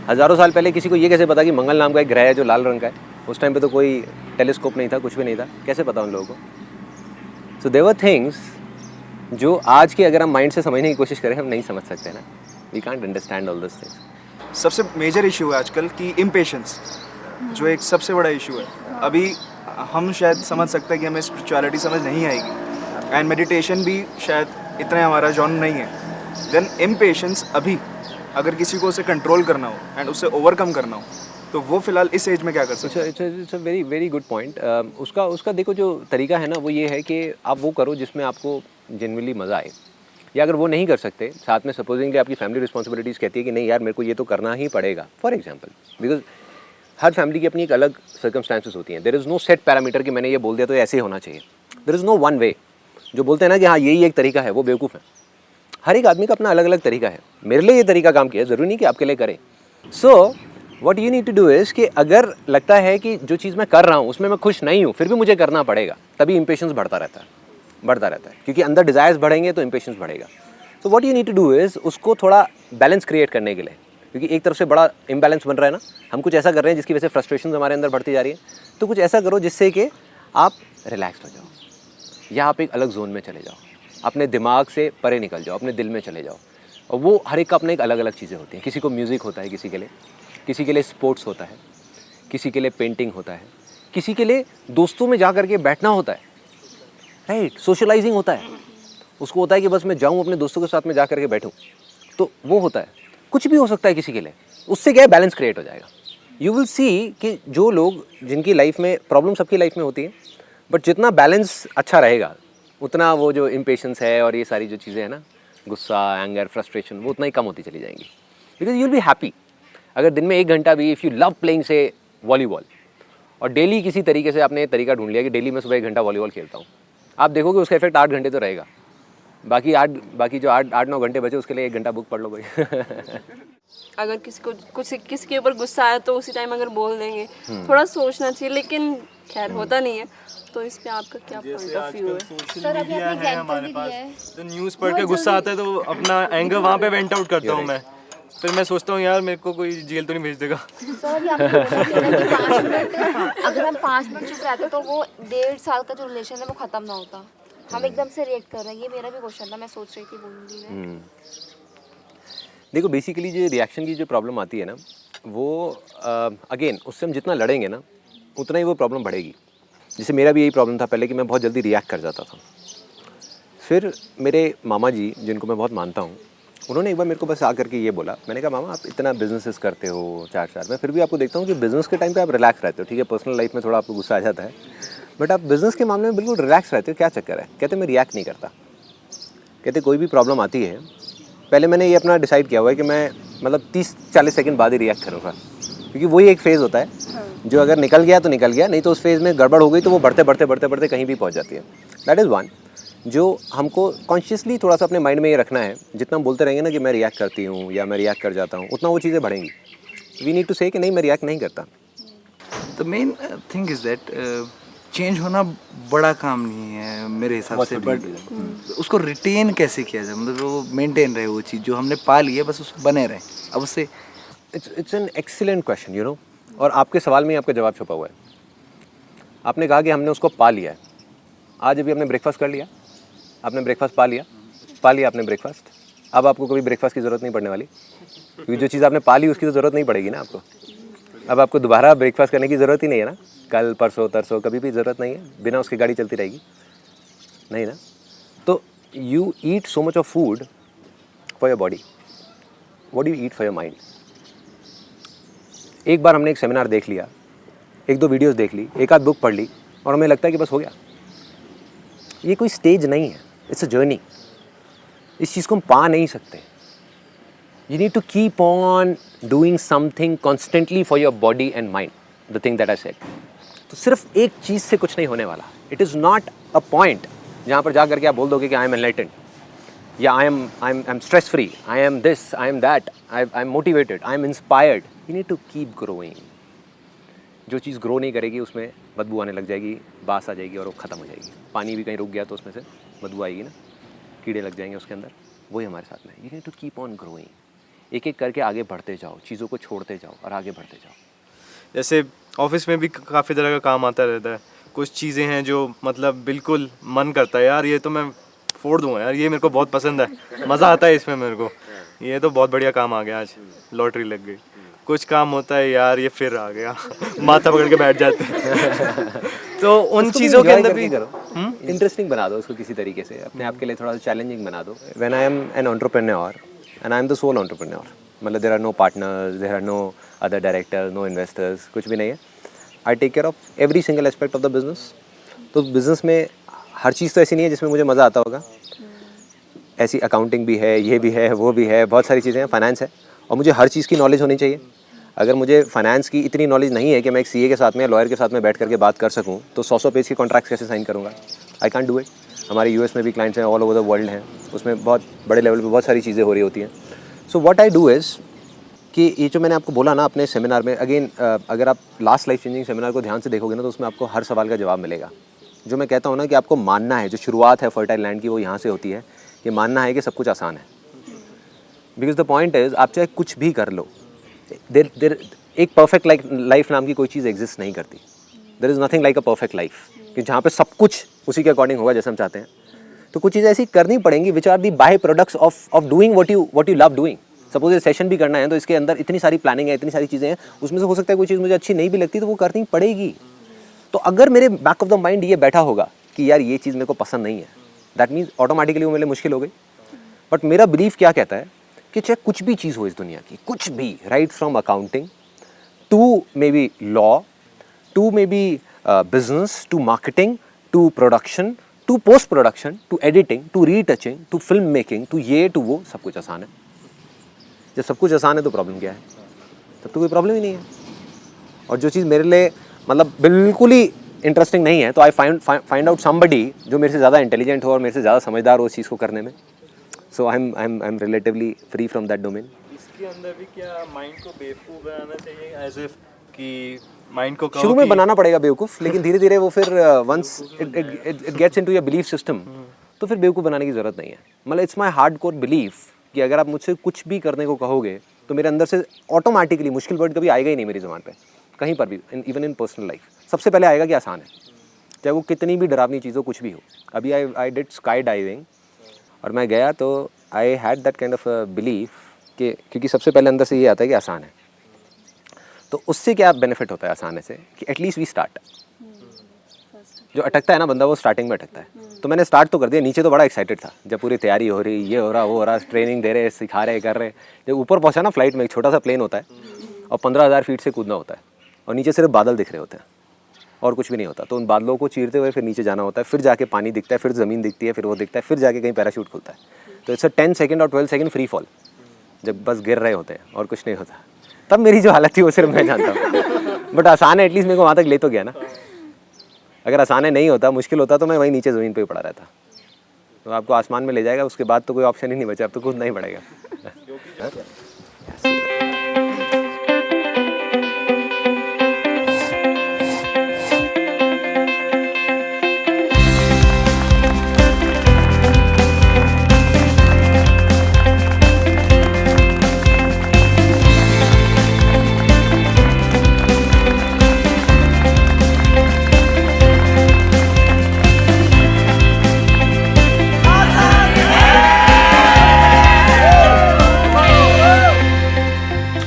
हज़ारों साल पहले किसी को ये कैसे पता कि मंगल नाम का एक ग्रह है जो लाल रंग का है? उस टाइम पे तो कोई टेलीस्कोप नहीं था, कुछ भी नहीं था, कैसे पता उन लोगों को? सो देयर वर थिंग्स जो आज के अगर हम माइंड से समझने की कोशिश करें हम नहीं समझ सकते ना। We can't understand all this things. सबसे मेजर इशू है आजकल की इम्पेशेंस, जो एक सबसे बड़ा इशू है। अभी हम शायद समझ सकते हैं कि हमें स्पिरिचुअलिटी समझ नहीं आएगी एंड मेडिटेशन भी शायद इतना हमारा जॉन नहीं है। देन इम्पेशेंस अभी अगर किसी को उसे कंट्रोल करना हो एंड उसे ओवरकम करना हो तो वो फिलहाल इस एज में क्या कर सकते हैं? It's a very very good point. उसका देखो जो तरीका है ना वो ये है कि आप वो करो जिसमें आपको जेन्युइनली मज़ा आए। या अगर वो नहीं कर सकते, साथ में सपोजिंगली आपकी फैमिली रिस्पॉन्सिबिलिटीज़ कहती है कि नहीं यार मेरे को ये तो करना ही पड़ेगा, फॉर एग्जाम्पल, बिकॉज हर फैमिली की अपनी एक अलग सर्कमस्टांसेस होती हैं। There is no set parameter कि मैंने ये बोल दिया तो ऐसे ही होना चाहिए। There is no one way. जो बोलते हैं ना कि हाँ यही एक तरीका है, वो बेवकूफ़ है। हर एक आदमी का अपना अलग अलग तरीका है। मेरे लिए ये तरीका काम किया, ज़रूरी नहीं कि आपके लिए करे। So what you need to do is कि अगर लगता है कि जो चीज़ मैं कर रहा हूँ उसमें मैं खुश नहीं हूँ फिर भी मुझे करना पड़ेगा, तभी इम्पेशेंस बढ़ता रहता है, क्योंकि अंदर डिज़ायर्स बढ़ेंगे तो इम्पेशेंस बढ़ेगा। तो what you need to do is उसको थोड़ा बैलेंस क्रिएट करने के लिए, क्योंकि एक तरफ से बड़ा इम्बैलेंस बन रहा है ना, हम कुछ ऐसा कर रहे हैं जिसकी वजह से फ्रस्ट्रेशन हमारे अंदर बढ़ती जा रही है, तो कुछ ऐसा करो जिससे कि आप रिलैक्स हो जाओ या आप एक अलग जोन में चले जाओ, अपने दिमाग से परे निकल जाओ, अपने दिल में चले जाओ। और वो हर एक का अपने एक अलग अलग चीज़ें होती हैं। किसी को म्यूज़िक होता है, किसी के लिए स्पोर्ट्स होता है, किसी के लिए पेंटिंग होता है, किसी के लिए दोस्तों में जा कर के बैठना होता है, राइट, सोशलाइजिंग होता है। उसको होता है कि बस मैं जाऊँ अपने दोस्तों के साथ में जा कर के बैठूँ, तो वो होता है। कुछ भी हो सकता है किसी के लिए, उससे क्या है बैलेंस क्रिएट हो जाएगा। यू विल सी कि जो लोग जिनकी लाइफ में प्रॉब्लम सबकी लाइफ में होती है, बट जितना बैलेंस अच्छा रहेगा उतना वो जो इम्पेशेंस है और ये सारी जो चीज़ें हैं ना, गुस्सा, एंगर, फ्रस्ट्रेशन, वो उतना ही कम होती चली जाएंगी। Because you will be happy. अगर दिन में 1 घंटा भी इफ़ यू लव प्लेइंग से वॉलीबॉल और डेली किसी तरीके से आपने तरीका ढूंढ लिया कि डेली मैं सुबह 1 घंटा वॉलीबॉल खेलता हूँ, आप देखोगे उसका इफेक्ट 8 घंटे तो रहेगा। बाकी जो 8-9 घंटे बचे उसके लिए 1 घंटा बुक पढ़ लो भाई। अगर किसी के ऊपर गुस्सा आया तो उसी टाइम अगर बोल देंगे, थोड़ा सोचना चाहिए, लेकिन खैर होता नहीं है। तो इस पे आपका क्या पॉइंट ऑफ व्यू है? सर अभी आपने हमारे पास तो न्यूज़ पढ़ के गुस्सा आता है तो अपना एंगर वहाँ पे वेंट आउट करता हूँ मैं। फिर मैं सोचता हूँ यार मेरे को कोई जेल तो नहीं भेज देगा। सर अगर हम 5 मिनट चुप रहते तो वो 1.5 साल का जो रिलेशन है वो खत्म ना होता। हम एकदम से रिएक्ट कर रहे हैं। ये मेरा भी क्वेश्चन था, मैं सोच रही थी बोलूँगी मैं। देखो बेसिकली जो रिएक्शन की जो प्रॉब्लम आती है ना, वो अगेन उससे हम जितना लड़ेंगे ना उतना ही वो प्रॉब्लम बढ़ेगी। जैसे मेरा भी यही प्रॉब्लम था पहले कि मैं बहुत जल्दी रिएक्ट कर जाता था। फिर मेरे मामा जी, जिनको मैं बहुत मानता हूँ, उन्होंने एक बार मेरे को बस आकर के ये बोला, मैंने कहा मामा आप इतना बिजनेसेस करते हो 4 मैं फिर भी आपको देखता हूँ कि बिज़नेस के टाइम पे आप रिलैक्स रहते हो। ठीक है, पर्सनल लाइफ में थोड़ा आपको गुस्सा आ जाता है, बट आप बिज़नेस के मामले में बिल्कुल रिलैक्स रहते हो, क्या चक्कर है? कहते मैं रिएक्ट नहीं करता। कहते कोई भी प्रॉब्लम आती है पहले मैंने ये अपना डिसाइड किया हुआ है कि मैं मतलब 30-40 सेकंड बाद ही रिएक्ट करूँगा, क्योंकि वही एक फ़ेज़ होता है जो अगर निकल गया तो निकल गया, नहीं तो उस फेज़ में गड़बड़ हो गई तो वो बढ़ते कहीं भी पहुंच जाती है। दैट इज़ वन जो हमको कॉन्शियसली थोड़ा सा अपने माइंड में ये रखना है। जितना हम बोलते रहेंगे ना कि मैं रिएक्ट करती हूँ या मैं रिएक्ट कर जाता हूँ, उतना वो चीज़ें बढ़ेंगी। वी नीड टू से कि नहीं मैं रिएक्ट नहीं करता। The main thing is that change होना बड़ा काम नहीं है मेरे हिसाब से, बट उसको रिटेन कैसे किया जाए, मतलब वो मेंटेन रहे, वो चीज़ जो हमने पा ली है बस उस बने रहे। अब उससे it's an excellent question, you know, और आपके सवाल में ही आपका जवाब छुपा हुआ है। आपने कहा कि हमने उसको पा लिया है। आज अभी आपने ब्रेकफास्ट कर लिया, आपने ब्रेकफास्ट पा लिया आपने ब्रेकफास्ट। अब आपको कभी ब्रेकफास्ट की ज़रूरत नहीं पड़ने वाली, क्योंकि जो चीज़ आपने पा ली उसकी तो ज़रूरत नहीं पड़ेगी ना आपको। अब आपको दोबारा ब्रेकफास्ट करने की ज़रूरत ही नहीं है ना, कल परसों तरसों कभी भी ज़रूरत नहीं है, बिना उसकी गाड़ी चलती रहेगी नहीं ना। तो you eat so much of food for your body, what do you eat for your mind? एक बार हमने एक सेमिनार देख लिया, एक दो वीडियोस देख ली, एक आध बुक पढ़ ली और हमें लगता है कि बस हो गया। ये कोई स्टेज नहीं है, इट्स अ जर्नी। इस चीज़ को हम पा नहीं सकते। You need to keep on doing something constantly for your body and mind, the thing that I said. तो सिर्फ एक चीज़ से कुछ नहीं होने वाला। It is not a point जहाँ पर जा करके आप बोल दोगे कि आई एम एनलाइटेंड या I am stress free, I am this, I am that, I am motivated, I am inspired. You need to keep growing. जो चीज़ ग्रो नहीं करेगी उसमें बदबू आने लग जाएगी, बास आ जाएगी और वो ख़त्म हो जाएगी। पानी भी कहीं रुक गया तो उसमें से बदबू आएगी ना, कीड़े लग जाएंगे उसके अंदर। वही हमारे साथ में। You need to keep on growing. एक एक करके आगे बढ़ते जाओ, चीज़ों को छोड़ते जाओ और आगे बढ़ते जाओ। जैसे ऑफिस में भी काफ़ी तरह का काम आता रहता है। कुछ चीज़ें हैं जो मतलब बिल्कुल मन करता है यार ये तो मैं फोड़ दूँगा यार, ये मेरे को बहुत पसंद है, मज़ा आता है इसमें मेरे को, ये तो बहुत बढ़िया काम आ गया, आज लॉटरी लग गई। कुछ काम होता है यार ये फिर आ गया, माथा पकड़ के बैठ जाते हैं। तो उन चीज़ों के अंदर भी इंटरेस्टिंग बना दो उसको किसी तरीके से, अपने आप के लिए थोड़ा सा चैलेंजिंग बना दो। When I am an entrepreneur and I am the sole entrepreneur, मतलब there are no partners, there are no other directors, no investors, कुछ भी नहीं है। I take care of every single aspect of the business. तो business में हर चीज़ तो ऐसी नहीं है जिसमें मुझे मज़ा आता होगा। ऐसी अकाउंटिंग भी है, ये भी है, वो भी है, बहुत सारी चीज़ें हैं, फाइनेंस है, और मुझे हर चीज़ की नॉलेज होनी चाहिए। अगर मुझे फाइनेंस की इतनी नॉलेज नहीं है कि मैं एक सीए के साथ में, लॉयर के साथ में बैठ करके बात कर सकूं, तो 100 पेज के कॉन्ट्रैक्ट्स कैसे साइन करूंगा? I can do it. हमारे यूएस में भी क्लाइंट्स हैं, ऑल ओवर द वर्ल्ड हैं, उसमें बहुत बड़े लेवल पे बहुत सारी चीज़ें हो रही होती हैं। So what I do is कि ये जो मैंने आपको बोला ना अपने सेमिनार में, अगेन अगर आप लास्ट लाइफ चेंजिंग सेमिनार को ध्यान से देखोगे ना तो उसमें आपको हर सवाल का जवाब मिलेगा। जो मैं कहता हूँ ना कि आपको मानना है, जो शुरुआत है फर्टाइल लैंड की वो यहाँ से होती है, कि मानना है कि सब कुछ आसान है। बिकॉज द पॉइंट इज़ आप चाहे कुछ भी कर लो, देर एक परफेक्ट लाइफ नाम की कोई चीज़ एग्जिस्ट नहीं करती। There is nothing like a perfect life, कि जहाँ पे सब कुछ उसी के अकॉर्डिंग होगा जैसे हम चाहते हैं। तो कुछ चीज़ें ऐसी करनी पड़ेंगी which are the by products of doing what you love doing. Suppose ये सेशन भी करना है तो इसके अंदर इतनी सारी प्लानिंग है, इतनी सारी चीज़ें हैं, उसमें से हो सकता है कोई चीज़ मुझे अच्छी नहीं भी लगती तो वो करनी पड़ेगी। तो अगर मेरे बैक ऑफ द माइंड ये बैठा होगा कि यार ये चीज़ मेरे को पसंद नहीं है, दैट मीन्स ऑटोमेटिकली वो मेरे लिए मुश्किल हो गई। बट मेरा बिलीफ क्या कहता है कि चाहे कुछ भी चीज़ हो इस दुनिया की, कुछ भी, right from accounting to maybe law, to maybe business, to marketing, to production, to post production, to editing, to retouching, to film making, to ये टू वो, सब कुछ आसान है। जब सब कुछ आसान है तो प्रॉब्लम क्या है? तब तो कोई प्रॉब्लम ही नहीं है। और जो चीज़ मेरे लिए मतलब बिल्कुल ही इंटरेस्टिंग नहीं है तो आई फाइंड आउट समबडी जो मेरे से ज़्यादा इंटेलिजेंट हो और मेरे से ज़्यादा समझदार हो उस चीज़ को करने में। So I am relatively free from that domain. इसके अंदर भी क्या माइंड को बेवकूफ़ बनाना चाहिए, एज इफ कि माइंड को शुरू में बनाना पड़ेगा बेवकूफ़, लेकिन धीरे धीरे वो फिर once it gets into your belief system तो फिर बेवकूफ़ बनाने की ज़रूरत नहीं है। मतलब it's my hard core belief कि अगर आप मुझसे कुछ भी करने को कहोगे तो मेरे अंदर से ऑटोमेटिकली मुश्किल वर्ड कभी आएगा ही नहीं मेरी ज़बान पे, कहीं पर भी, इवन इन पर्सनल लाइफ। सबसे पहले आएगा कि आसान है, चाहे वो कितनी भी डरावनी चीज़ हो, कुछ भी हो। अभी आई डिड स्काई डाइविंग और मैं गया तो I had that kind of belief कि क्योंकि सबसे पहले अंदर से ये आता है कि आसान है। तो उससे क्या बेनिफिट होता है आसानी से कि एटलीस्ट वी स्टार्ट। जो अटकता है ना बंदा वो स्टार्टिंग में अटकता है। तो मैंने स्टार्ट तो कर दिया, नीचे तो बड़ा एक्साइटेड था जब पूरी तैयारी हो रही, ये हो रहा, वो हो रहा, ट्रेनिंग दे रहे, सिखा रहे, कर रहे। जब ऊपर पहुंचा ना फ्लाइट में, एक छोटा सा प्लेन होता है और 15,000 फीट से कूदना होता है और नीचे सिर्फ बादल दिख रहे होते हैं और कुछ भी नहीं होता। तो उन बादलों को चीरते हुए फिर नीचे जाना होता है, फिर जाके पानी दिखता है, फिर ज़मीन दिखती है, फिर वो दिखता है, फिर जाके कहीं पैराशूट खुलता है। तो इट्स 10 सेकंड और 12 सेकंड फ्री फॉल, जब बस गिर रहे होते हैं और कुछ नहीं होता। तब मेरी जो हालत थी वो सिर्फ मैं जानता हूँ। बट आसान है, एटलीस्ट मेरे को वहाँ तक ले तो गया ना। अगर आसान है नहीं होता, मुश्किल होता तो मैं वहीं नीचे ज़मीन पे ही पड़ा रहता। तो आपको आसमान में ले जाएगा, उसके बाद तो कोई ऑप्शन ही नहीं बचा, अब तो कूदना ही पड़ेगा।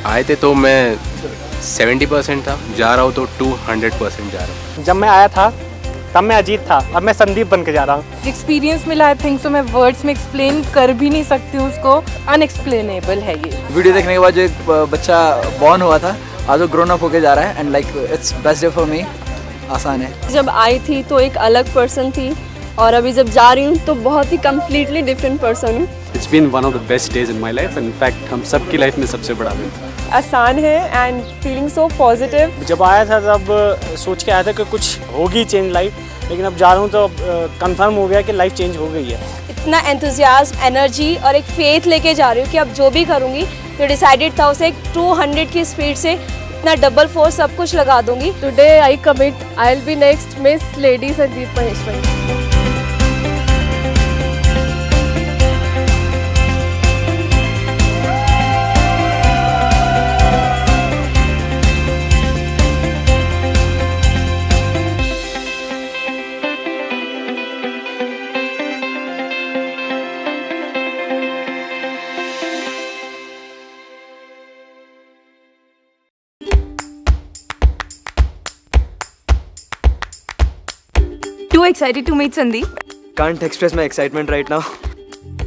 आए थे तो मैं 70% था, जा रहा हूँ तो 200% जा रहा हूँ। जब मैं आया था तब मैं अजीत था, अब मैं संदीप बन के जा रहा हूँ। एक्सपीरियंस मिला आई थिंक, तो मैं वर्ड्स में एक्सप्लेन कर भी नहीं सकती उसको, अनएक्सप्लेनेबल है ये। वीडियो देखने के बाद जो एक बच्चा बॉर्न हुआ था आज वो ग्रोन अप होके जा रहा है and like it's best day for me. आसान है। जब आई थी तो एक अलग पर्सन थी और अभी जब जा रही हूँ तो बहुत ही कम्प्लीटली डिफरेंट पर्सन हूँ। It's been one of the best days in my life, in fact हम सबकी लाइफ में सबसे बड़ा दिन। आसान है एंड फीलिंग सो पॉजिटिव। जब आया था तब सोच के आया था कि कुछ होगी चेंज लाइफ, लेकिन अब जा रहा हूँ तो कंफर्म हो गया कि लाइफ चेंज हो गई है। इतना एंथुजियाज्म, एनर्जी और एक फेथ लेके जा रही हूँ कि अब जो भी करूँगी जो डिसाइडेड था उसे 200 की स्पीड से इतना डबल फोर्स सब कुछ लगा दूंगी। Today I commit I will be next miss lady Sandeep Maheshwari. Too excited to meet Sandeep. Can't express my excitement right now.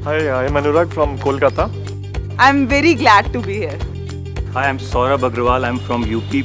Hi, I'm Anurag from Kolkata. I'm very glad to be here. Hi, I'm Saurabh Agrawal. I'm from UP.